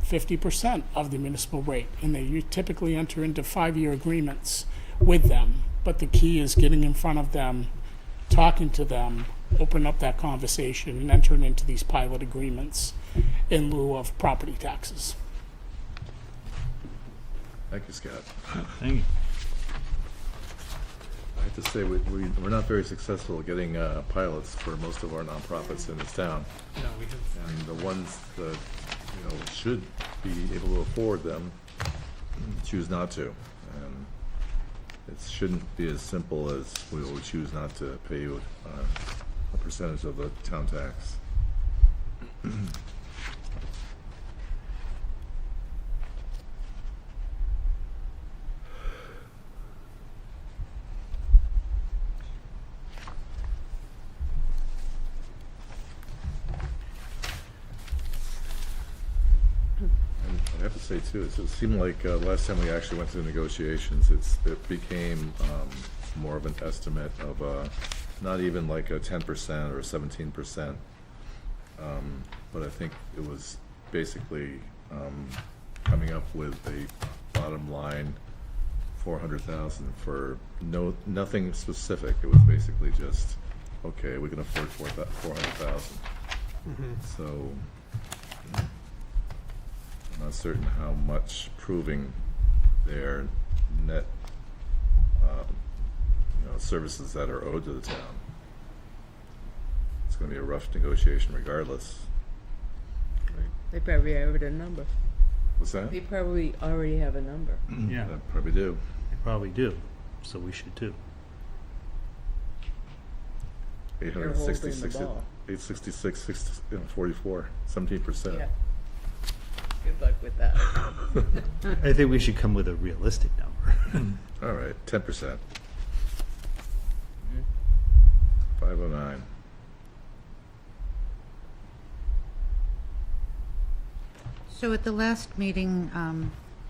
50% of the municipal rate. And they typically enter into 5-year agreements with them. But the key is getting in front of them, talking to them, open up that conversation, and entering into these pilot agreements in lieu of property taxes. Thank you, Scott. Thank you. I have to say, we're not very successful getting pilots for most of our nonprofits in this town. No, we have. And the ones that, should be able to afford them choose not to. And it shouldn't be as simple as we will choose not to pay you a percentage of the town tax. say too, it seemed like last time we actually went through negotiations, it became more of an estimate of not even like a 10% or 17%, but I think it was basically coming up with a bottom line 400,000 for nothing specific. It was basically just, okay, we can afford 400,000. So I'm not certain how much proving their net services that are owed to the town. It's going to be a rough negotiation regardless. They probably already have a number. What's that? They probably already have a number. Yeah, They probably do. they probably do, so we should too. 866, They're holding 866, 44, 17%. Yeah. Good luck with that. I think we should come with a realistic number. All right, 10%. 509. So at the last meeting,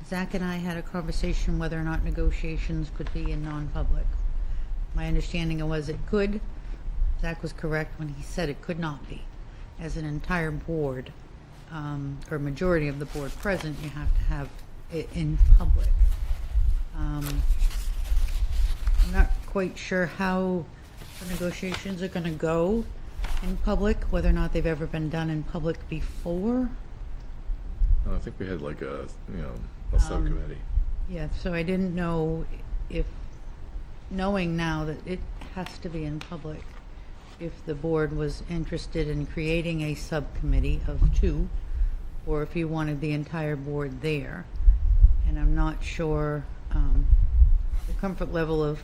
Zach and I had a conversation whether or not negotiations could be in non-public. My understanding was it could. Zach was correct when he said it could not be. As an entire board, or majority of the board present, you have to have it in public. I'm not quite sure how the negotiations are going to go in public, whether or not they've ever been done in public before. I think we had like a subcommittee. Yeah, so I didn't know if, knowing now that it has to be in public, if the board was interested in creating a subcommittee of two, or if you wanted the entire board there. And I'm not sure the comfort level of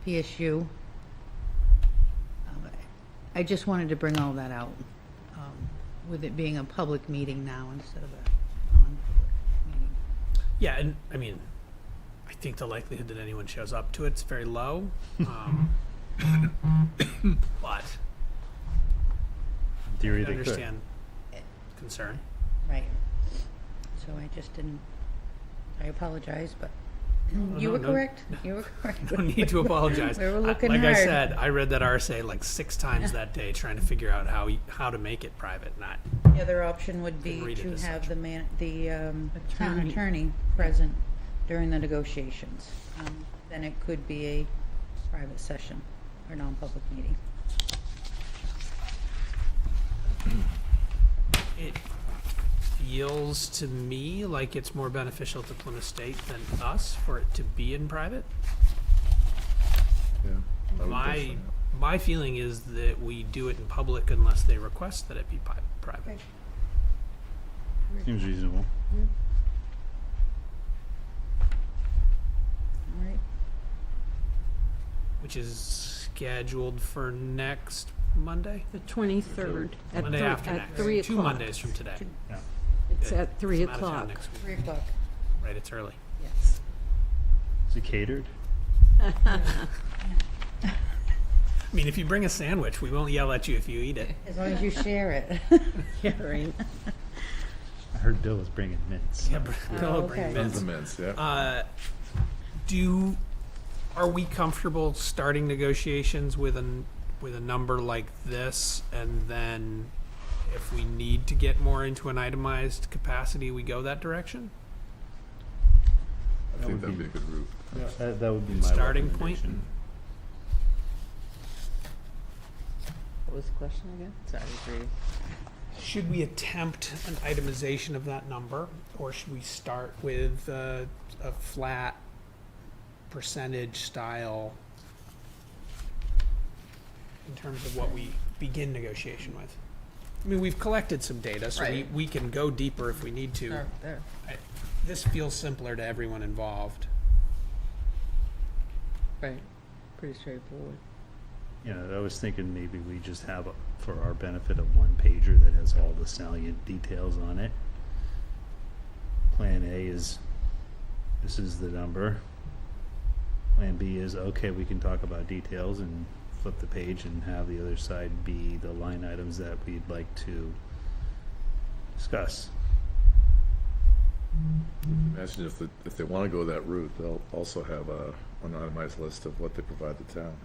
PSU. I just wanted to bring all that out, with it being a public meeting now instead of a non-public meeting. Yeah, and I mean, I think the likelihood that anyone shows up to it's very low. But In theory, I they could. understand concern. Right. So I just didn't, I apologize, but Oh, you no, were no. correct. You were correct. No need to apologize. We were looking like hard. I said, I read that RSA like 6 times that day trying to figure out how to make it private, not The other option would be read it to as have the town Attorney. attorney present during the negotiations. Then it could be a private session or non-public meeting. it feels to me like it's more beneficial to Plymouth State than us for it to be in private. Yeah. I would think so. My feeling is that we do it in public unless they request that it be private. Seems reasonable. All right. Which is scheduled for next Monday? The 23rd at Monday after next. 3 2 o'clock. Mondays from today. Yeah. It's Good. at 3 I'm out of town o'clock. next week. 3 o'clock. Right, it's early. Yes. Is it catered? I mean, if you bring a sandwich, we won't yell at you if you eat it. As long as you share it. Yeah, right. I heard Bill was bringing mints. Yeah, Bill will bring okay. mints. Tons of mints, yeah. Are we comfortable starting negotiations with a number like this, and then if we need to get more into an itemized capacity, we go that direction? I think that'd be a good route. That would be my Starting point? recommendation. What was the question again? Sorry, I was reading. Should we attempt an itemization of that number, or should we start with a flat percentage style in terms of what we begin negotiation with? I mean, we've collected some data, so Right. we can go deeper if we need to. Start there. This feels simpler to everyone involved. Right. Pretty straightforward. Yeah, I was thinking maybe we just have, for our benefit, a one-pager that has all the salient details on it. Plan A is, this is the number. Plan B is, okay, we can talk about details, and flip the page and have the other side be the line items that we'd like to discuss. Imagine if they want to go that route, they'll also have an itemized list of what they provide the town.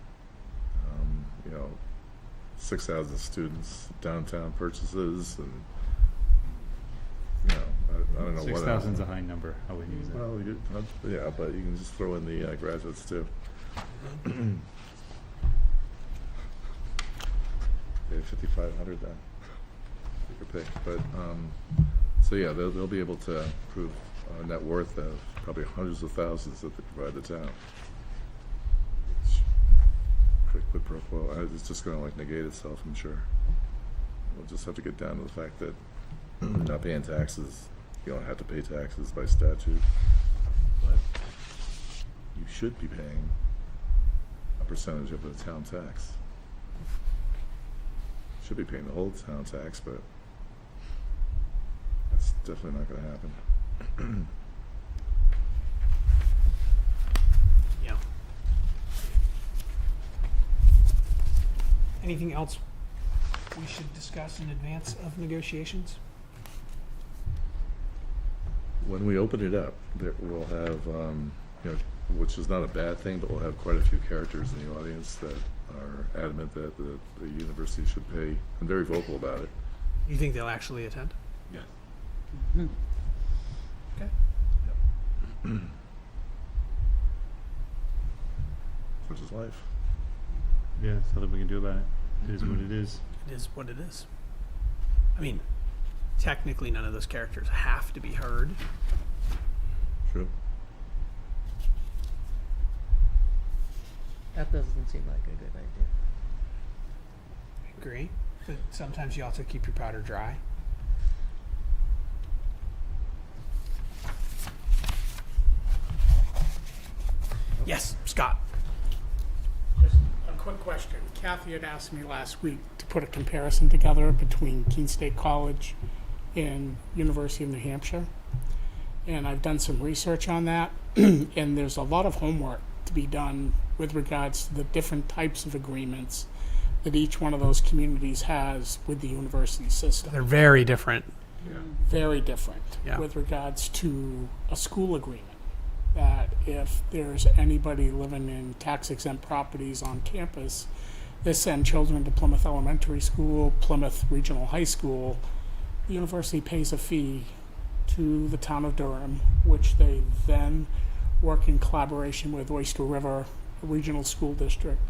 6,000 students, downtown purchases, and, I don't know what. 6,000 is a high number. I wouldn't use that. Well, yeah, but you can just throw in the graduates too. Yeah, 5,500 then. Pick. But so yeah, they'll be able to prove a net worth of probably hundreds of thousands that they provide the town. Quick quid pro quo. It's just going to negate itself, I'm sure. We'll just have to get down to the fact that not paying taxes, you don't have to pay taxes by statute, but you should be paying a percentage of the town tax. Should be paying the whole town tax, but that's definitely not going to happen. Yeah. Anything else we should discuss in advance of negotiations? When we open it up, we'll have, which is not a bad thing, but we'll have quite a few characters in the audience that are adamant that the university should pay, and very vocal about it. You think they'll actually attend? Yeah. Mm-hmm. Okay. Yep. Such is life. Yeah, that's nothing we can do about it. It is what it is. It is what it is. I mean, technically none of those characters have to be heard. True. That doesn't seem like a good idea. I agree. But sometimes you also keep your powder dry. Yes, Scott. Just a quick question. Kathy had asked me last week to put a comparison together between Keene State College and University of New Hampshire. And I've done some research on that, and there's a lot of homework to be done with regards to the different types of agreements that each one of those communities has with the university system. They're very different. Very different with regards to a school agreement. That if there's anybody living in tax-exempt properties on campus, they send children to Plymouth Elementary School, Plymouth Regional High School. The university pays a fee to the town of Durham, which they then work in collaboration with Oyster River Regional School District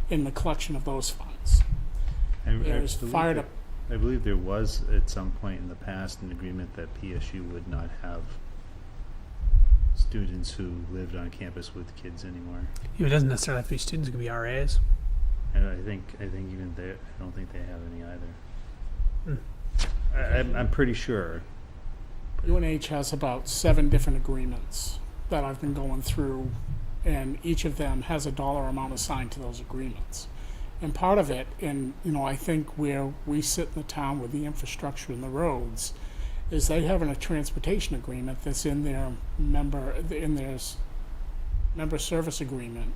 in the collection of those funds. I believe there was at some point in the past an agreement that PSU would not have students who lived on campus with kids anymore. It doesn't necessarily have to be students, it could be RAs. And I think even they, I don't think they have any either. I'm pretty sure. UNH has about 7 different agreements that I've been going through, and each of them has a dollar amount assigned to those agreements. And part of it, and I think where we sit in the town with the infrastructure and the roads, is they have a transportation agreement that's in their member service agreement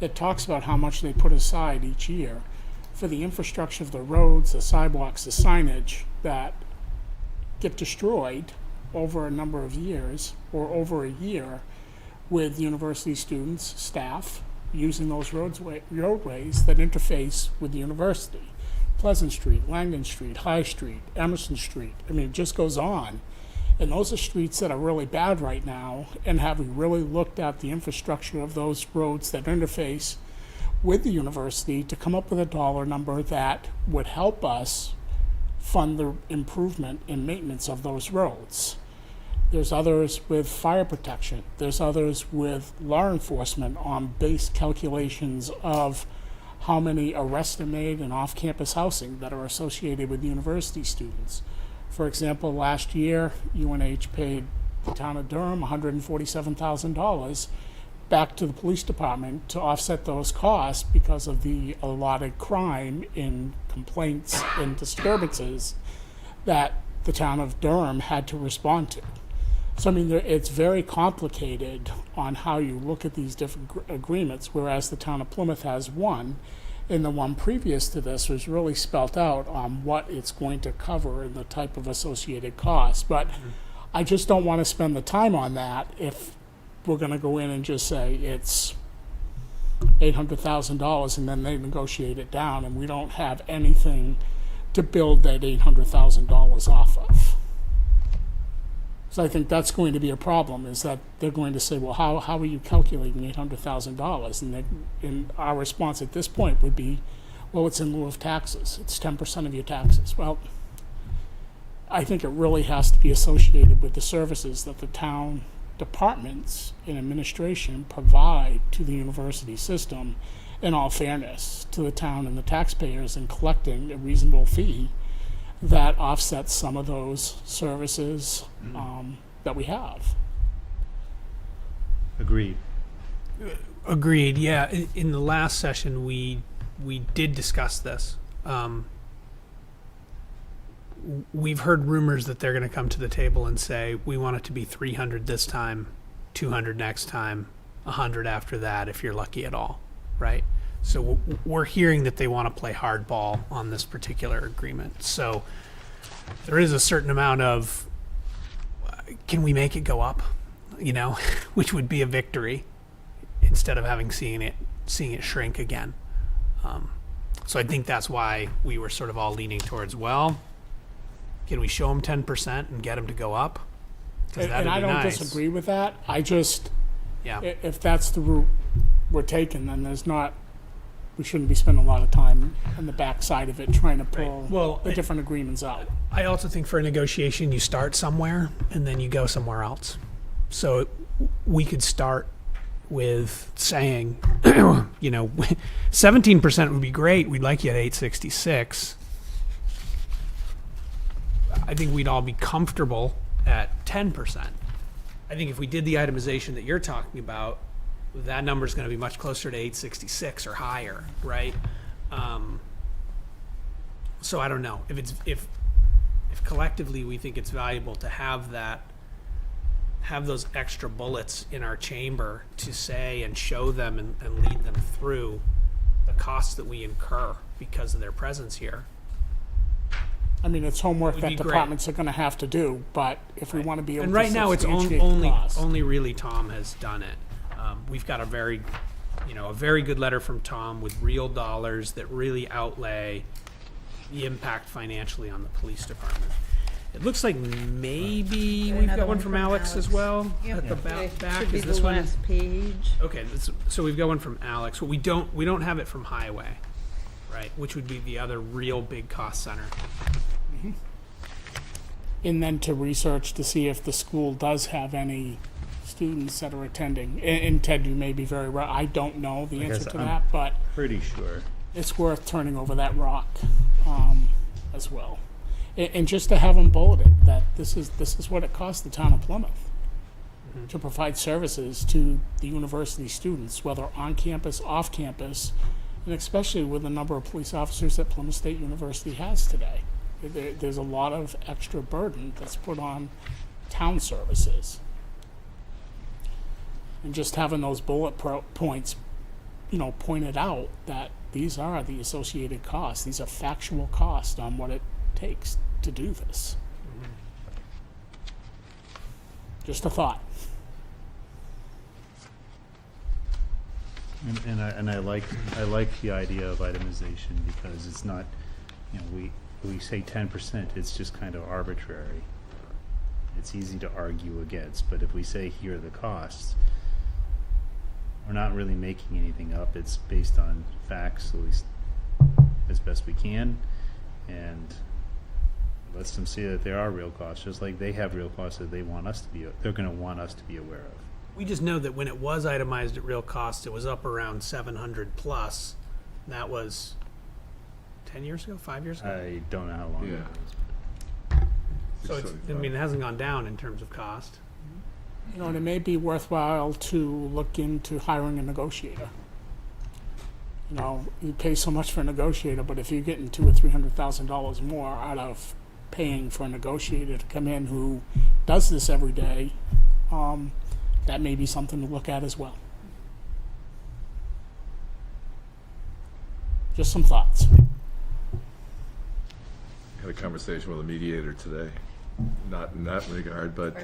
that talks about how much they put aside each year for the infrastructure of the roads, the sidewalks, the signage that get destroyed over a number of years or over a year with university students, staff, using those roadways that interface with the university. Pleasant Street, Langdon Street, High Street, Emerson Street. I mean, it just goes on. And those are streets that are really bad right now, and have we really looked at the infrastructure of those roads that interface with the university to come up with a dollar number that would help us fund the improvement and maintenance of those roads. There's others with fire protection. There's others with law enforcement on base calculations of how many arrests are made in off-campus housing that are associated with university students. For example, last year, UNH paid the town of Durham $147,000 back to the police department to offset those costs because of the allotted crime in complaints and disturbances that the town of Durham had to respond to. So, I mean, it's very complicated on how you look at these different agreements, whereas the town of Plymouth has one, and the one previous to this was really spelt out on what it's going to cover and the type of associated costs. But I just don't want to spend the time on that if we're going to go in and just say it's $800,000 and then they negotiate it down and we don't have anything to build that $800,000 off of. So I think that's going to be a problem, is that they're going to say, well, how are you calculating $800,000? And our response at this point would be, well, it's in lieu of taxes. It's 10% of your taxes. Well, I think it really has to be associated with the services that the town departments and administration provide to the university system, in all fairness to the town and the taxpayers, in collecting a reasonable fee that offsets some of those services that we have. Agreed. Agreed. Yeah. In the last session, we did discuss this. We've heard rumors that they're going to come to the table and say, we want it to be 300 this time, 200 next time, 100 after that, if you're lucky at all, right? So we're hearing that they want to play hardball on this particular agreement. So there is a certain amount of, can we make it go up? You know, which would be a victory instead of having seeing it shrink again. So I think that's why we were sort of all leaning towards, well, can we show them 10% and get them to go up? And I don't disagree with that. I just, yeah, if that's the route we're taking, then we shouldn't be spending a lot of time on the backside of it trying to pull the different agreements out. I also think for a negotiation, you start somewhere and then you go somewhere else. So we could start with saying, you know, 17% would be great. We'd like you at 866. I think we'd all be comfortable at 10%. I think if we did the itemization that you're talking about, that number is going to be much closer to 866 or higher, right? So I don't know if collectively we think it's valuable to have those extra bullets in our chamber to say and show them and lead them through the costs that we incur because of their presence here. I mean, it's homework that great. Departments are going to have to do, but if we want to be able And to right now, it's substantiate only costs. really Tom has done it. We've got a very good letter from Tom with real dollars that really outlay the impact financially on the police department. It looks like maybe we've got one from Alex as well at the back. Should be Is this the one? last page. Okay, so we've got one from Alex. Well, we don't have it from Highway, right? Which would be the other real big cost center. And then to research to see if the school does have any students that are attending. And Ted, you may be very right. I don't know the answer to that, but Pretty sure. it's worth turning over that rock as well. And just to have them bulleted that this is what it costs the town of Plymouth to provide services to the university students, whether on campus, off campus, and especially with the number of police officers that Plymouth State University has today. There's a lot of extra burden that's put on town services. And just having those bullet points, pointed out that these are the associated costs. These are factual costs on what it takes to do this. Just a thought. And I like the idea of itemization because it's not, we say 10%, it's just kind of arbitrary. It's easy to argue against, but if we say here are the costs, we're not really making anything up. It's based on facts, at least as best we can, and lets them see that there are real costs, just like they have real costs that they're going to want us to be aware of. We just know that when it was itemized at real cost, it was up around 700 plus. That was 10 years ago, 5 years ago? I don't know how long it was. So it hasn't gone down in terms of cost. And it may be worthwhile to look into hiring a negotiator. You pay so much for a negotiator, but if you're getting $200,000 or $300,000 more out of paying for a negotiator to come in who does this every day, that may be something to look at as well. Just some thoughts. Had a conversation with a mediator today. not in that regard, but,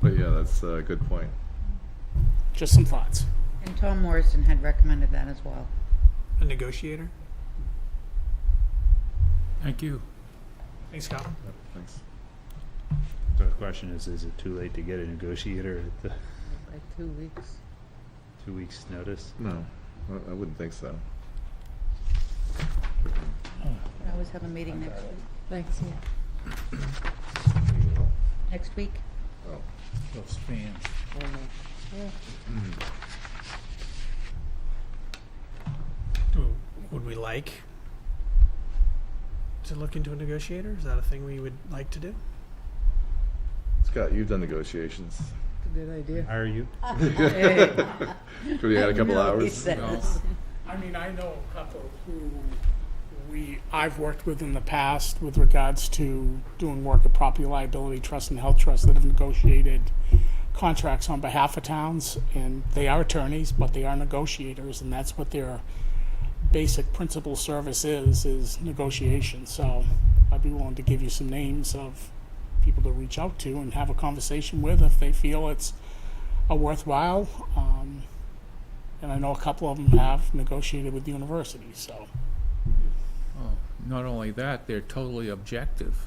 but yeah, that's a good point. Just some thoughts. And Tom Morrison had recommended that as well. A negotiator? Thank you. Thanks, Scott. Yep, thanks. So the question is it too late to get a negotiator at the Like 2 weeks. 2 weeks' notice? No, I wouldn't think so. I always have a meeting next week. Thanks, Next week? Oh. Those fans. Would we like to look into a negotiator? Is that a thing we would like to do? Scott, you've done negotiations. Good idea. Hire you? Could we add a couple hours? I mean, I know a couple who I've worked with in the past with regards to doing work at property liability trust and health trust that have negotiated contracts on behalf of towns, and they are attorneys, but they are negotiators, and that's what their basic principal service is negotiation. So I'd be willing to give you some names of people to reach out to and have a conversation with if they feel it's a worthwhile. And I know a couple of them have negotiated with the university, so. Oh, not only that, they're totally objective.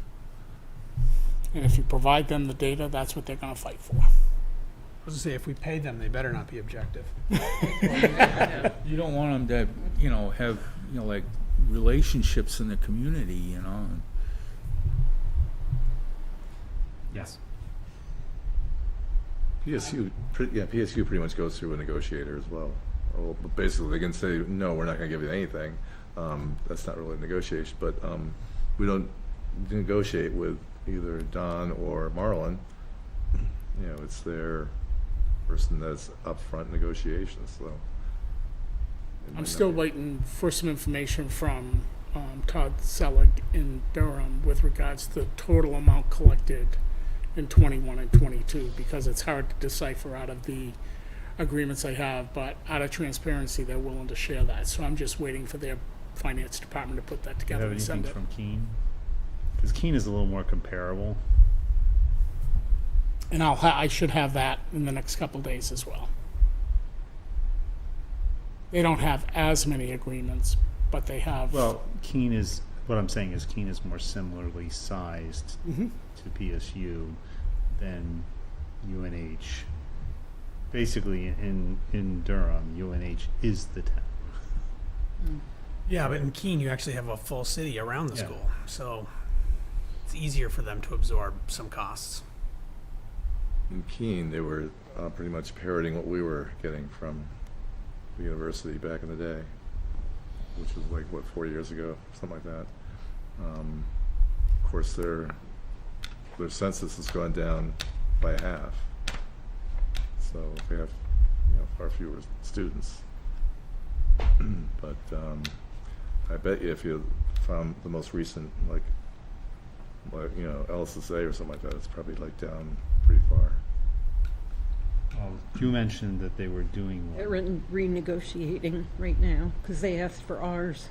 And if you provide them the data, that's what they're gonna fight for. I was gonna say, if we pay them, they better not be objective. You don't want them to, have, like relationships in the community, Yes. PSU pretty much goes through a negotiator as well. Well, basically, they can say, no, we're not going to give you anything. That's not really a negotiation, but we don't negotiate with either Don or Marlon. It's their person that's upfront negotiations. So I'm still waiting for some information from Todd Selig in Durham with regards to the total amount collected in 21 and 22, because it's hard to decipher out of the agreements I have, but out of transparency, they're willing to share that. So I'm just waiting for their finance department to put that Do you together have and anything send it. from Keene? Because Keene is a little more comparable. And I should have that in the next couple of days as well. They don't have as many agreements, but they have. Well, Keene is, what I'm saying is Keene is more similarly sized to PSU than UNH. Basically, in Durham, UNH is the town. Yeah, but in Keene, you actually have a full city around the Yeah. school, so it's easier for them to absorb some costs. in Keene, they were pretty much parroting what we were getting from the university back in the day, which was like, 4 years ago, something like that. Of course, their census has gone down by half, so they have far fewer students. But I bet you if you found the most recent, like LSSA or something like that, it's probably down pretty far. Well, you mentioned that they were doing one. They're renegotiating right now because they asked for ours.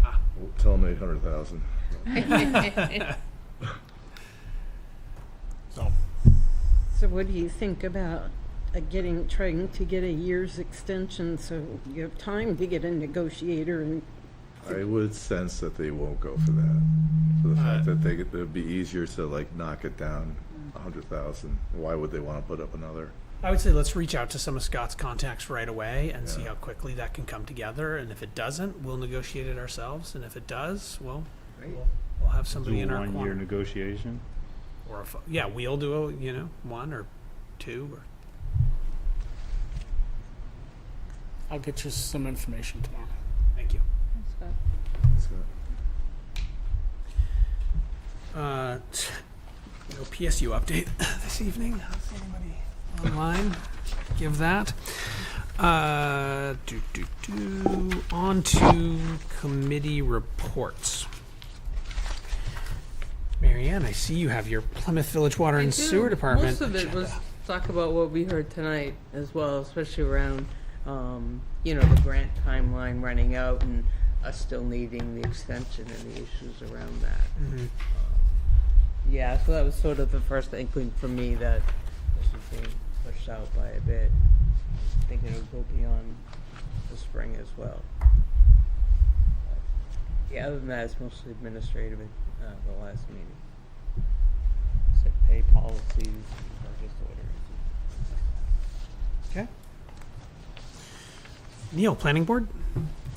Well, tell them 800,000. So what do you think about trying to get a year's extension so you have time to get a negotiator? And I would sense that they won't go for that, for the fact that it would be easier to knock it down 100,000. Why would they want to put up another? I would say let's reach out to some of Scott's contacts right away and see how quickly that can come together. And if it doesn't, we'll negotiate it ourselves. And if it does, well, we'll have somebody Do in a our 1 year corner. negotiation. Or we'll do a 1 or 2. Or I'll get you some information tomorrow. Thank you. No PSU update this evening. Does anybody online give that? On to committee reports. Marianne, I see you have your Plymouth Village Water and Sewer Department. Most of it was talk about what we heard tonight as well, especially around, the grant timeline running out and us still needing the extension and the issues around that. Yeah, so that was sort of the first inkling for me that this was being pushed out by a bit. Thinking it would go beyond the spring as well. But, yeah, other than that, it's mostly administrative at the last meeting. Sick pay policies, purchase orders. Okay. Neil, planning board?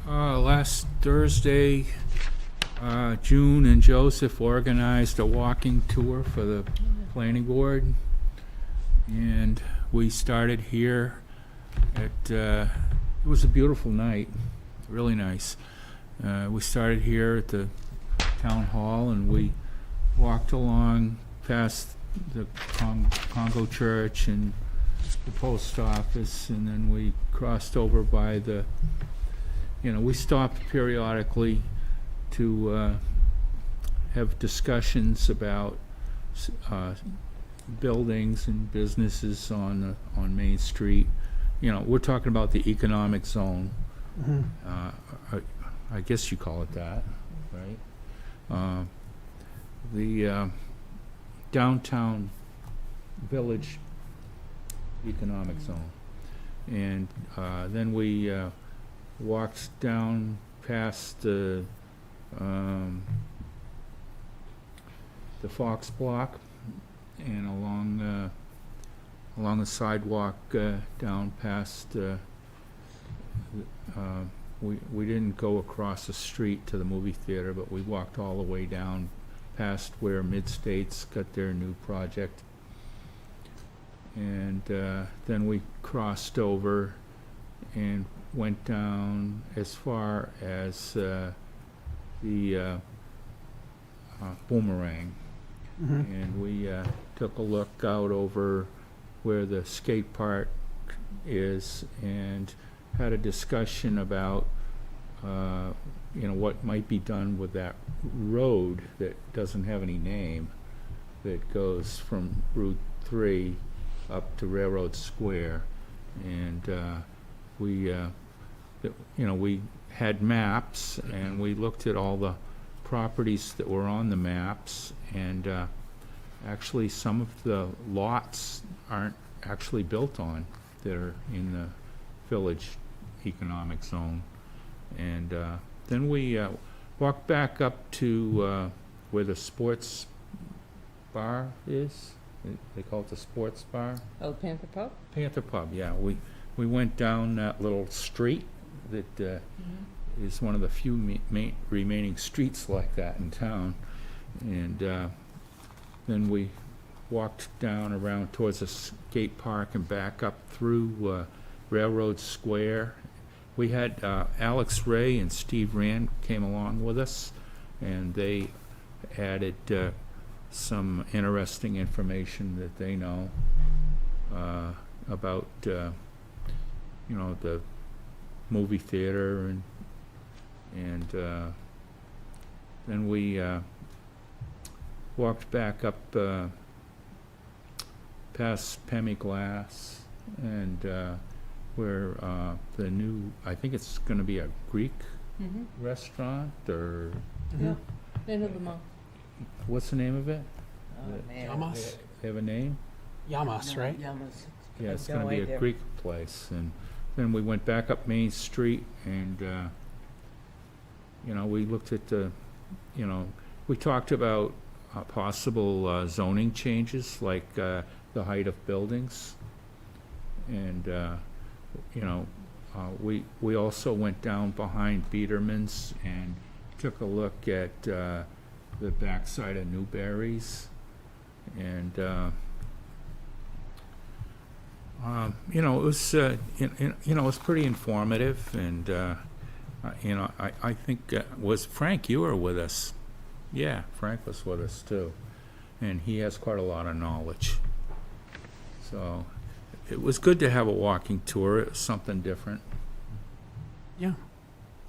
Last Thursday, June and Joseph organized a walking tour for the planning board. And we started here at, it was a beautiful night, really nice. We started here at the town hall and we walked along past the Congo Church and the post office, and then we crossed over by the, we stopped periodically to have discussions about buildings and businesses on Main Street. We're talking about the economic zone. I guess you call it that, right? The downtown village economic zone. And then we walked down past the Fox Block and along the sidewalk down past. We didn't go across the street to the movie theater, but we walked all the way down past where Mid-States got their new project. And then we crossed over and went down as far as the Boomerang. And we took a look out over where the skate park is and had a discussion about what might be done with that road that doesn't have any name, that goes from Route 3 up to Railroad Square. And we had maps and we looked at all the properties that were on the maps, and actually some of the lots aren't actually built on that are in the village economic zone. And then we walked back up to where the sports bar is. They call it the sports bar. Oh, Panther Pub? Panther Pub, yeah. We went down that little street that is one of the few remaining streets like that in town. And then we walked down around towards the skate park and back up through Railroad Square. We had Alex Ray and Steve Rand came along with us, and they added some interesting information that they know about the movie theater, and then we walked back up past Pemmy Glass and where the new, I think it's going to be a Greek restaurant, or Yeah, end of the month. what's the name of it? Yamas? They have a name? Yamas, right? Yamas. Yeah, it's No going to be idea. a Greek place. And then we went back up Main Street and, we looked at the, we talked about possible zoning changes, like the height of buildings. And, we also went down behind Biederman's and took a look at the backside of Newberry's. And, it was, it was pretty informative, and, I think, was Frank, you were with us? Yeah, Frank was with us too, and he has quite a lot of knowledge. So, it was good to have a walking tour. It was something different. Yeah.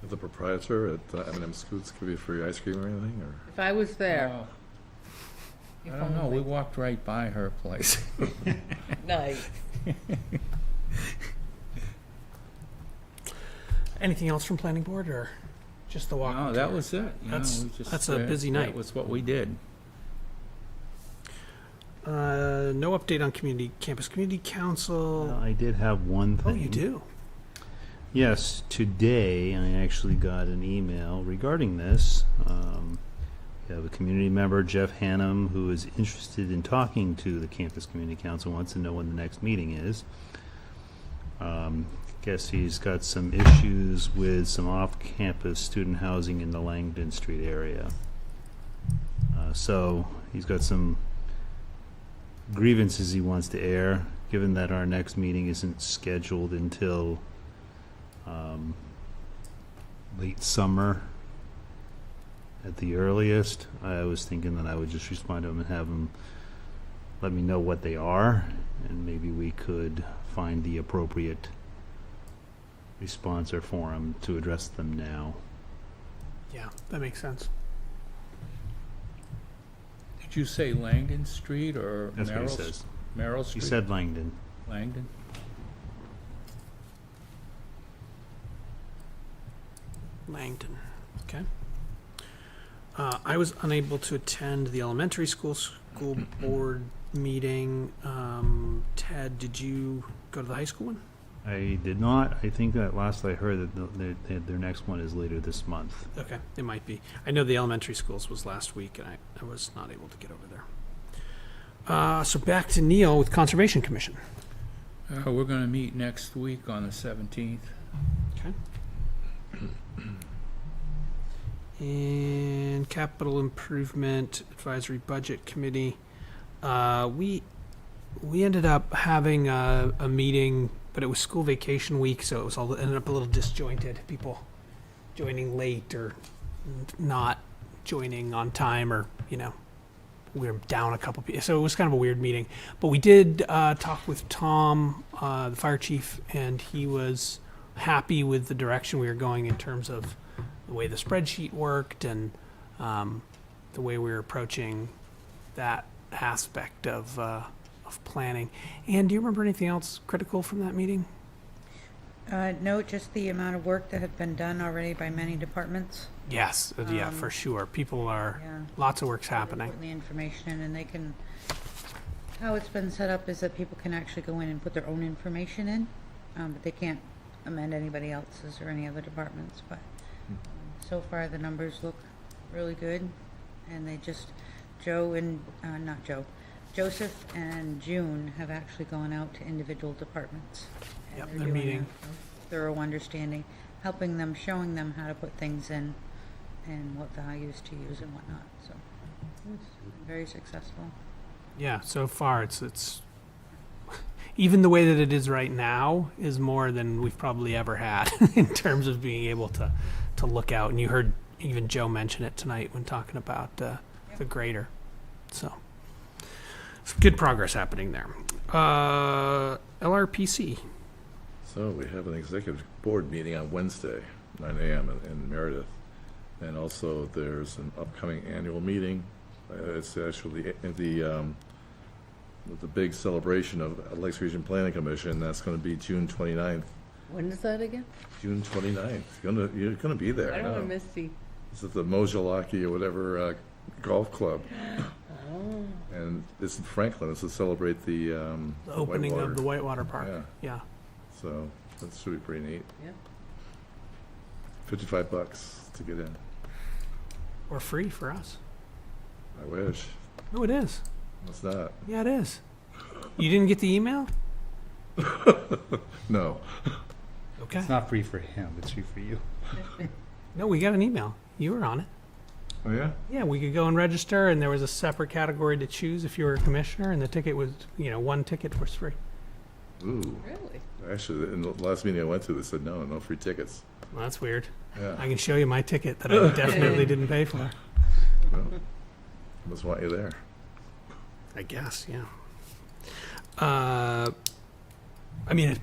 The proprietor at M&M Scoots give you free ice cream or anything, or? If I was there. I don't know, we walked right by her place. Nice. Anything else from planning board, or just the walking No, that tour? was it. That's a busy night. That was what we did. No update on campus community council. I did have one Oh, thing. you do? Yes, today I actually got an email regarding this. We have a community member, Jeff Hannum, who is interested in talking to the Campus Community Council, wants to know when the next meeting is. Guess he's got some issues with some off-campus student housing in the Langdon Street area. So he's got some grievances he wants to air, given that our next meeting isn't scheduled until late summer at the earliest. I was thinking that I would just respond to him and have him let me know what they are, and maybe we could find the appropriate response or forum to address them now. Yeah, that makes sense. Did you say Langdon Street or That's what he Merrill? says. Merrill Street? He said Langdon. Langdon? Langdon. Okay. I was unable to attend the elementary school board meeting. Ted, did you go to the high school one? I did not. I think that last I heard that their next one is later this month. Okay, it might be. I know the elementary schools was last week, and I was not able to get over there. So back to Neil with Conservation Commission. We're going to meet next week on the 17th. Okay. And Capital Improvement Advisory Budget Committee. We ended up having a meeting, but it was school vacation week, so it was all ended up a little disjointed. People joining late or not joining on time, or we were down a couple people, so it was kind of a weird meeting. But we did talk with Tom, the fire chief, and he was happy with the direction we were going in terms of the way the spreadsheet worked and the way we were approaching that aspect of planning. And do you remember anything else critical from that meeting? No, just the amount of work that had been done already by many departments. Yes, yeah, for sure. People are, lots of work's happening. Putting the information in, and they can, how it's been set up is that people can actually go in and put their own information in, but they can't amend anybody else's or any other departments. But so far the numbers look really good, and they just, Joseph and June have actually gone out to individual departments. And Yep, they're they're doing meeting. a thorough understanding, helping them, showing them how to put things in and what values to use and whatnot. So it's very successful. Yeah, so far it's even the way that it is right now is more than we've probably ever had in terms of being able to look out. And you heard even Joe mention it tonight when talking about the grader. So some good progress happening there. LRPC. So we have an executive board meeting on Wednesday, 9 a.m. in Meredith. And also there's an upcoming annual meeting. It's actually the big celebration of Lakes Region Planning Commission. That's going to be June 29th. When is that again? June 29th. You're gonna be there. I don't know. want to miss the. It's at the Mojalaki or whatever golf club. Oh. And it's in Franklin. It's to celebrate the Opening Whitewater. of the Whitewater Park. Yeah. Yeah. So that should be pretty neat. Yep. $55 to get in. Or free for us. I wish. No, it is. It's not. Yeah, it is. You didn't get the email? No. Okay. It's not free for him, it's free for you. No, we got an email. You were on it. Oh, yeah? Yeah, we could go and register, and there was a separate category to choose if you were a commissioner, and the ticket was, one ticket was free. Ooh. Really? Actually, in the last meeting I went to, they said no free tickets. Well, that's weird. Yeah. I can show you my ticket that I definitely didn't pay for. Well, must want you there. I guess, yeah.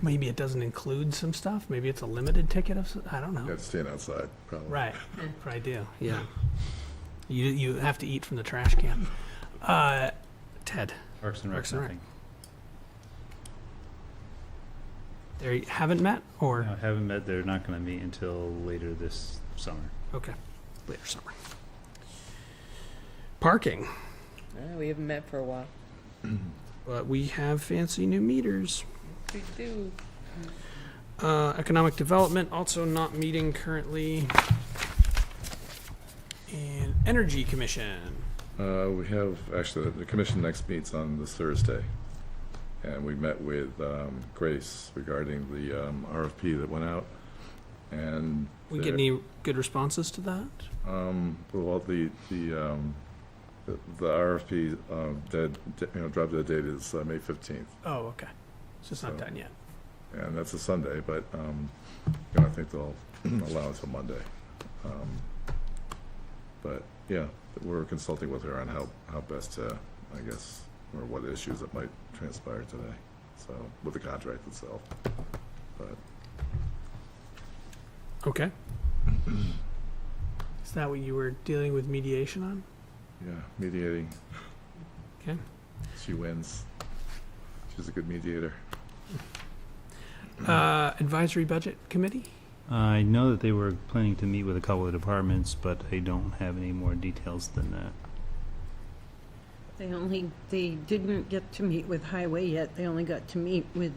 Maybe it doesn't include some stuff. Maybe it's a limited ticket I don't know. You have to stand outside, probably. Right. Probably do. Yeah. You have to eat from the trash can. Ted. Parks and Rec, Parks and Rec. nothing. They haven't met, or? No, haven't met. They're not going to meet until later this summer. Okay. Later summer. Parking. We haven't met for a while. But we have fancy new meters. We do. Economic Development, also not meeting currently. And Energy Commission. We have, actually, the commission next meets on this Thursday. And we met with Grace regarding the RFP that went out. And We get any good responses to that? well, the RFP drop dead date is May 15th. Oh, okay. So it's not done yet. And that's a Sunday, but I think they'll allow until Monday. But yeah, we're consulting with her on how best to, I guess, or what issues that might transpire today. So with the contract itself, but Okay. Is that what you were dealing with mediation on? yeah, mediating. Okay. She wins. She's a good mediator. Advisory Budget Committee? I know that they were planning to meet with a couple of departments, but I don't have any more details than that. They didn't get to meet with Highway yet. They only got to meet with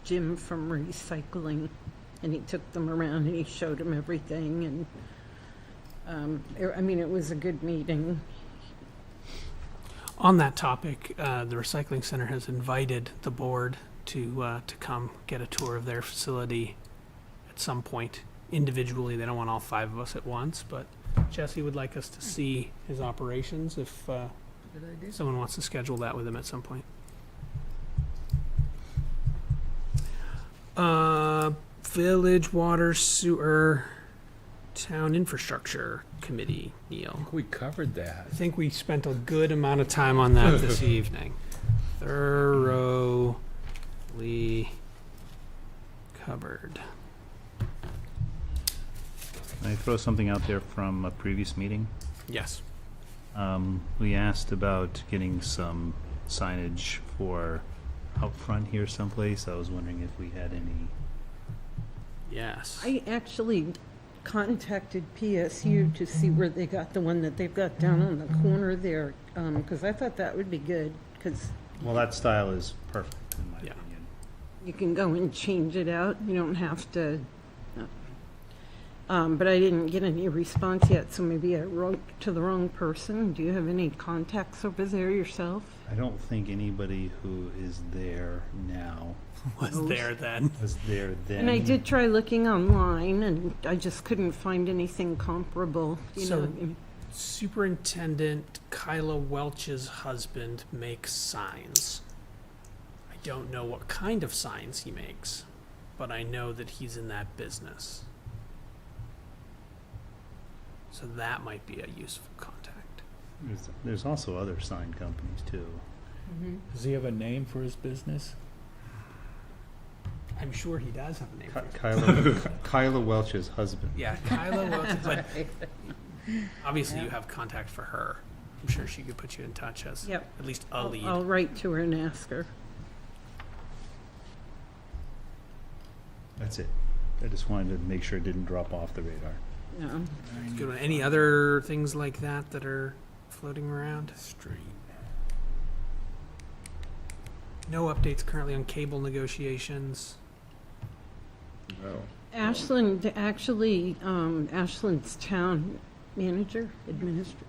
Jim from Recycling. And he took them around and he showed them everything. And it was a good meeting. On that topic, the Recycling Center has invited the board to come get a tour of their facility at some point individually. They don't want all 5 of us at once, but Jesse would like us to see his operations if someone wants to schedule that with him at some point. Village Water Sewer Town Infrastructure Committee, Neil. We covered that. I think we spent a good amount of time on that this evening. Thoroughly covered. Can I throw something out there from a previous meeting? Yes. We asked about getting some signage for out front here someplace. I was wondering if we had any. Yes. I actually contacted PSU to see where they got the one that they've got down on the corner there, because I thought that would be good, because Well, that style is perfect in my Yeah. opinion. you can go and change it out. You don't have to. But I didn't get any response yet, so maybe I wrote to the wrong person. Do you have any contacts over there yourself? I don't think anybody who is there now Was there then. was there then. And I did try looking online, and I just couldn't find anything comparable. So, Superintendent Kyla Welch's husband makes signs. I don't know what kind of signs he makes, but I know that he's in that business. So that might be a useful contact. There's also other sign companies too. Does he have a name for his business? I'm sure he does have a name for it. Kyla Welch's husband. Yeah, Kyla Welch, but obviously you have contact for her. I'm sure she could put you in touch as Yep. at least a lead. I'll write to her and ask her. That's it. I just wanted to make sure it didn't drop off the radar. No. Good one. Any other things like that that are floating around? Street. No updates currently on cable negotiations. No. Ashland, actually, Ashland's town manager, administrator,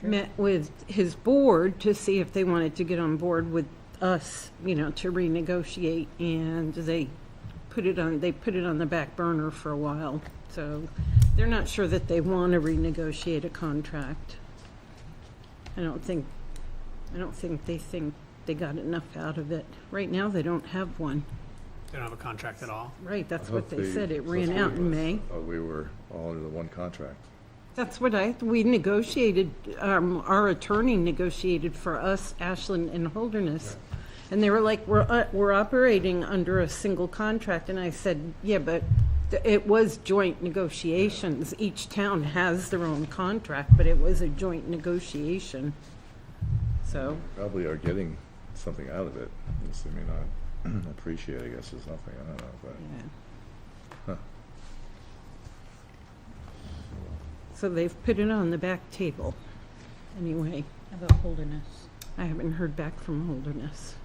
met with his board to see if they wanted to get on board with us, to renegotiate, and they put it on the back burner for a while. So they're not sure that they want to renegotiate a contract. I don't think they think they got enough out of it. Right now, they don't have one. They don't have a contract at all. Right, that's I what thought they said. It ran that's out what in it was. May. I thought we were all under the one contract. That's what we negotiated, our attorney negotiated for us, Ashland and Holderness. And they were like, we're operating under a single contract. And I said, yeah, but it was joint negotiations. Each town has their own contract, but it was a joint negotiation. So, Probably are getting something out of it. Just, they may not appreciate, I guess, or something. I don't know. But yeah. So they've put it on the back table. Anyway. How about Holderness? I haven't heard back from Holderness.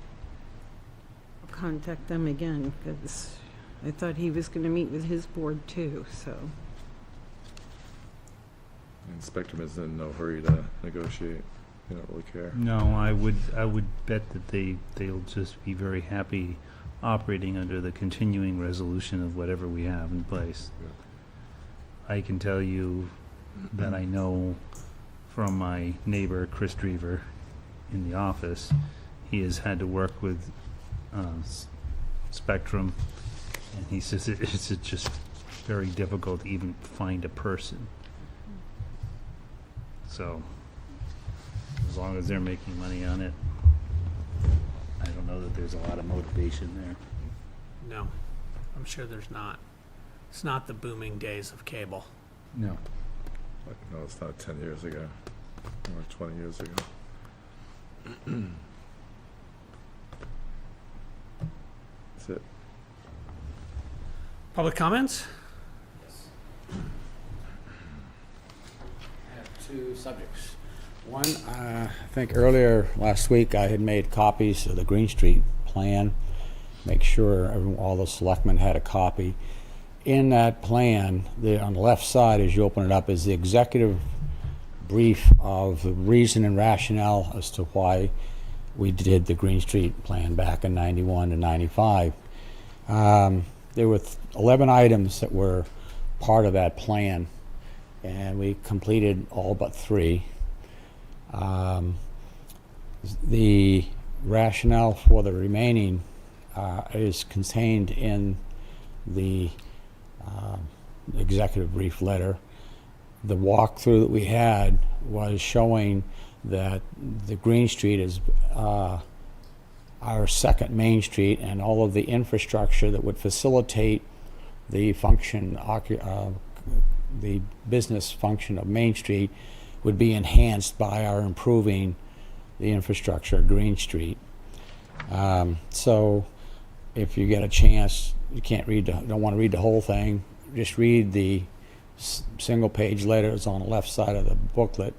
I'll contact them again because I thought he was going to meet with his board too, so. And Spectrum is in no hurry to negotiate. They don't really care. No, I would bet that they'll just be very happy operating under the continuing resolution of whatever we have in place. I can tell you that I know from my neighbor, Chris Drever, in the office, he has had to work with Spectrum, and he says it's just very difficult to even find a person. So, as long as they're making money on it, I don't know that there's a lot of motivation there. No, I'm sure there's not. It's not the booming days of cable. No. No, it's not 10 years ago or 20 years ago. That's it. Public comments? I have two subjects. One, I think earlier last week I had made copies of the Green Street plan, make sure all the selectmen had a copy. In that plan, on the left side as you open it up is the executive brief of the reason and rationale as to why we did the Green Street plan back in 91 and 95. There were 11 items that were part of that plan, and we completed all but 3. The rationale for the remaining is contained in the executive brief letter. The walkthrough that we had was showing that the Green Street is our second main street, and all of the infrastructure that would facilitate the function, the business function of Main Street would be enhanced by our improving the infrastructure of Green Street. So if you get a chance, you don't want to read the whole thing, just read the single page letters on the left side of the booklet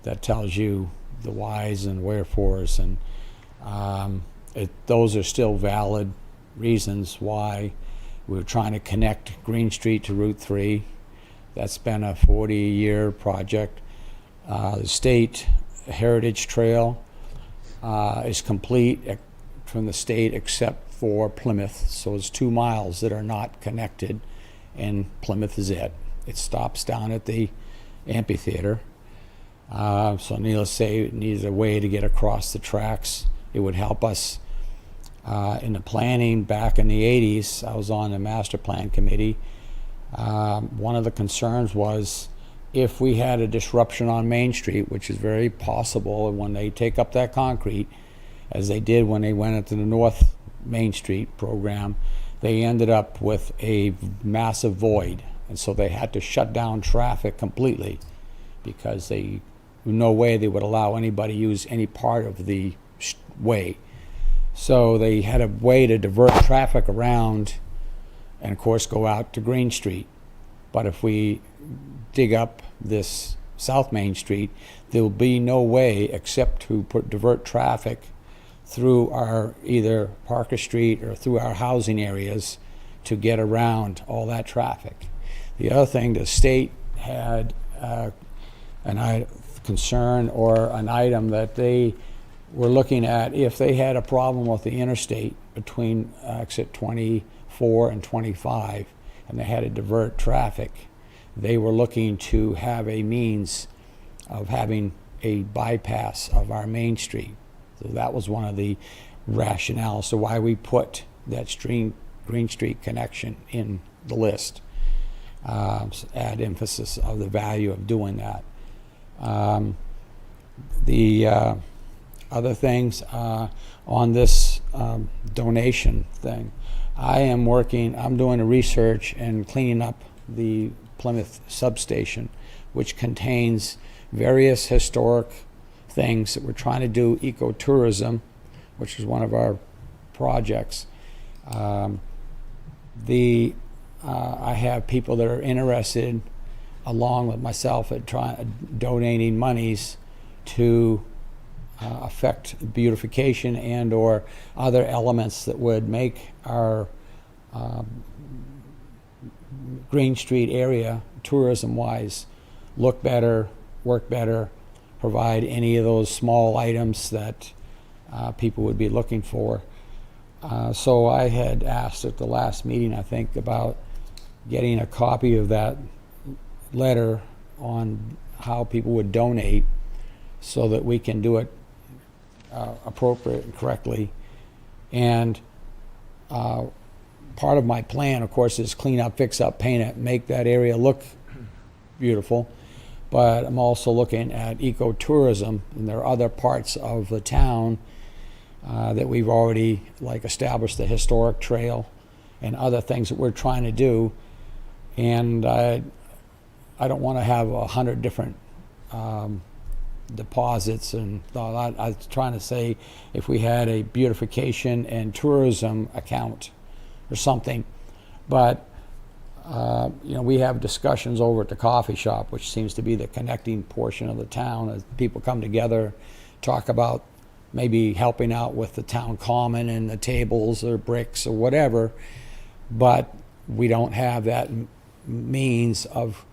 that tells you the whys and wherefores, and those are still valid reasons why we're trying to connect Green Street to Route 3. That's been a 40-year project. The state heritage trail is complete from the state except for Plymouth, so it's 2 miles that are not connected, and Plymouth is it. It stops down at the amphitheater. So needless to say, it needs a way to get across the tracks. It would help us in the planning back in the 80s. I was on the master plan committee. One of the concerns was if we had a disruption on Main Street, which is very possible when they take up that concrete, as they did when they went into the North Main Street program, they ended up with a massive void. And so they had to shut down traffic completely because no way they would allow anybody to use any part of the way. So they had a way to divert traffic around and, of course, go out to Green Street. But if we dig up this South Main Street, there will be no way except to divert traffic through our either Parker Street or through our housing areas to get around all that traffic. The other thing, the state had an concern or an item that they were looking at. If they had a problem with the interstate between exit 24 and 25 and they had to divert traffic, they were looking to have a means of having a bypass of our Main Street. So that was one of the rationales, so why we put that Green Street connection in the list. Add emphasis of the value of doing that. The other things on this donation thing, I'm doing a research and cleaning up the Plymouth substation, which contains various historic things that we're trying to do, ecotourism, which is one of our projects. I have people that are interested, along with myself, at donating monies to affect beautification and/or other elements that would make our Green Street area, tourism-wise, look better, work better, provide any of those small items that people would be looking for. So I had asked at the last meeting, I think, about getting a copy of that letter on how people would donate so that we can do it appropriate and correctly. And part of my plan, of course, is clean up, fix up, paint it, make that area look beautiful. But I'm also looking at ecotourism, and there are other parts of the town that we've already established the historic trail and other things that we're trying to do. And I don't want to have 100 different deposits, and I was trying to say if we had a beautification and tourism account or something. But we have discussions over at the coffee shop, which seems to be the connecting portion of the town, as people come together, talk about maybe helping out with the town common and the tables or bricks or whatever. But we don't have that means of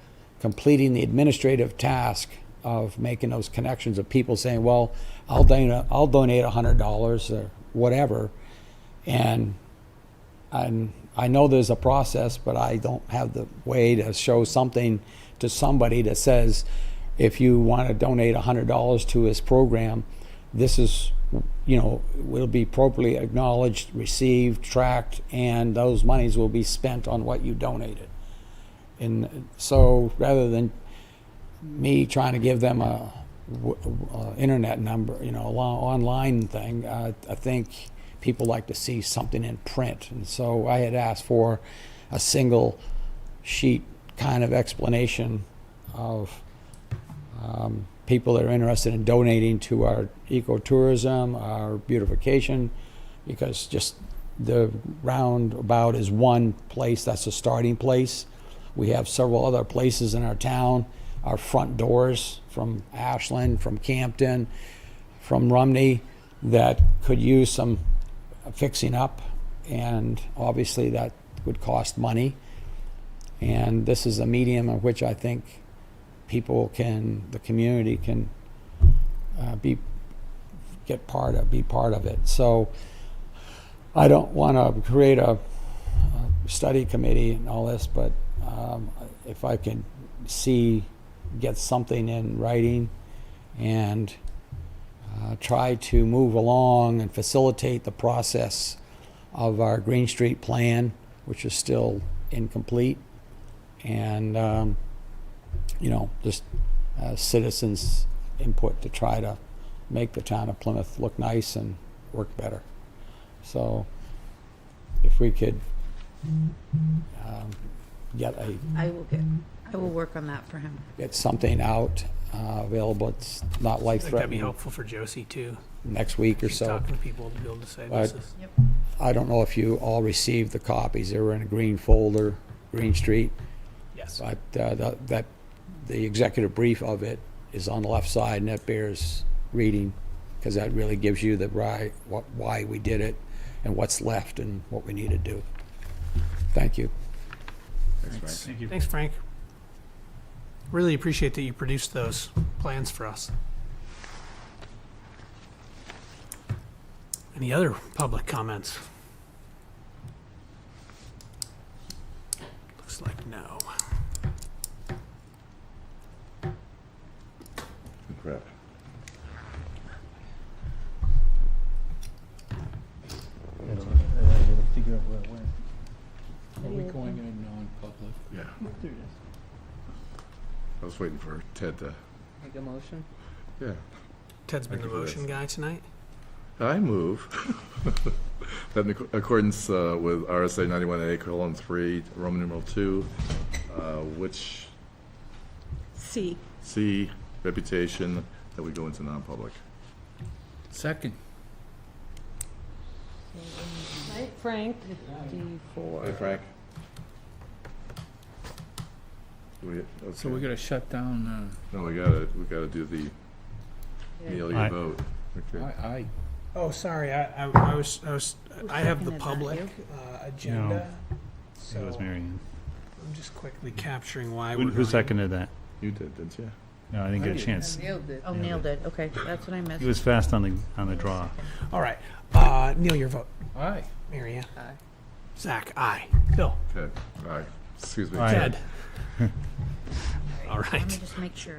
completing the administrative task of making those connections, of people saying, well, I'll donate $100 or whatever. And I know there's a process, but I don't have the way to show something to somebody that says, if you want to donate $100 to his program, this is, will be appropriately acknowledged, received, tracked, and those monies will be spent on what you donated. And so rather than me trying to give them a internet number, online thing, I think people like to see something in print. And so I had asked for a single sheet kind of explanation of people that are interested in donating to our ecotourism, our beautification, because just the roundabout is one place, that's a starting place. We have several other places in our town, our front doors from Ashland, from Campton, from Rumney, that could use some fixing up, and obviously that would cost money. And this is a medium in which I think people can, the community can be part of it. So I don't want to create a study committee and all this, but if I can get something in writing and try to move along and facilitate the process of our Green Street plan, which is still incomplete, and just citizens' input to try to make the town of Plymouth look nice and work better. So if we could I will work on that for him. get something out available, it's not I think that'd be life-threatening, helpful for Josie too. next week or She's so. talking to people to be able to say But this is. I don't know if you all received the copies. They were in a green folder, Green Street. Yes. But the executive brief of it is on the left side, and that bears reading, because that really gives you the why we did it and what's left and what we need to do. Thank you. Thank you. Thanks, Frank. Really appreciate that you produced those plans for us. Any other public comments? Looks like no. Crap. Figure out where it went. Are we going in non-public? Yeah. There it is. I was waiting for Ted to, Make a motion? yeah. Ted's been the Thank you for motion this. guy tonight. I move that in accordance with RSA 91A:3, Roman numeral 2, which C. C, reputation, that we go into non-public. Second. Right, Frank? D4. Hey, Frank. So we gotta shut down, No, we gotta do the, Aye. vote. Okay. I Oh, sorry, I have the Seconded that, public you? agenda, It was so Mary Ann. I'm just quickly capturing why Who we're who going. seconded that? You did, didn't you? No, I didn't get a chance. Nailed it. Oh, nailed it. Okay, that's what I missed. He was fast on the draw. All right, Neil, your vote. Aye. Mary Ann? Aye. Zach, aye. Bill? Ted, all right, excuse me. Aye. Ted? All Let right. me just make sure.